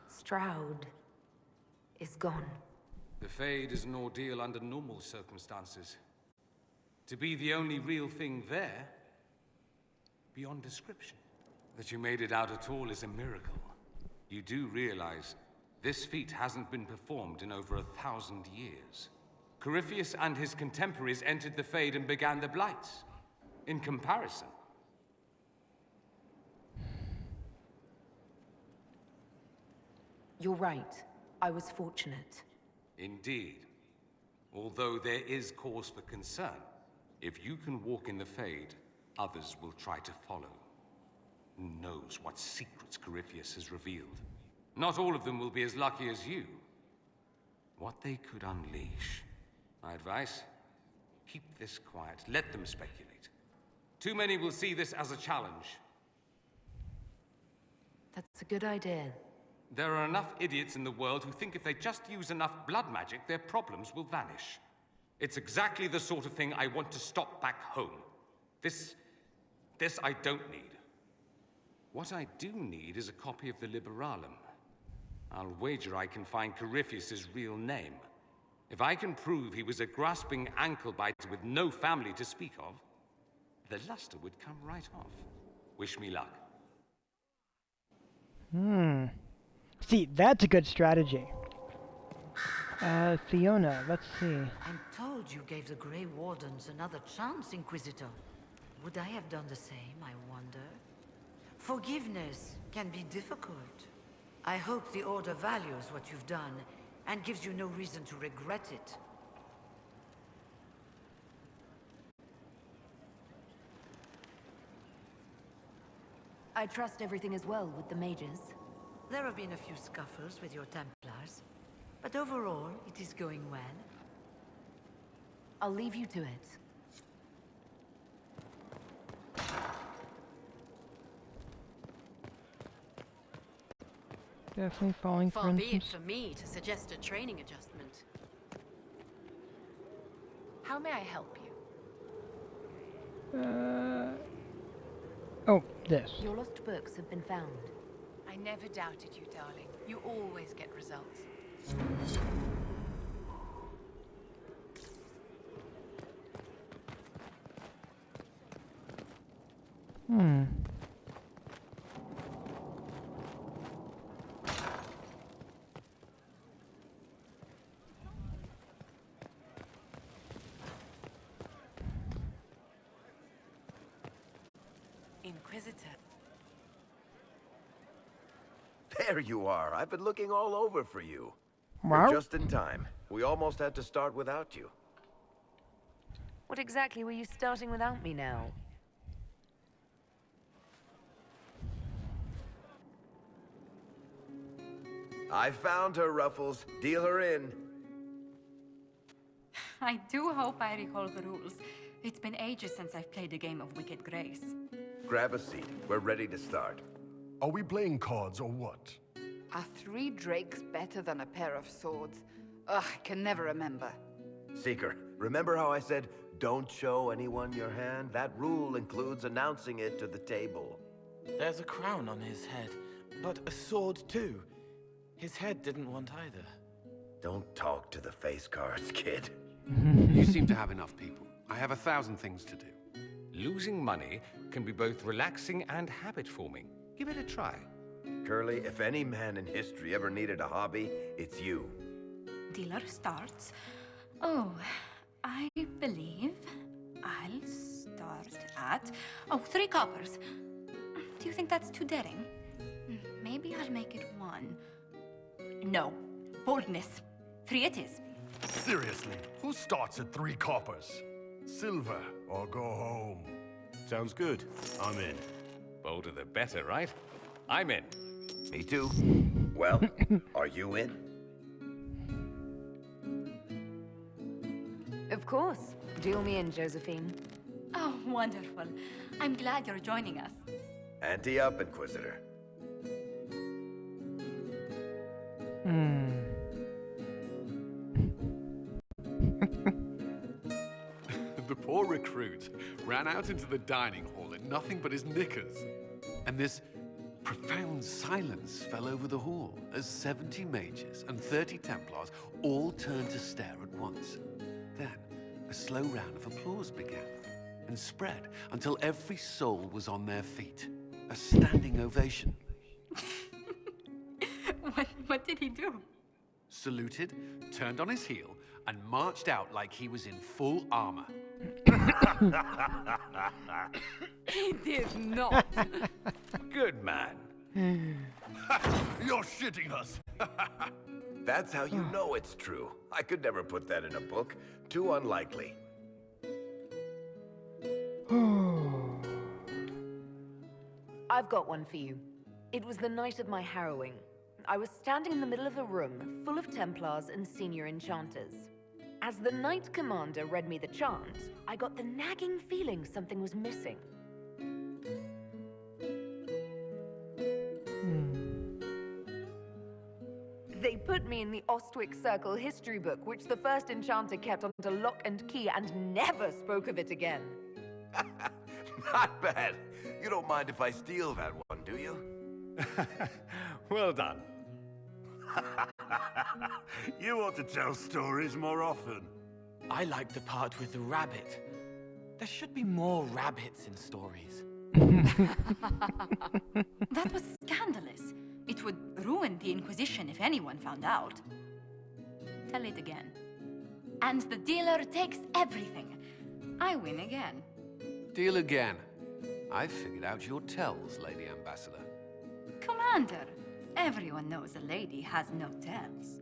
Stroud is gone. The Fade is an ordeal under normal circumstances. To be the only real thing there, beyond description. That you made it out at all is a miracle. You do realize this feat hasn't been performed in over 1,000 years. Corypheus and his contemporaries entered the Fade and began the Blights. In comparison. You're right. I was fortunate. Indeed. Although there is cause for concern. If you can walk in the Fade, others will try to follow. Who knows what secrets Corypheus has revealed? Not all of them will be as lucky as you. What they could unleash. My advice? Keep this quiet. Let them speculate. Too many will see this as a challenge. That's a good idea. There are enough idiots in the world who think if they just use enough blood magic, their problems will vanish. It's exactly the sort of thing I want to stop back home. This I don't need. What I do need is a copy of the Liberalum. I'll wager I can find Corypheus's real name. If I can prove he was a grasping ankle-biter with no family to speak of, the luster would come right off. Wish me luck. See, that's a good strategy. Fiona, let's see. I'm told you gave the Grey Wardens another chance, Inquisitor. Would I have done the same, I wonder? Forgiveness can be difficult. I hope the Order values what you've done and gives you no reason to regret it. I trust everything is well with the mages. There have been a few scuffles with your Templars, but overall, it is going well. I'll leave you to it. Definitely falling for Far be it instance. for me to suggest a training adjustment. How may I help you? Oh, this. Your lost books have been found. I never doubted you, darling. You always get results. Inquisitor. There you are. I've been looking all over for you. Wow. You're just in time. We almost had to start without you. What exactly were you starting without me now? I found her, Ruffles. Deal her in. I do hope I recall the rules. It's been ages since I've played a game of Wicked Grace. Grab a seat. We're ready to start. Are we playing cards or what? Are 3 drakes better than a pair of swords? Ugh, I can never remember. Seeker, remember how I said, don't show anyone your hand? That rule includes announcing it to the table. There's a crown on his head, but a sword too. His head didn't want either. Don't talk to the face cards, kid. You seem to have enough people. I have 1,000 things to do. Losing money can be both relaxing and habit-forming. Give it a try. Curly, if any man in history ever needed a hobby, it's you. Dealer starts. Oh, I believe I'll start at... Oh, 3 coppers. Do you think that's too daring? Maybe I'll make it 1. No. Boldness. 3 it is. Seriously, who starts at 3 coppers? Silver or go home? Sounds good. I'm in. Bolder the better, right? I'm in. Me too. Well, are you in? Of course. Deal me in, Josephine. Oh, wonderful. I'm glad you're joining us. Ante up, Inquisitor. The poor recruit ran out into the dining hall in nothing but his knickers. And this profound silence fell over the hall as 70 mages and 30 Templars all turned to stare at once. Then, a slow round of applause began and spread until every soul was on their feet. A standing ovation. What did he do? Saluted, turned on his heel, and marched out like he was in full armor. He did not. Good man. You're shitting us. That's how you know it's true. I could never put that in a book. Too unlikely. I've got one for you. It was the night of my harrowing. I was standing in the middle of a room full of Templars and senior enchanters. As the Knight Commander read me the chant, I got the nagging feeling something was missing. They put me in the Ostwick Circle history book, which the first enchanter kept under lock and key and never spoke of it again. Not bad. You don't mind if I steal that one, do you? Well done. You ought to tell stories more often. I like the part with the rabbit. There should be more rabbits in stories. That was scandalous. It would ruin the Inquisition if anyone found out. Tell it again. And the dealer takes everything. I win again. Deal again. I've figured out your tells, Lady Ambassador. Commander, everyone knows a lady has no tells.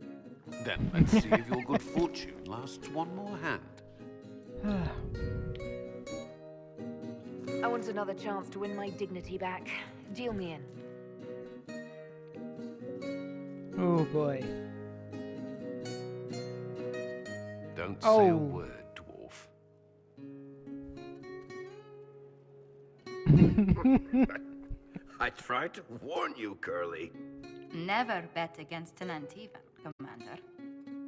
Then let's see if your good fortune lasts one more hand. I want another chance to win my dignity back. Deal me in. Oh boy. Don't say a word, dwarf. I tried to warn you, Curly. Never bet against an Antivan, Commander.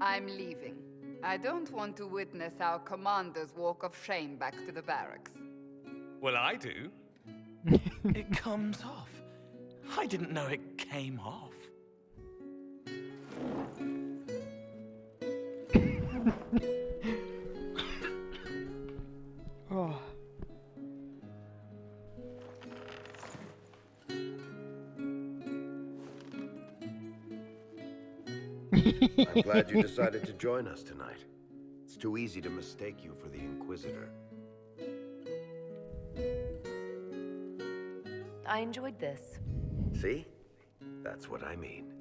I'm leaving. I don't want to witness our commander's walk of shame back to the barracks. Well, I do. It comes off. I didn't know it came off. Oh. I'm glad you decided to join us tonight. It's too easy to mistake you for the Inquisitor. I enjoyed this. See? That's what I mean.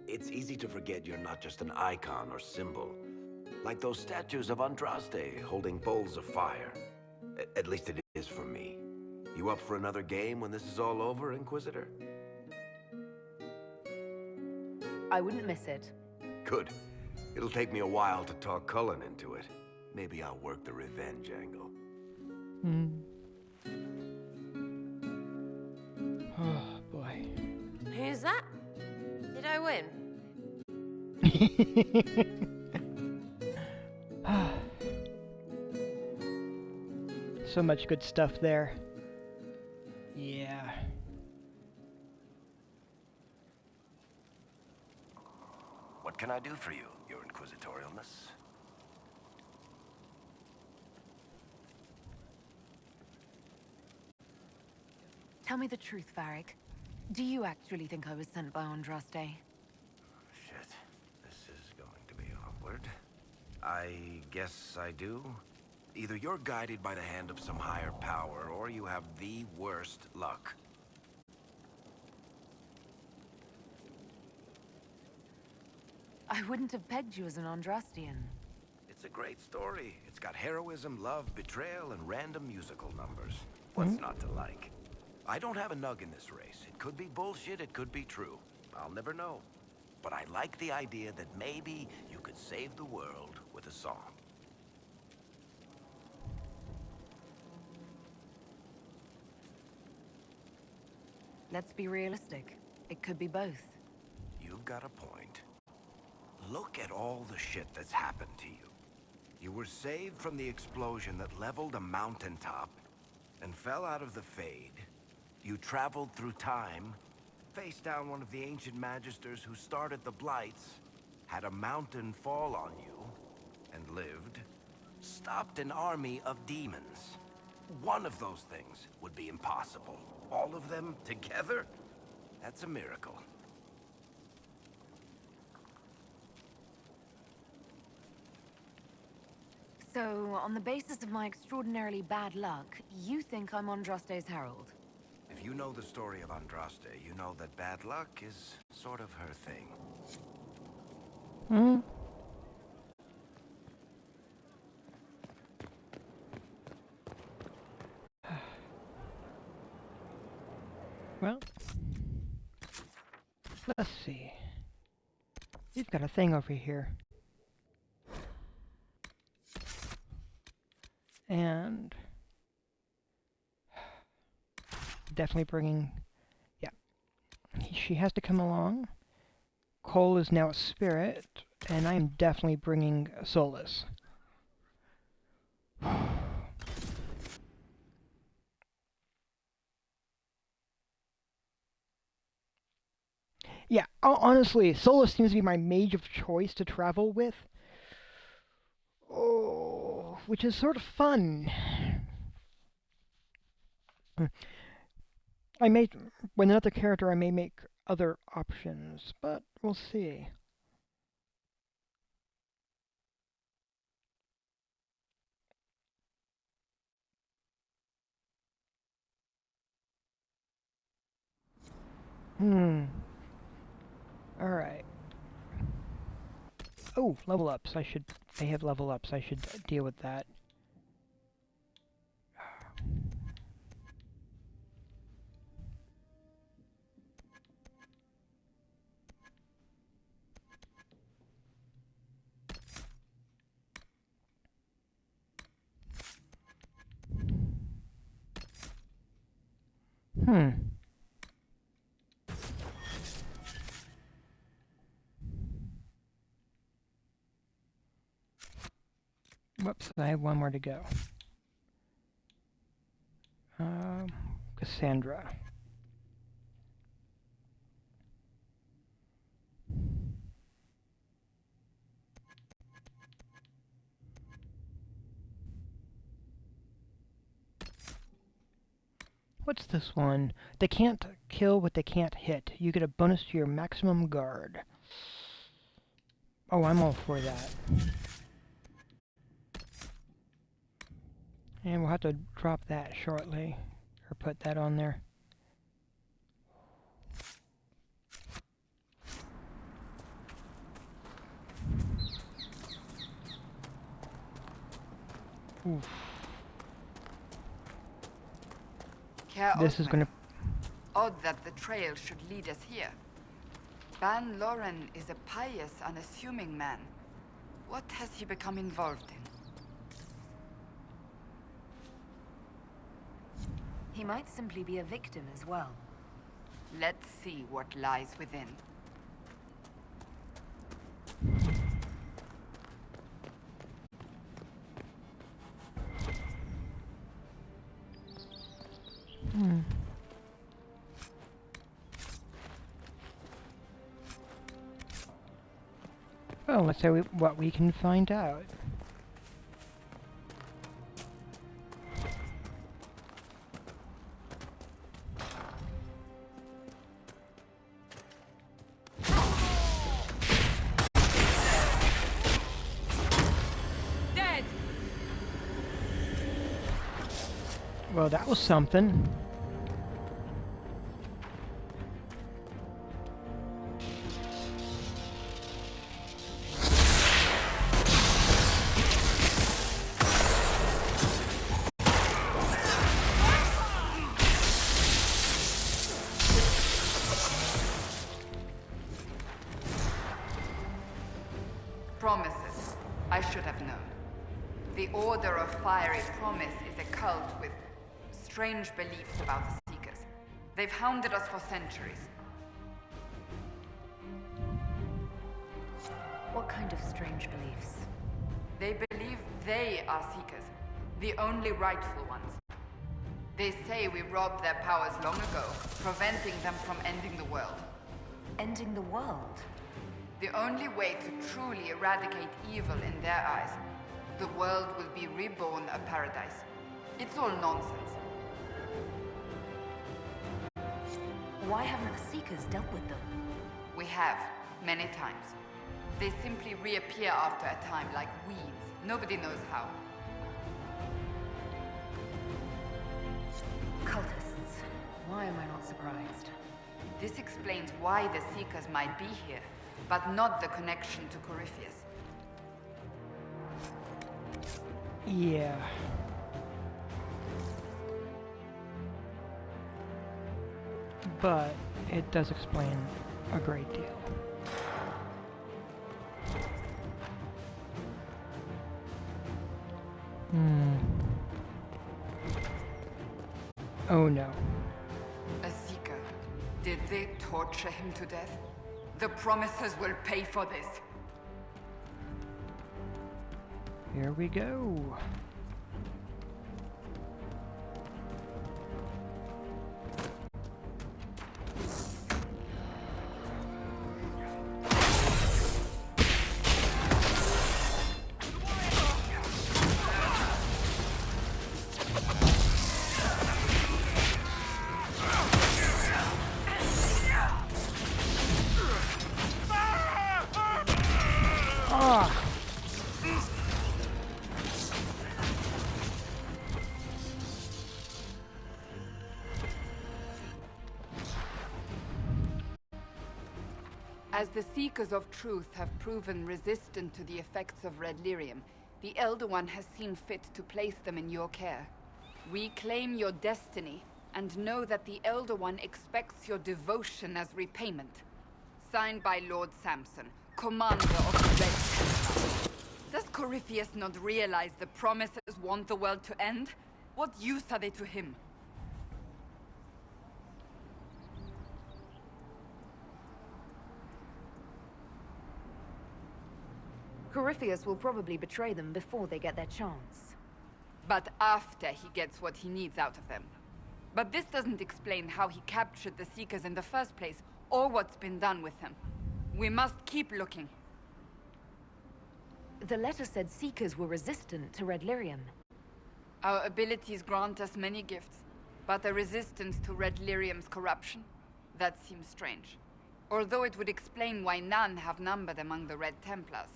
It's easy to forget you're not just an icon or symbol. Like those statues of Andraste holding bowls of fire. At least it is for me. You up for another game when this is all over, Inquisitor? I wouldn't miss it. Good. It'll take me a while to talk Cullen into it. Maybe I'll work the revenge angle. Oh, boy. Who's that? Did I win? So much good stuff there. Yeah. What can I do for you, Your Inquisitorialness? Tell me the truth, Varric. Do you actually think I was sent by Andraste? Shit. This is going to be awkward. I guess I do. Either you're guided by the hand of some higher power, or you have the worst luck. I wouldn't have pegged you as an Andrastian. It's a great story. It's got heroism, love, betrayal, and random musical numbers. What's not to like? I don't have a nug in this race. It could be bullshit, it could be true. I'll never know. But I like the idea that maybe you could save the world with a song. Let's be realistic. It could be both. You've got a point. Look at all the shit that's happened to you. You were saved from the explosion that leveled a mountaintop and fell out of the Fade. You traveled through time, faced down one of the ancient magisters who started the Blights, had a mountain fall on you, and lived, stopped an army of demons. One of those things would be impossible. All of them together? That's a miracle. So, on the basis of my extraordinarily bad luck, you think I'm Andraste's herald? If you know the story of Andraste, you know that bad luck is sort of her thing. Well, let's see. We've got a thing over here. And definitely bringing, yeah, she has to come along. Cole is now a spirit, and I'm definitely bringing Solus. Yeah, honestly, Solus seems to be my mage of choice to travel with. Oh, which is sort of fun. I may, with another character, I may make other options, but we'll see. Alright. Oh, level ups. They have level ups. I should deal with that. Whoops, I have one more to go. Cassandra. What's this one? They can't kill what they can't hit. You get a bonus to your maximum guard. Oh, I'm all for that. And we'll have to drop that shortly. Or put that on there. Oof. This is gonna... Odd that the trail should lead us here. Ban Loren is a pious, unassuming man. What has he become involved in? He might simply be a victim as well. Let's see what lies within. Well, let's see what we can find out. Dead. Well, that was something. Promises. I should have known. The Order of Fiery Promise is a cult with strange beliefs about the Seekers. They've hounded us for centuries. What kind of strange beliefs? They believe they are Seekers, the only rightful ones. They say we robbed their powers long ago, preventing them from ending the world. Ending the world? The only way to truly eradicate evil in their eyes, the world will be reborn a paradise. It's all nonsense. Why haven't the Seekers dealt with them? We have, many times. They simply reappear after a time like weeds. Nobody knows how. Cultists. Why am I not surprised? This explains why the Seekers might be here, but not the connection to Corypheus. Yeah. But it does explain a great deal. Oh no. A Seeker. Did they torture him to death? The Promisers will pay for this. Here we go. As the Seekers of Truth have proven resistant to the effects of red lyrium, the Elder One has seen fit to place them in your care. We claim your destiny, and know that the Elder One expects your devotion as repayment. Signed by Lord Samson, Commander of the Red Templars. Does Corypheus not realize the promises want the world to end? What use are they to him? Corypheus will probably betray them before they get their chance. But after he gets what he needs out of them. But this doesn't explain how he captured the Seekers in the first place, or what's been done with them. We must keep looking. The letter said Seekers were resistant to red lyrium. Our abilities grant us many gifts, but a resistance to red lyrium's corruption? That seems strange. Although it would explain why none have numbered among the Red Templars.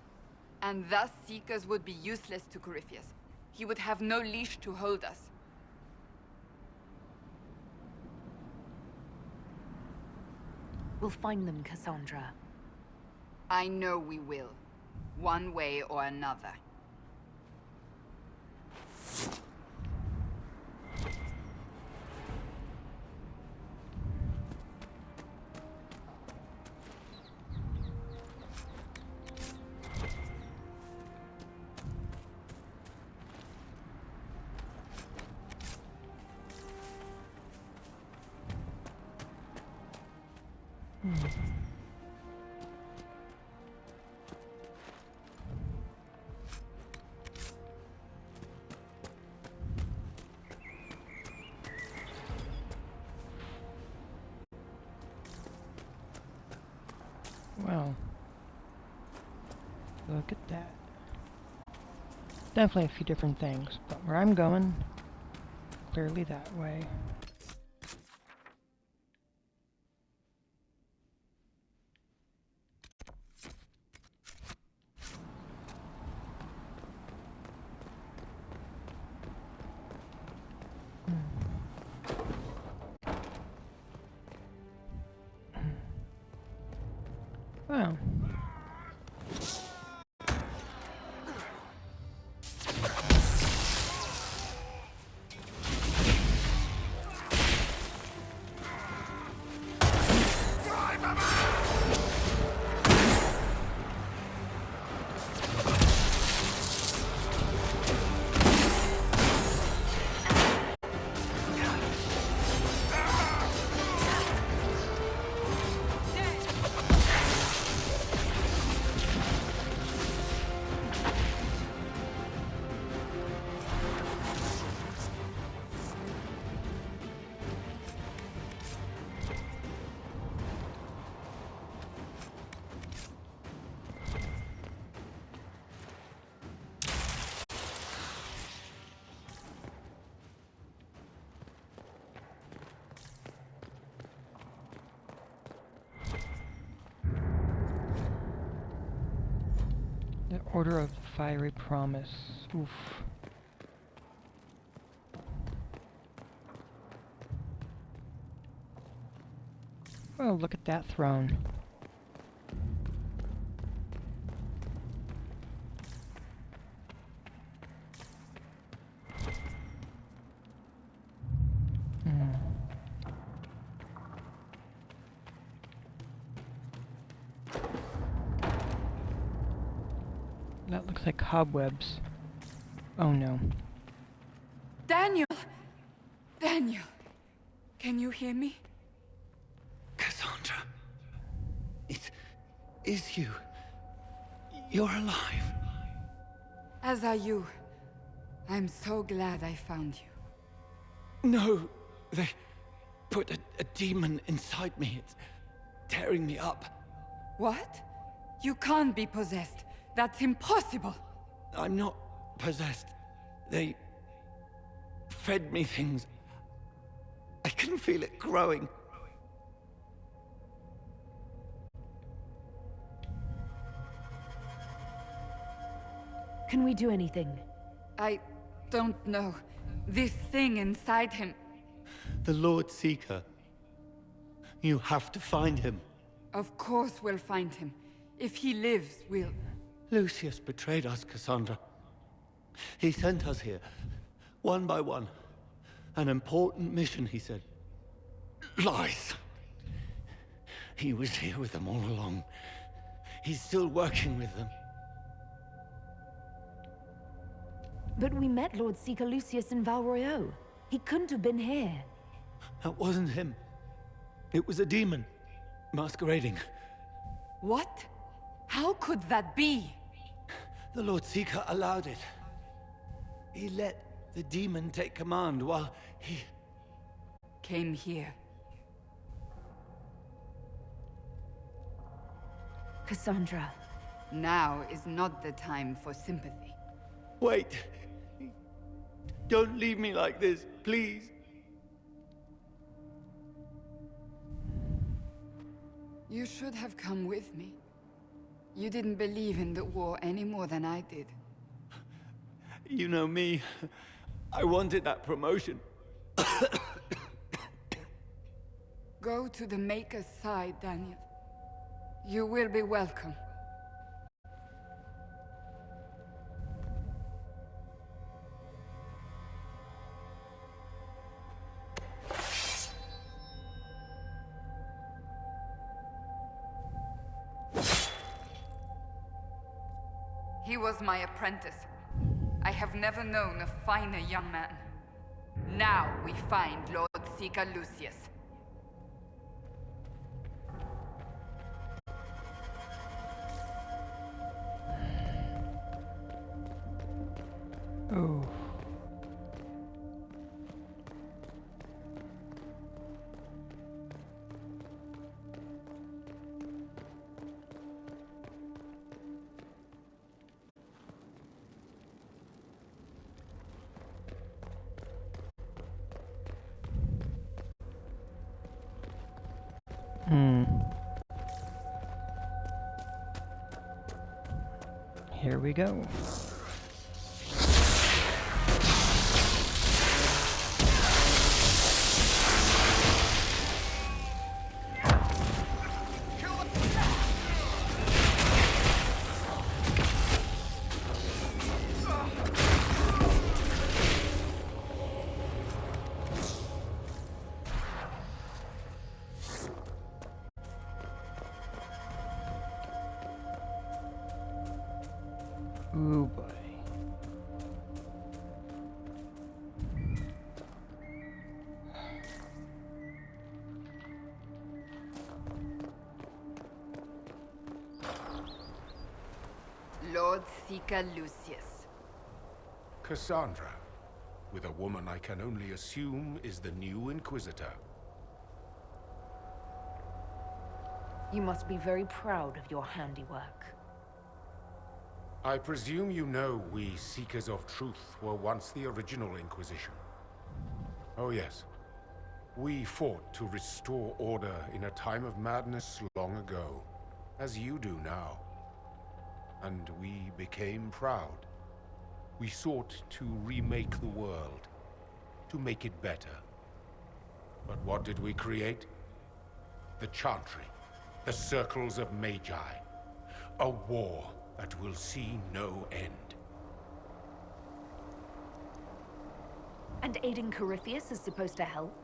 And thus Seekers would be useless to Corypheus. He would have no leash to hold us. We'll find them, Cassandra. I know we will. One way or another. Well, look at that. Definitely a few different things, but where I'm going, clearly that way. Well. The Order of the Fiery Promise. Oof. Oh, look at that throne. That looks like cobwebs. Oh no. Daniel! Daniel! Can you hear me? Cassandra. It is you. You're alive. As are you. I'm so glad I found you. No, they put a demon inside me. It's tearing me up. What? You can't be possessed. That's impossible. I'm not possessed. They fed me things. I can feel it growing. Can we do anything? I don't know. This thing inside him. The Lord Seeker. You have to find him. Of course we'll find him. If he lives, we'll... Lucius betrayed us, Cassandra. He sent us here, one by one. An important mission, he said. Lies! He was here with them all along. He's still working with them. But we met Lord Seeker Lucius in Val Royeaux. He couldn't have been here. That wasn't him. It was a demon, masquerading. What? How could that be? The Lord Seeker allowed it. He let the demon take command while he... came here. Cassandra. Now is not the time for sympathy. Wait. Don't leave me like this, please. You should have come with me. You didn't believe in the war any more than I did. You know me. I wanted that promotion. Go to the Maker's side, Daniel. You will be welcome. He was my apprentice. I have never known a finer young man. Now we find Lord Seeker Lucius. Oh. Here we go. Ooh, boy. Lord Seeker Lucius. Cassandra, with a woman I can only assume is the new Inquisitor. You must be very proud of your handiwork. I presume you know we Seekers of Truth were once the original Inquisition. Oh yes. We fought to restore order in a time of madness long ago, as you do now. And we became proud. We sought to remake the world, to make it better. But what did we create? The Chantry, the Circles of Magi. A war that will see no end. And aiding Corypheus is supposed to help?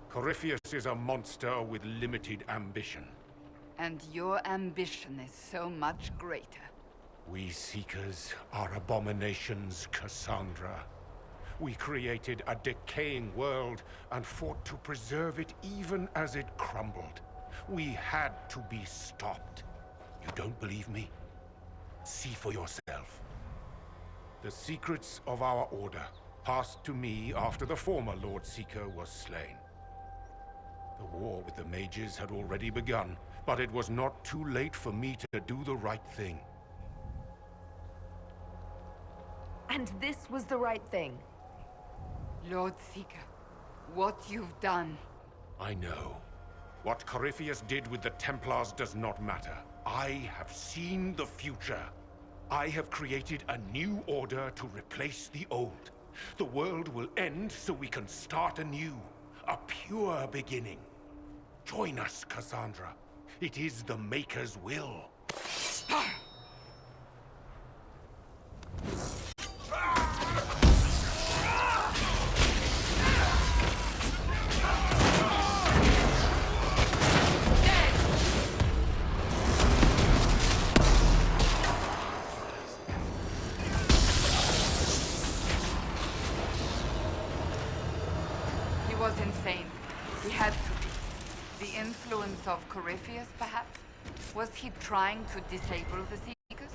Corypheus is a monster with limited ambition. And your ambition is so much greater. We Seekers are abominations, Cassandra. We created a decaying world and fought to preserve it even as it crumbled. We had to be stopped. You don't believe me? See for yourself. The secrets of our order passed to me after the former Lord Seeker was slain. The war with the mages had already begun, but it was not too late for me to do the right thing. And this was the right thing. Lord Seeker, what you've done... I know. What Corypheus did with the Templars does not matter. I have seen the future. I have created a new order to replace the old. The world will end so we can start anew. A pure beginning. Join us, Cassandra. It is the Maker's will. He was insane. He had to be. The influence of Corypheus, perhaps? Was he trying to disable the Seekers?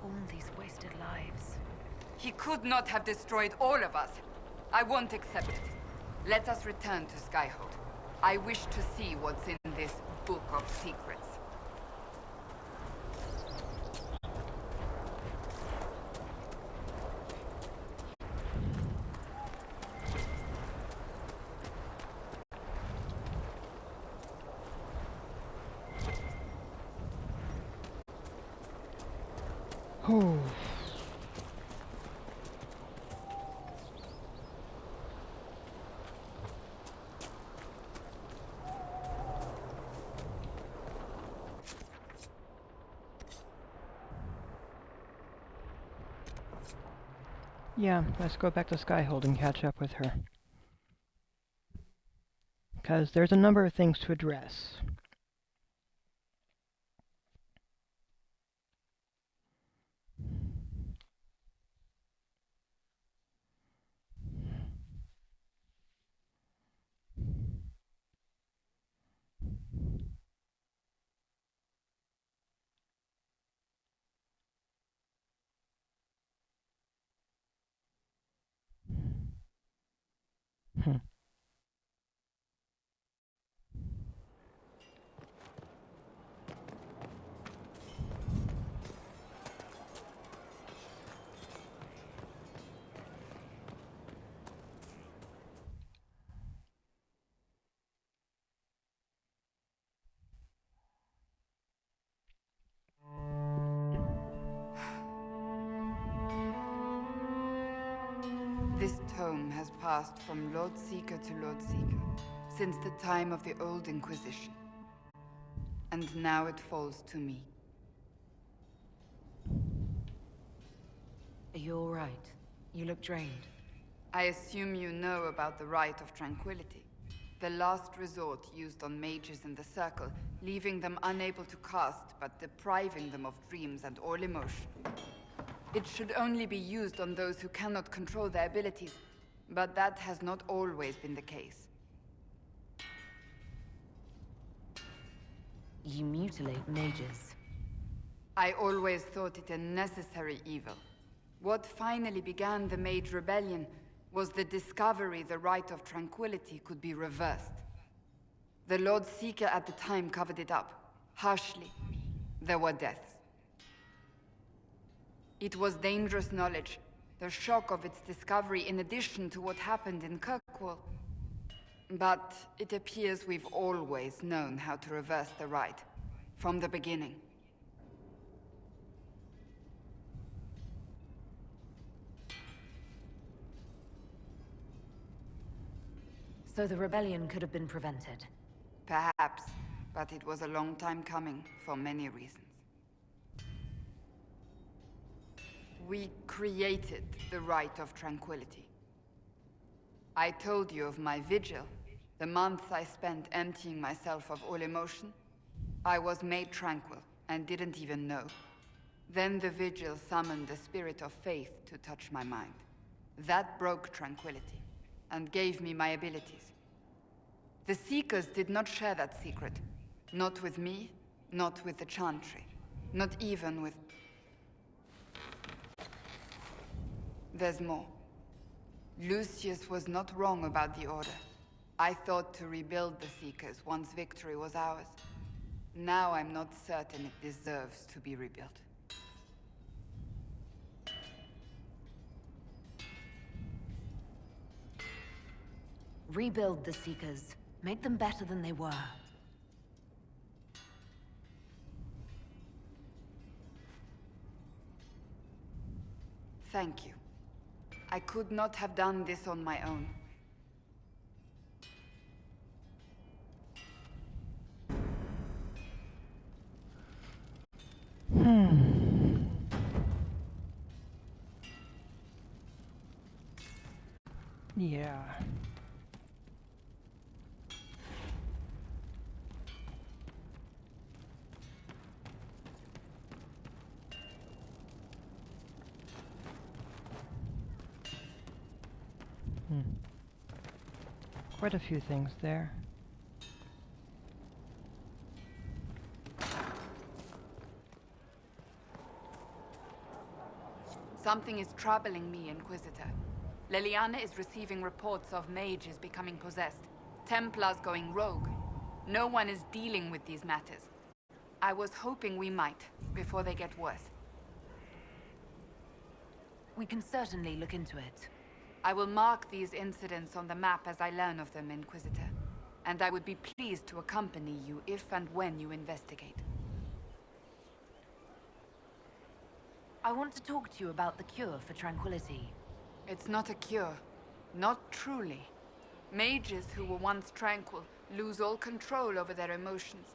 All these wasted lives. He could not have destroyed all of us. I won't accept it. Let us return to Skyhold. I wish to see what's in this book of secrets. Oh. Yeah, let's go back to Skyhold and catch up with her. Because there's a number of things to address. This tome has passed from Lord Seeker to Lord Seeker since the time of the old Inquisition. And now it falls to me. Are you all right? You look drained. I assume you know about the Rite of Tranquility. The last resort used on mages in the Circle, leaving them unable to cast, but depriving them of dreams and all emotion. It should only be used on those who cannot control their abilities, but that has not always been the case. You mutilate mages. I always thought it a necessary evil. What finally began the Mage Rebellion was the discovery the Rite of Tranquility could be reversed. The Lord Seeker at the time covered it up, harshly. There were deaths. It was dangerous knowledge, the shock of its discovery in addition to what happened in Kirkwall. But it appears we've always known how to reverse the rite, from the beginning. So the rebellion could have been prevented. Perhaps, but it was a long time coming, for many reasons. We created the Rite of Tranquility. I told you of my vigil, the months I spent emptying myself of all emotion. I was made tranquil, and didn't even know. Then the vigil summoned the spirit of faith to touch my mind. That broke tranquility, and gave me my abilities. The Seekers did not share that secret. Not with me, not with the Chantry, not even with... There's more. Lucius was not wrong about the Order. I thought to rebuild the Seekers once victory was ours. Now I'm not certain it deserves to be rebuilt. Rebuild the Seekers. Make them better than they were. Thank you. I could not have done this on my own. Yeah. Quite a few things there. Something is troubling me, Inquisitor. Leliana is receiving reports of mages becoming possessed, Templars going rogue. No one is dealing with these matters. I was hoping we might, before they get worse. We can certainly look into it. I will mark these incidents on the map as I learn of them, Inquisitor. And I would be pleased to accompany you if and when you investigate. I want to talk to you about the cure for tranquility. It's not a cure. Not truly. Mages who were once tranquil lose all control over their emotions.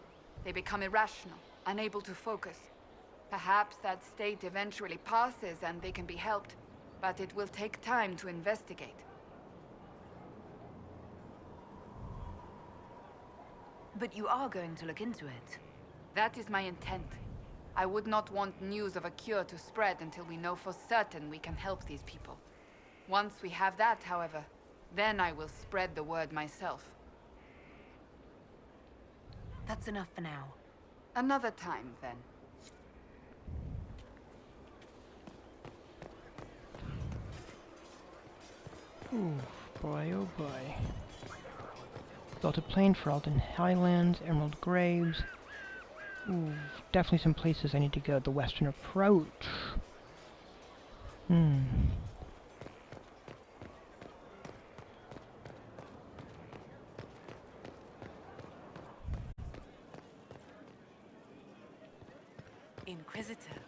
They become irrational, unable to focus. Perhaps that state eventually passes and they can be helped, but it will take time to investigate. But you are going to look into it. That is my intent. I would not want news of a cure to spread until we know for certain we can help these people. Once we have that, however, then I will spread the word myself. That's enough for now. Another time, then. Ooh, boy, oh boy. Built a plane for Alden Highlands, Emerald Graves. Ooh, definitely some places I need to go. The Western Approach. Inquisitor.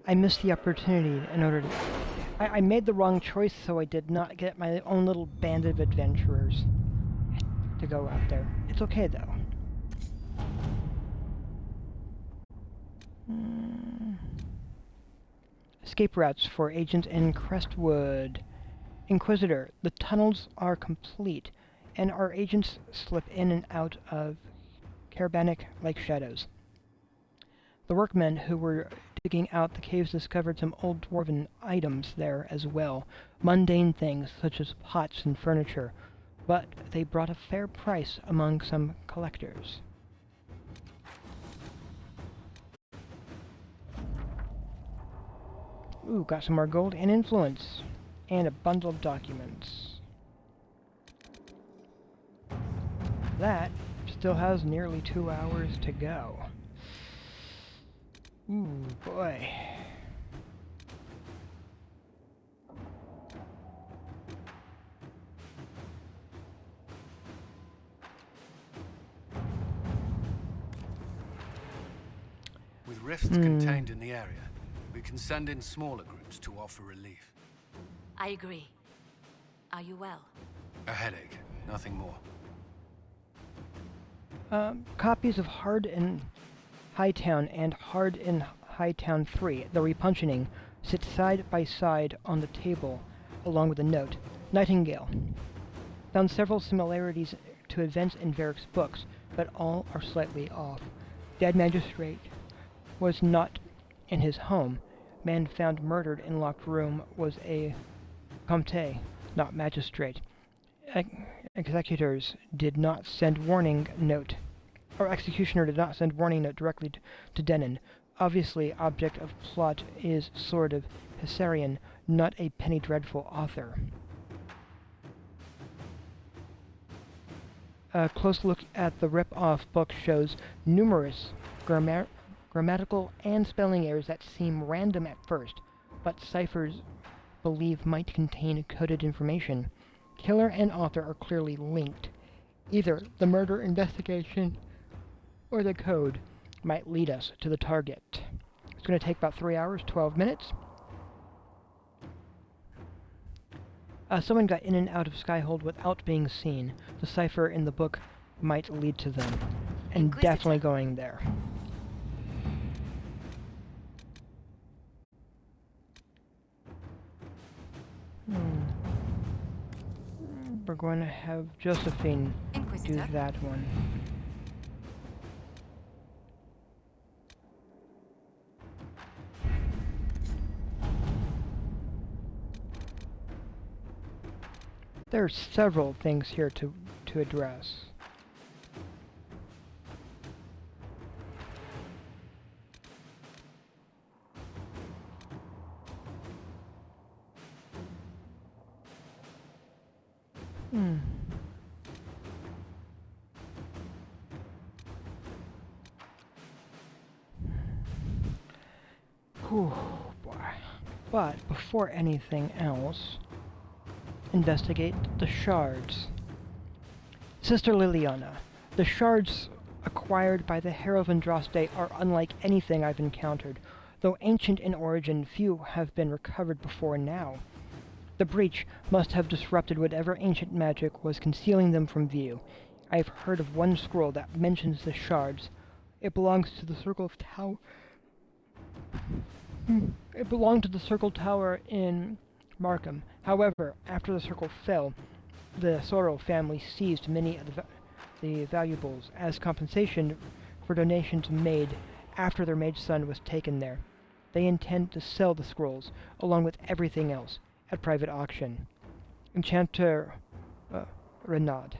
I missed the opportunity in order to... I made the wrong choice, so I did not get my own little band of adventurers to go out there. It's okay, though. Escape routes for agents in Crestwood. Inquisitor, the tunnels are complete, and our agents slip in and out of Caravanic like shadows. The workmen who were digging out the caves discovered some old dwarven items there as well, mundane things such as pots and furniture, but they brought a fair price among some collectors. Ooh, got some more gold and influence, and a bundle of documents. That still has nearly 2 hours to go. Ooh, boy. With rifts contained in the area, we can send in smaller groups to offer relief. I agree. Are you well? A headache, nothing more. Copies of Hard in Hightown and Hard in Hightown 3, the repunching, sit side by side on the table, along with a note. Nightingale. Found several similarities to events in Varric's books, but all are slightly off. Dead magistrate was not in his home. Man found murdered in locked room was a comte, not magistrate. Executors did not send warning note, or executioner did not send warning note directly to Denon. Obviously, object of plot is Sword of Hessarian, not a penny dreadful author. A close look at the rip-off book shows numerous grammatical and spelling errors that seem random at first. but ciphers believe might contain coded information. Killer and author are clearly linked. Either the murder investigation or the code might lead us to the target. It's going to take about 3 hours, 12 minutes. Someone got in and out of Skyhold without being seen. The cipher in the book might lead to them. And definitely going there. We're going to have Josephine do that one. There are several things here to address. Whew, boy. But before anything else, investigate the shards. Sister Liliana, the shards acquired by the Herald of Andraste are unlike anything I've encountered. Though ancient in origin, few have been recovered before now. The breach must have disrupted whatever ancient magic was concealing them from view. I have heard of one scroll that mentions the shards. It belongs to the Circle of Tower. It belonged to the Circle Tower in Markham. However, after the Circle fell, the Sorrow family seized many of the valuables as compensation for donations made after their mage son was taken there. They intend to sell the scrolls, along with everything else, at private auction. Enchanter Renaud.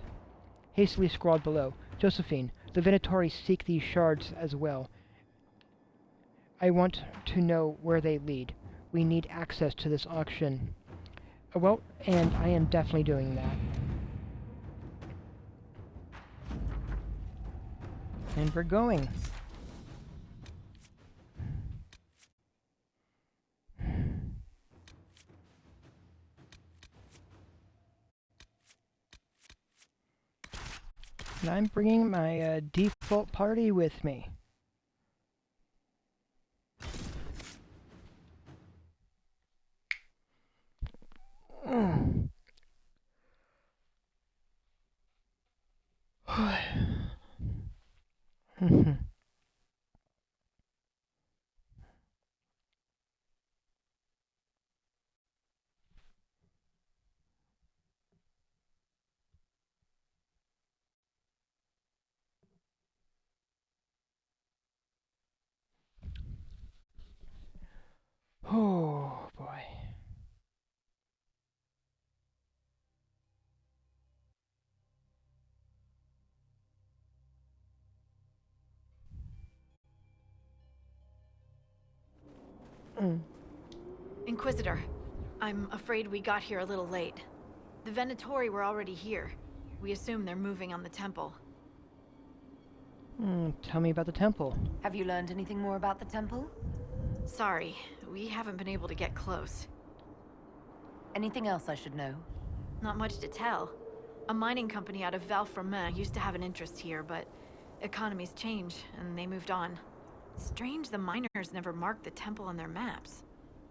Hastily scrawled below, Josephine, the Venatori seek these shards as well. I want to know where they lead. We need access to this auction. Well, and I am definitely doing that. And we're going. And I'm bringing my default party with me. Oh boy. Inquisitor, I'm afraid we got here a little late. The Venatori were already here. We assume they're moving on the temple. Tell me about the temple. Have you learned anything more about the temple? Sorry, we haven't been able to get close. Anything else I should know? Not much to tell. A mining company out of Valfremin used to have an interest here, but economies change, and they moved on. Strange the miners never marked the temple on their maps.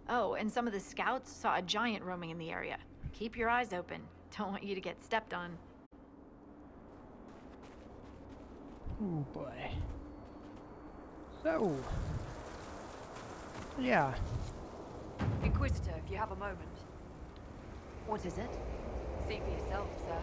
Oh, and some of the scouts saw a giant roaming in the area. Keep your eyes open. Don't want you to get stepped on. Oh boy. So... yeah. Inquisitor, if you have a moment. What is it? See for yourself, sir.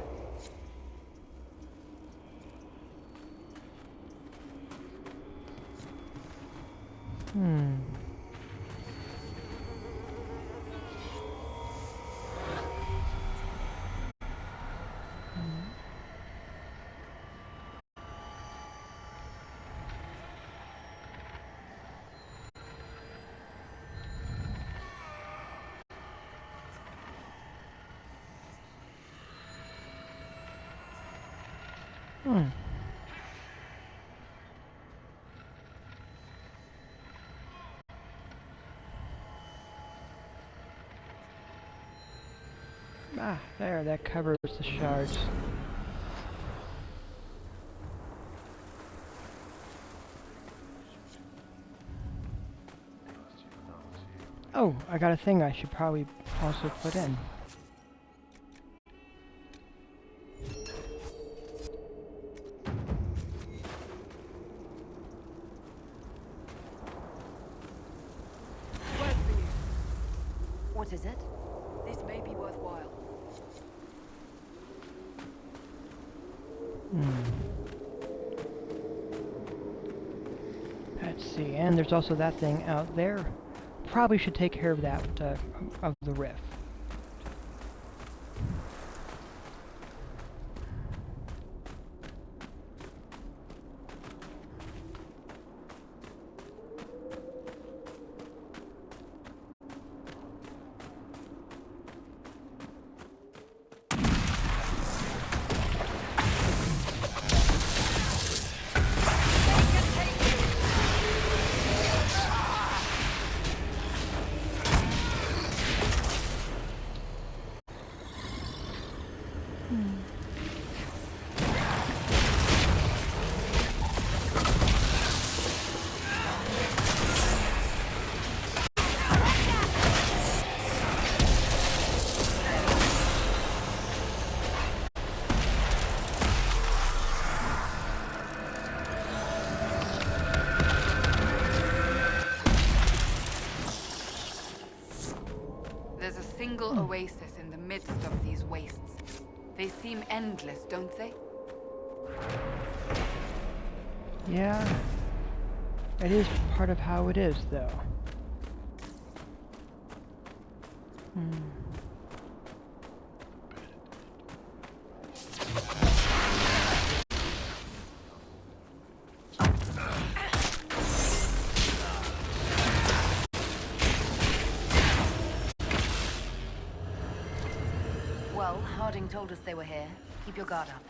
Ah, there, that covers the shards. Oh, I got a thing I should probably also put in. What is it? This may be worthwhile. Let's see, and there's also that thing out there. Probably should take care of that, of the rift. There's a single oasis in the midst of these wastes. They seem endless, don't they? Yeah. It is part of how it is, though. Well, Harding told us they were here. Keep your guard up.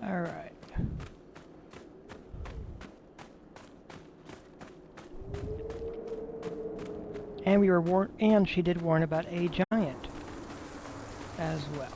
All right. And we were warned, and she did warn about a giant as well.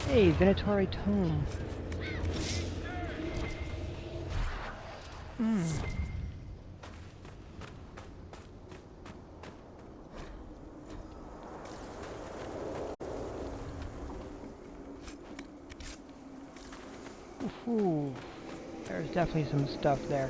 Hey, Venatori Tome. Ooh, there's definitely some stuff there.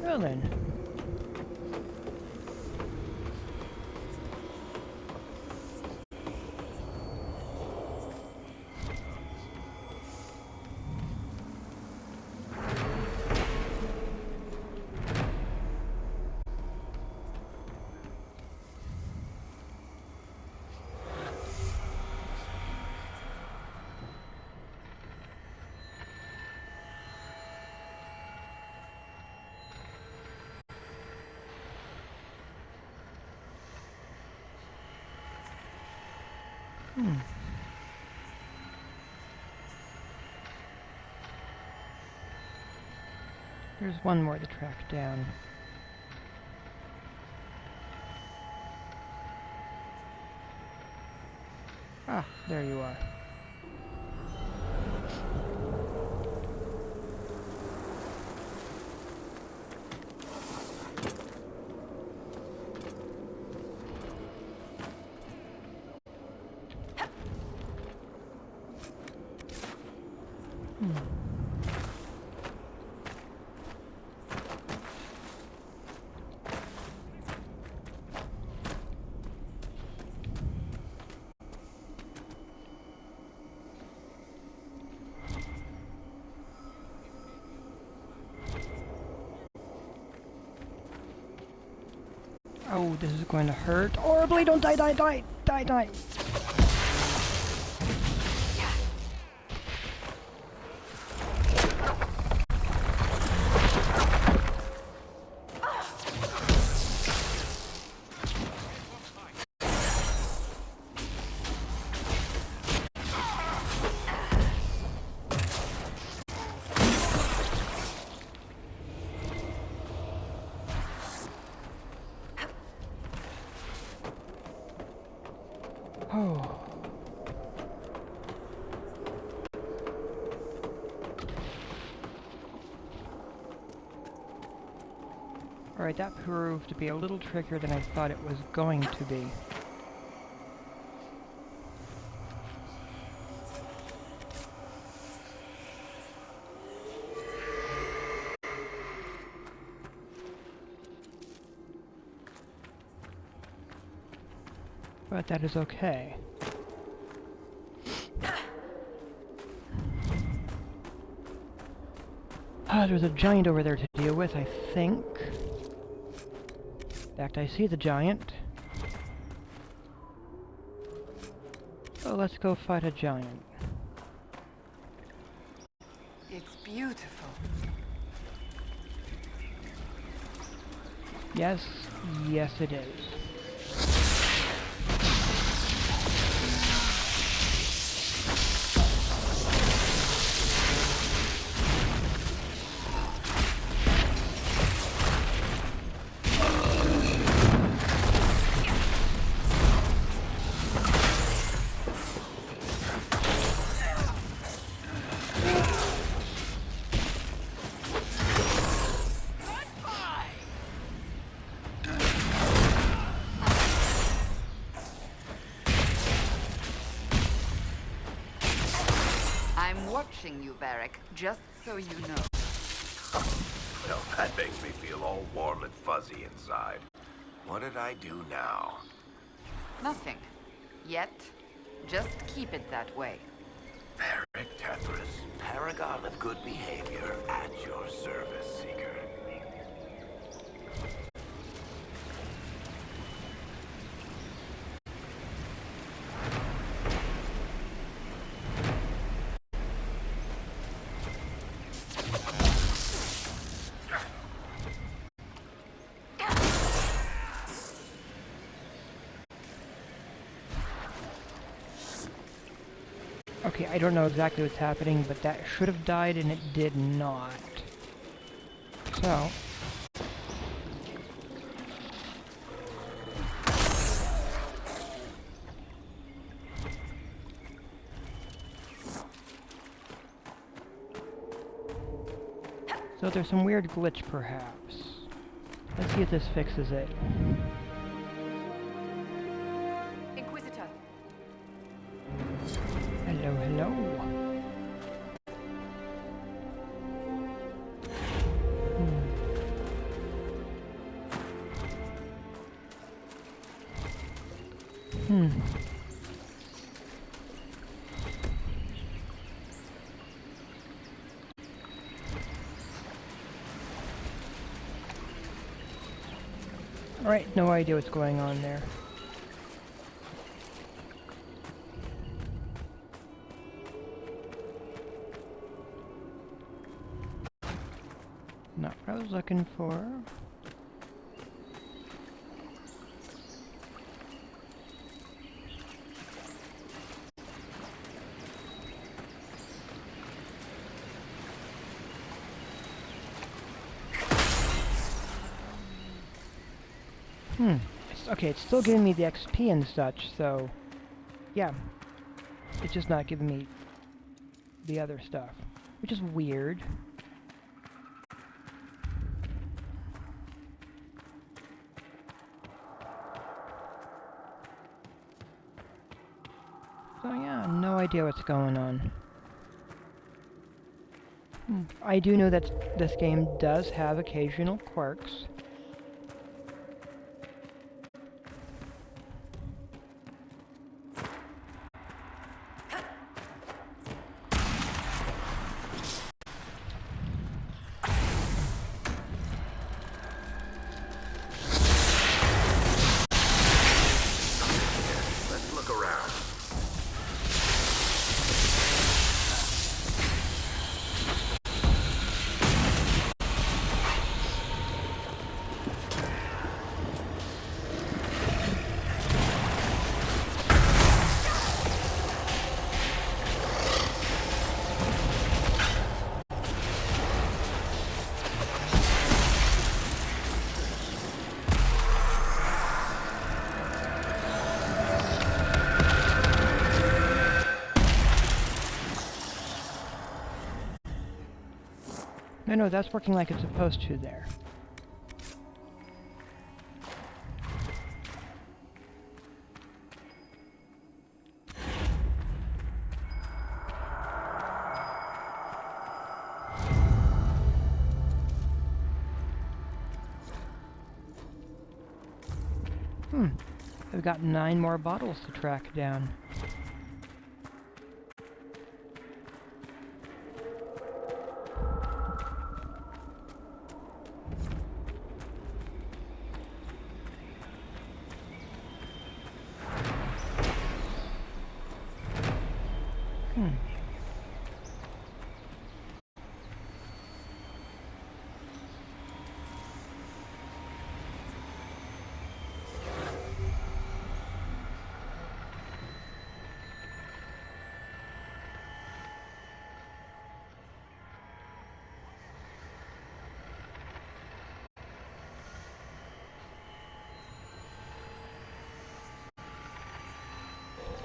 Well then. There's one more to track down. Ah, there you are. Oh, this is going to hurt horribly. Don't die, die, die, die, die. Oh. Alright, that proved to be a little trickier than I thought it was going to be. But that is okay. Ah, there's a giant over there to deal with, I think. In fact, I see the giant. So let's go fight a giant. It's beautiful. Yes, yes it is. I'm watching you, Varric, just so you know. Well, that makes me feel all warm and fuzzy inside. What did I do now? Nothing. Yet. Just keep it that way. Varric Tethras, paragon of good behavior at your service, Seeker. Okay, I don't know exactly what's happening, but that should have died and it did not. So... So there's some weird glitch, perhaps. Let's see if this fixes it. Inquisitor. Hello, hello. Alright, no idea what's going on there. Not what I was looking for. Okay, it's still giving me the XP and such, so... Yeah. It's just not giving me the other stuff. Which is weird. So yeah, no idea what's going on. I do know that this game does have occasional quirks. Let's look around. No, that's working like it's supposed to there. I've got 9 more bottles to track down.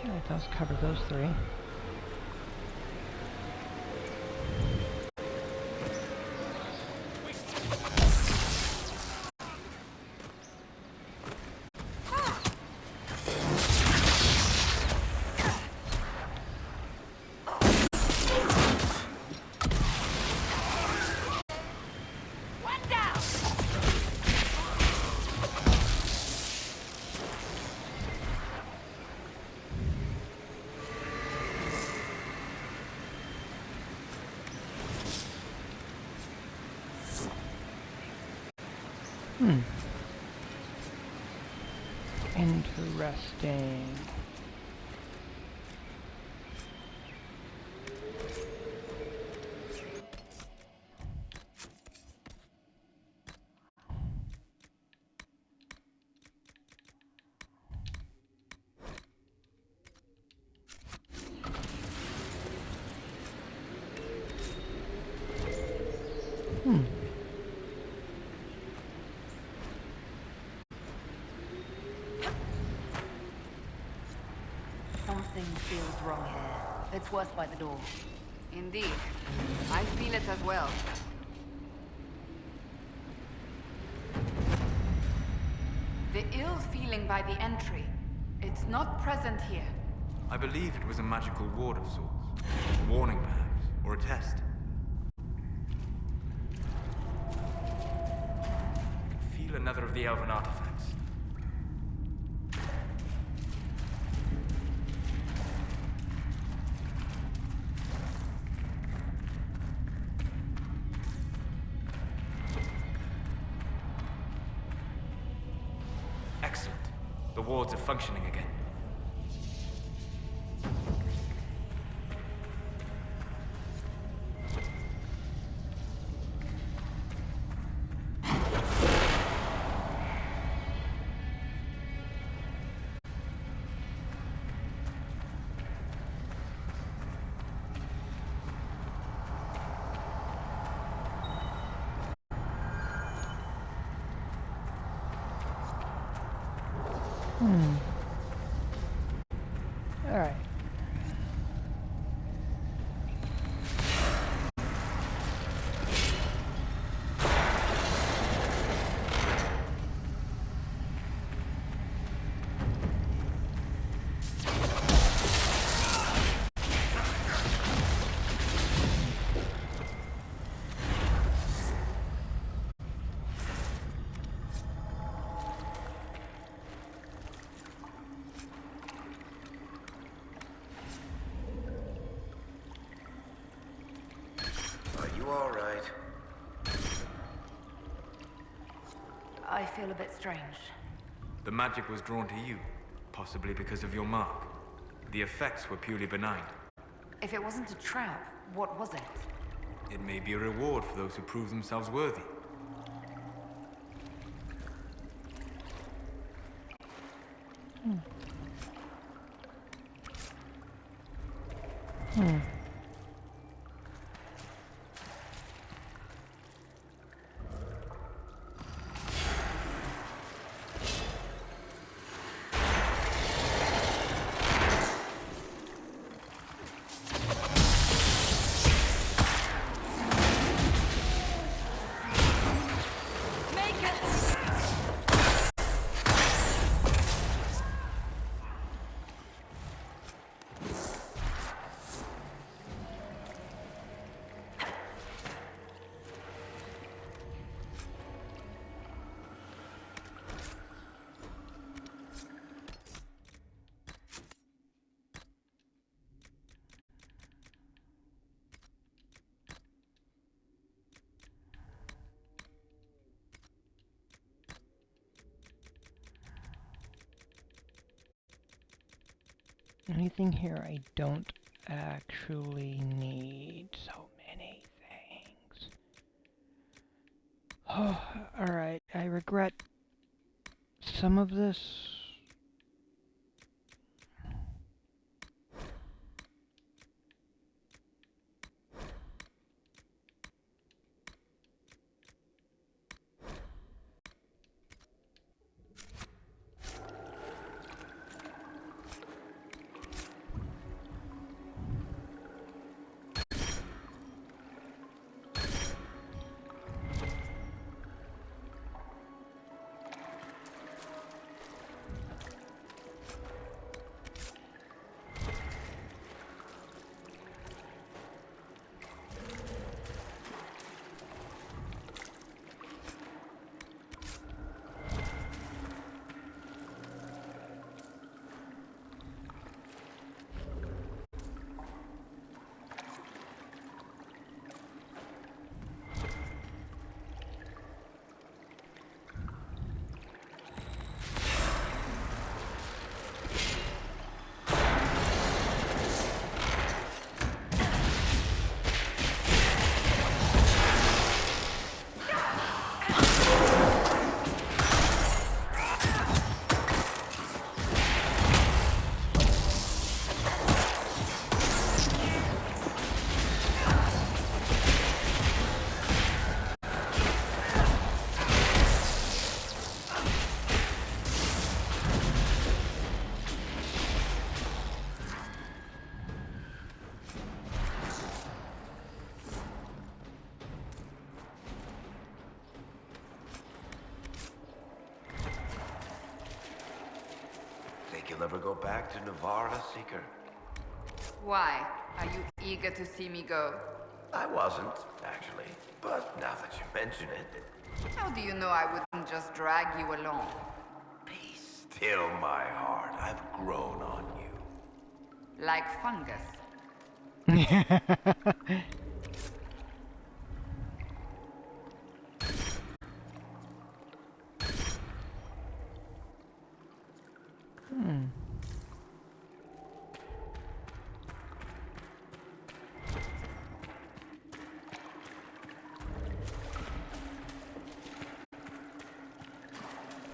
Yeah, it does cover those 3. Interesting. Something feels wrong here. It's worse by the door. Indeed. I feel it as well. The ill feeling by the entry. It's not present here. I believe it was a magical ward of sorts. A warning, perhaps, or a test. I can feel another of the elven artifacts. Excellent. The wards are functioning again. Alright. I feel a bit strange. The magic was drawn to you, possibly because of your mark. The effects were purely benign. If it wasn't a trap, what was it? It may be a reward for those who prove themselves worthy. Anything here I don't actually need? So many things. Oh, alright. I regret some of this. You'll ever go back to Navarra, Seeker? Why? Are you eager to see me go? I wasn't, actually. But now that you mention it... How do you know I wouldn't just drag you along? Be still, my heart. I've grown on you. Like fungus.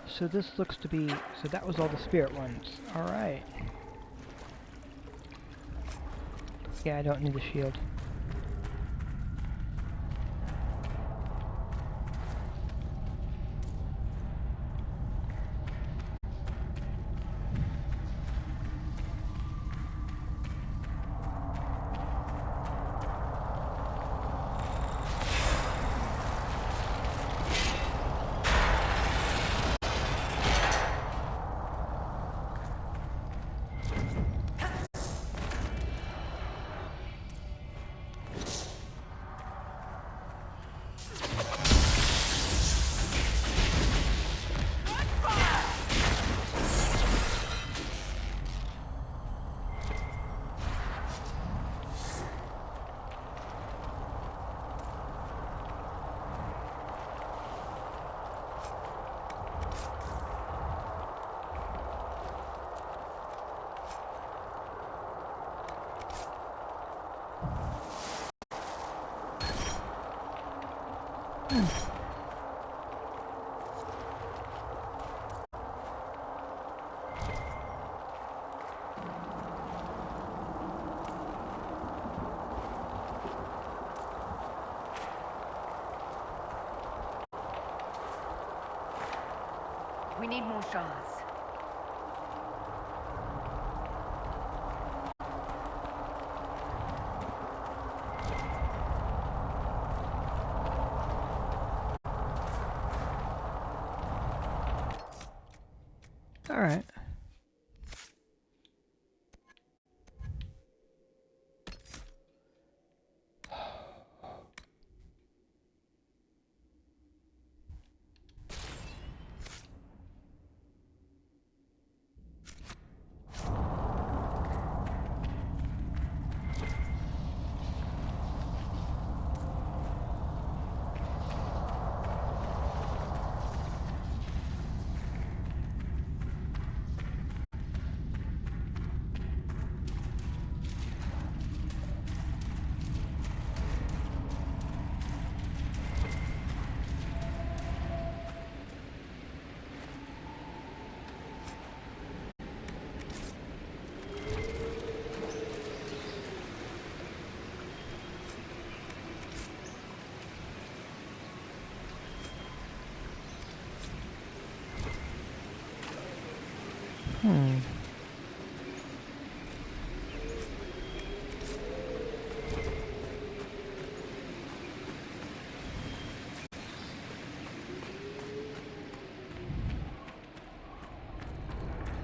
So this looks to be... So that was all the spirit ones. Alright. Yeah, I don't need the shield. We need more shards. All right.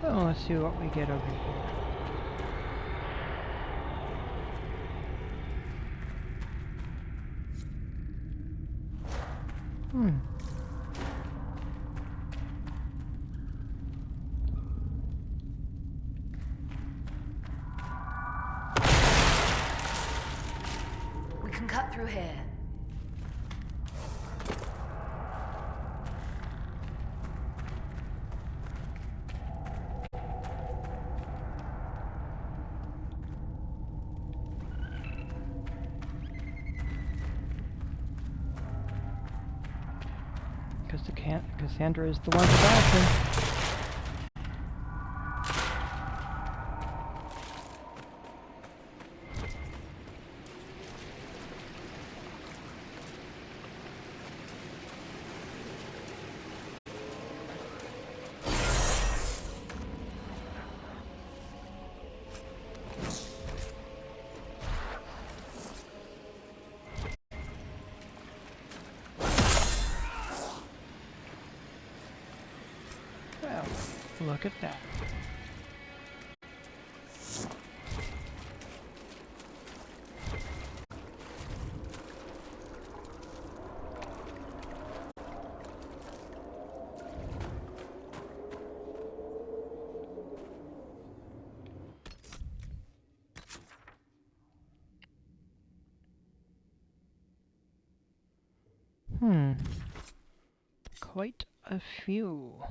Oh, let's see what we get over here. We can cut through here. Because Cassandra is the one who's asking. Well, look at that. Quite a few.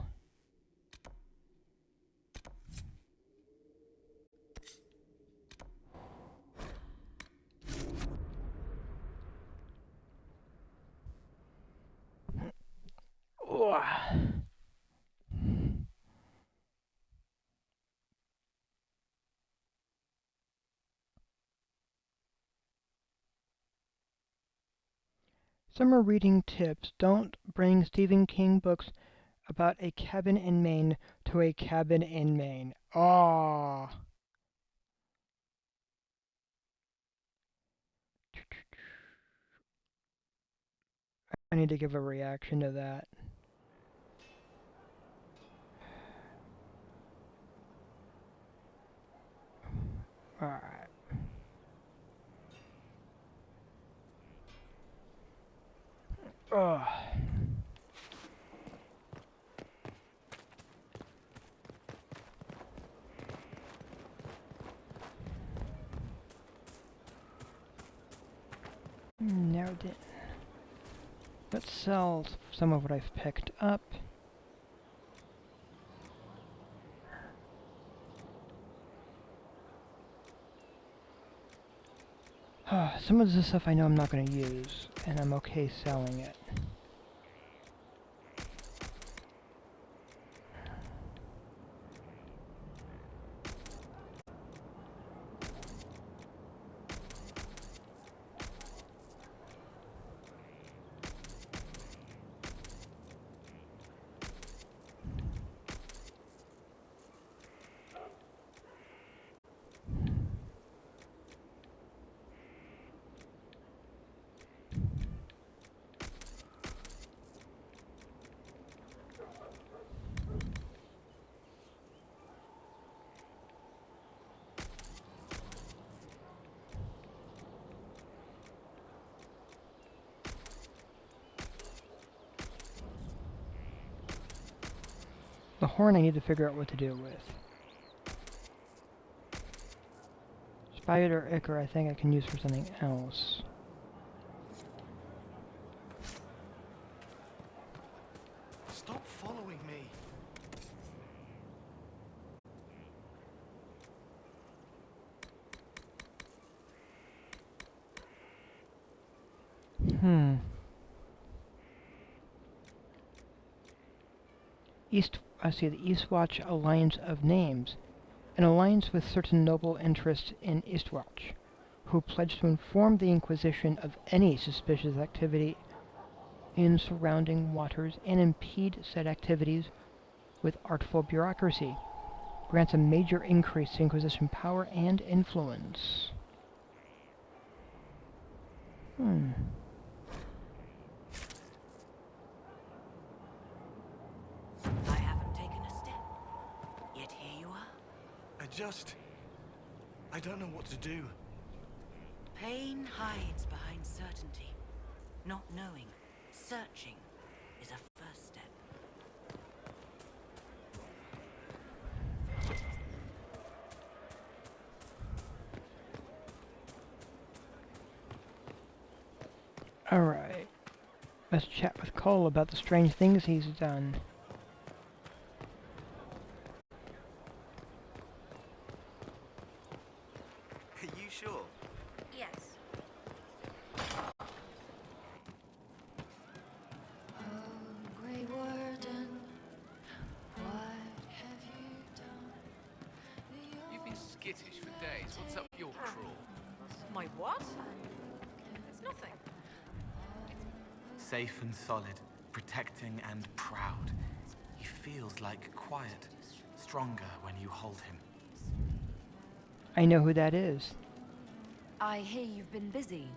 Summer reading tips. Don't bring Stephen King books about a cabin in Maine to a cabin in Maine. Ah. I need to give a reaction to that. Alright. Ugh. Narrowed in. Let's sell some of what I've picked up. Some of this stuff I know I'm not going to use, and I'm okay selling it. horn I need to figure out what to do with. Spider ichor I think I can use for something else. Stop following me. I see the Eastwatch Alliance of Names, an alliance with certain noble interests in Eastwatch, who pledge to inform the Inquisition of any suspicious activity in surrounding waters and impede said activities with artful bureaucracy. Grants a major increase to Inquisition power and influence. I haven't taken a step, yet here you are. I don't know what to do. Pain hides behind certainty. Not knowing, searching, is a first step. Alright. Let's chat with Cole about the strange things he's done. Are you sure? Yes. Grey Warden, what have you done? You've been skittish for days. What's up your crawl? My what? It's nothing. Safe and solid, protecting and proud. He feels like quiet, stronger when you hold him. I know who that is. I hear you've been busy.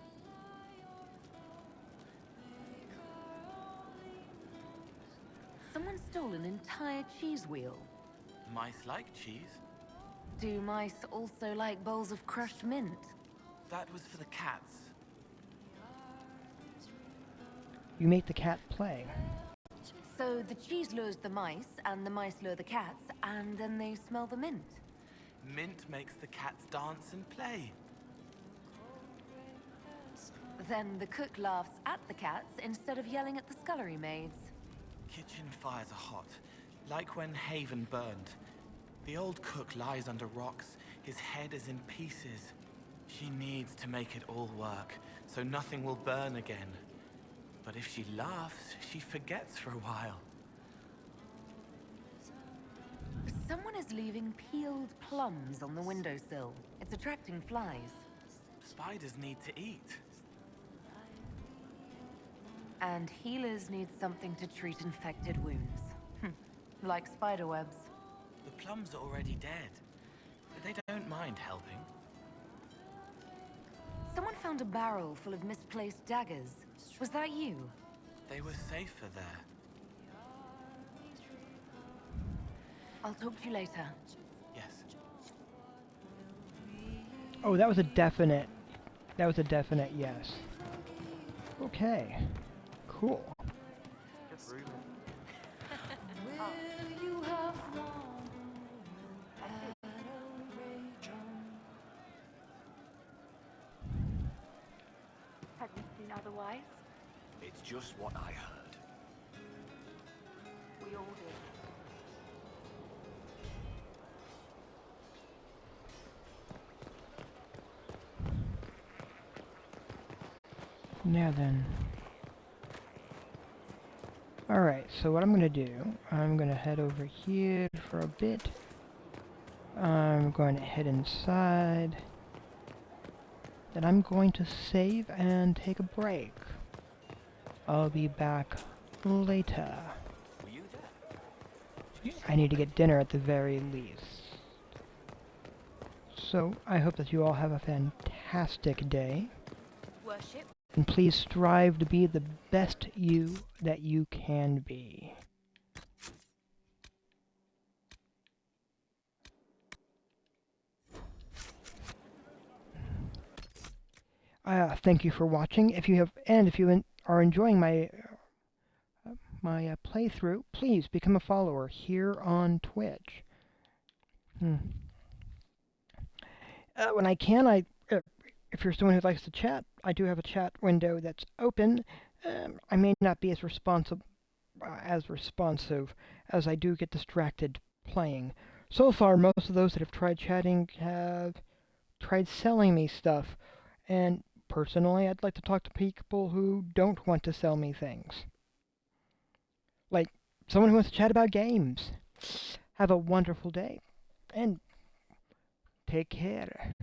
Someone stole an entire cheese wheel. Mice like cheese. Do mice also like bowls of crushed mint? That was for the cats. You make the cat play. So the cheese lures the mice, and the mice lure the cats, and then they smell the mint. Mint makes the cats dance and play. Then the cook laughs at the cats instead of yelling at the scullery maids. Kitchen fires are hot, like when Haven burned. The old cook lies under rocks, his head is in pieces. She needs to make it all work, so nothing will burn again. But if she laughs, she forgets for a while. Someone is leaving peeled plums on the windowsill. It's attracting flies. Spiders need to eat. And healers need something to treat infected wounds. Like spiderwebs. The plums are already dead. They don't mind helping. Someone found a barrel full of misplaced daggers. Was that you? They were safer there. I'll talk to you later. Yes. Oh, that was a definite yes. Okay. Cool. Have you seen otherwise? It's just what I heard. We all did. Now then. Alright, so what I'm gonna do, I'm gonna head over here for a bit. I'm going to head inside. Then I'm going to save and take a break. I'll be back later. Were you there? I need to get dinner at the very least. So, I hope that you all have a fantastic day. Worship. And please strive to be the best you that you can be. Thank you for watching. If you are enjoying my my playthrough, please become a follower here on Twitch. When I can, if you're someone who likes to chat, I do have a chat window that's open. I may not be as responsive as I do get distracted playing. So far, most of those that have tried chatting have tried selling me stuff, and personally, I'd like to talk to people who don't want to sell me things. Like someone who wants to chat about games. Have a wonderful day, and take care.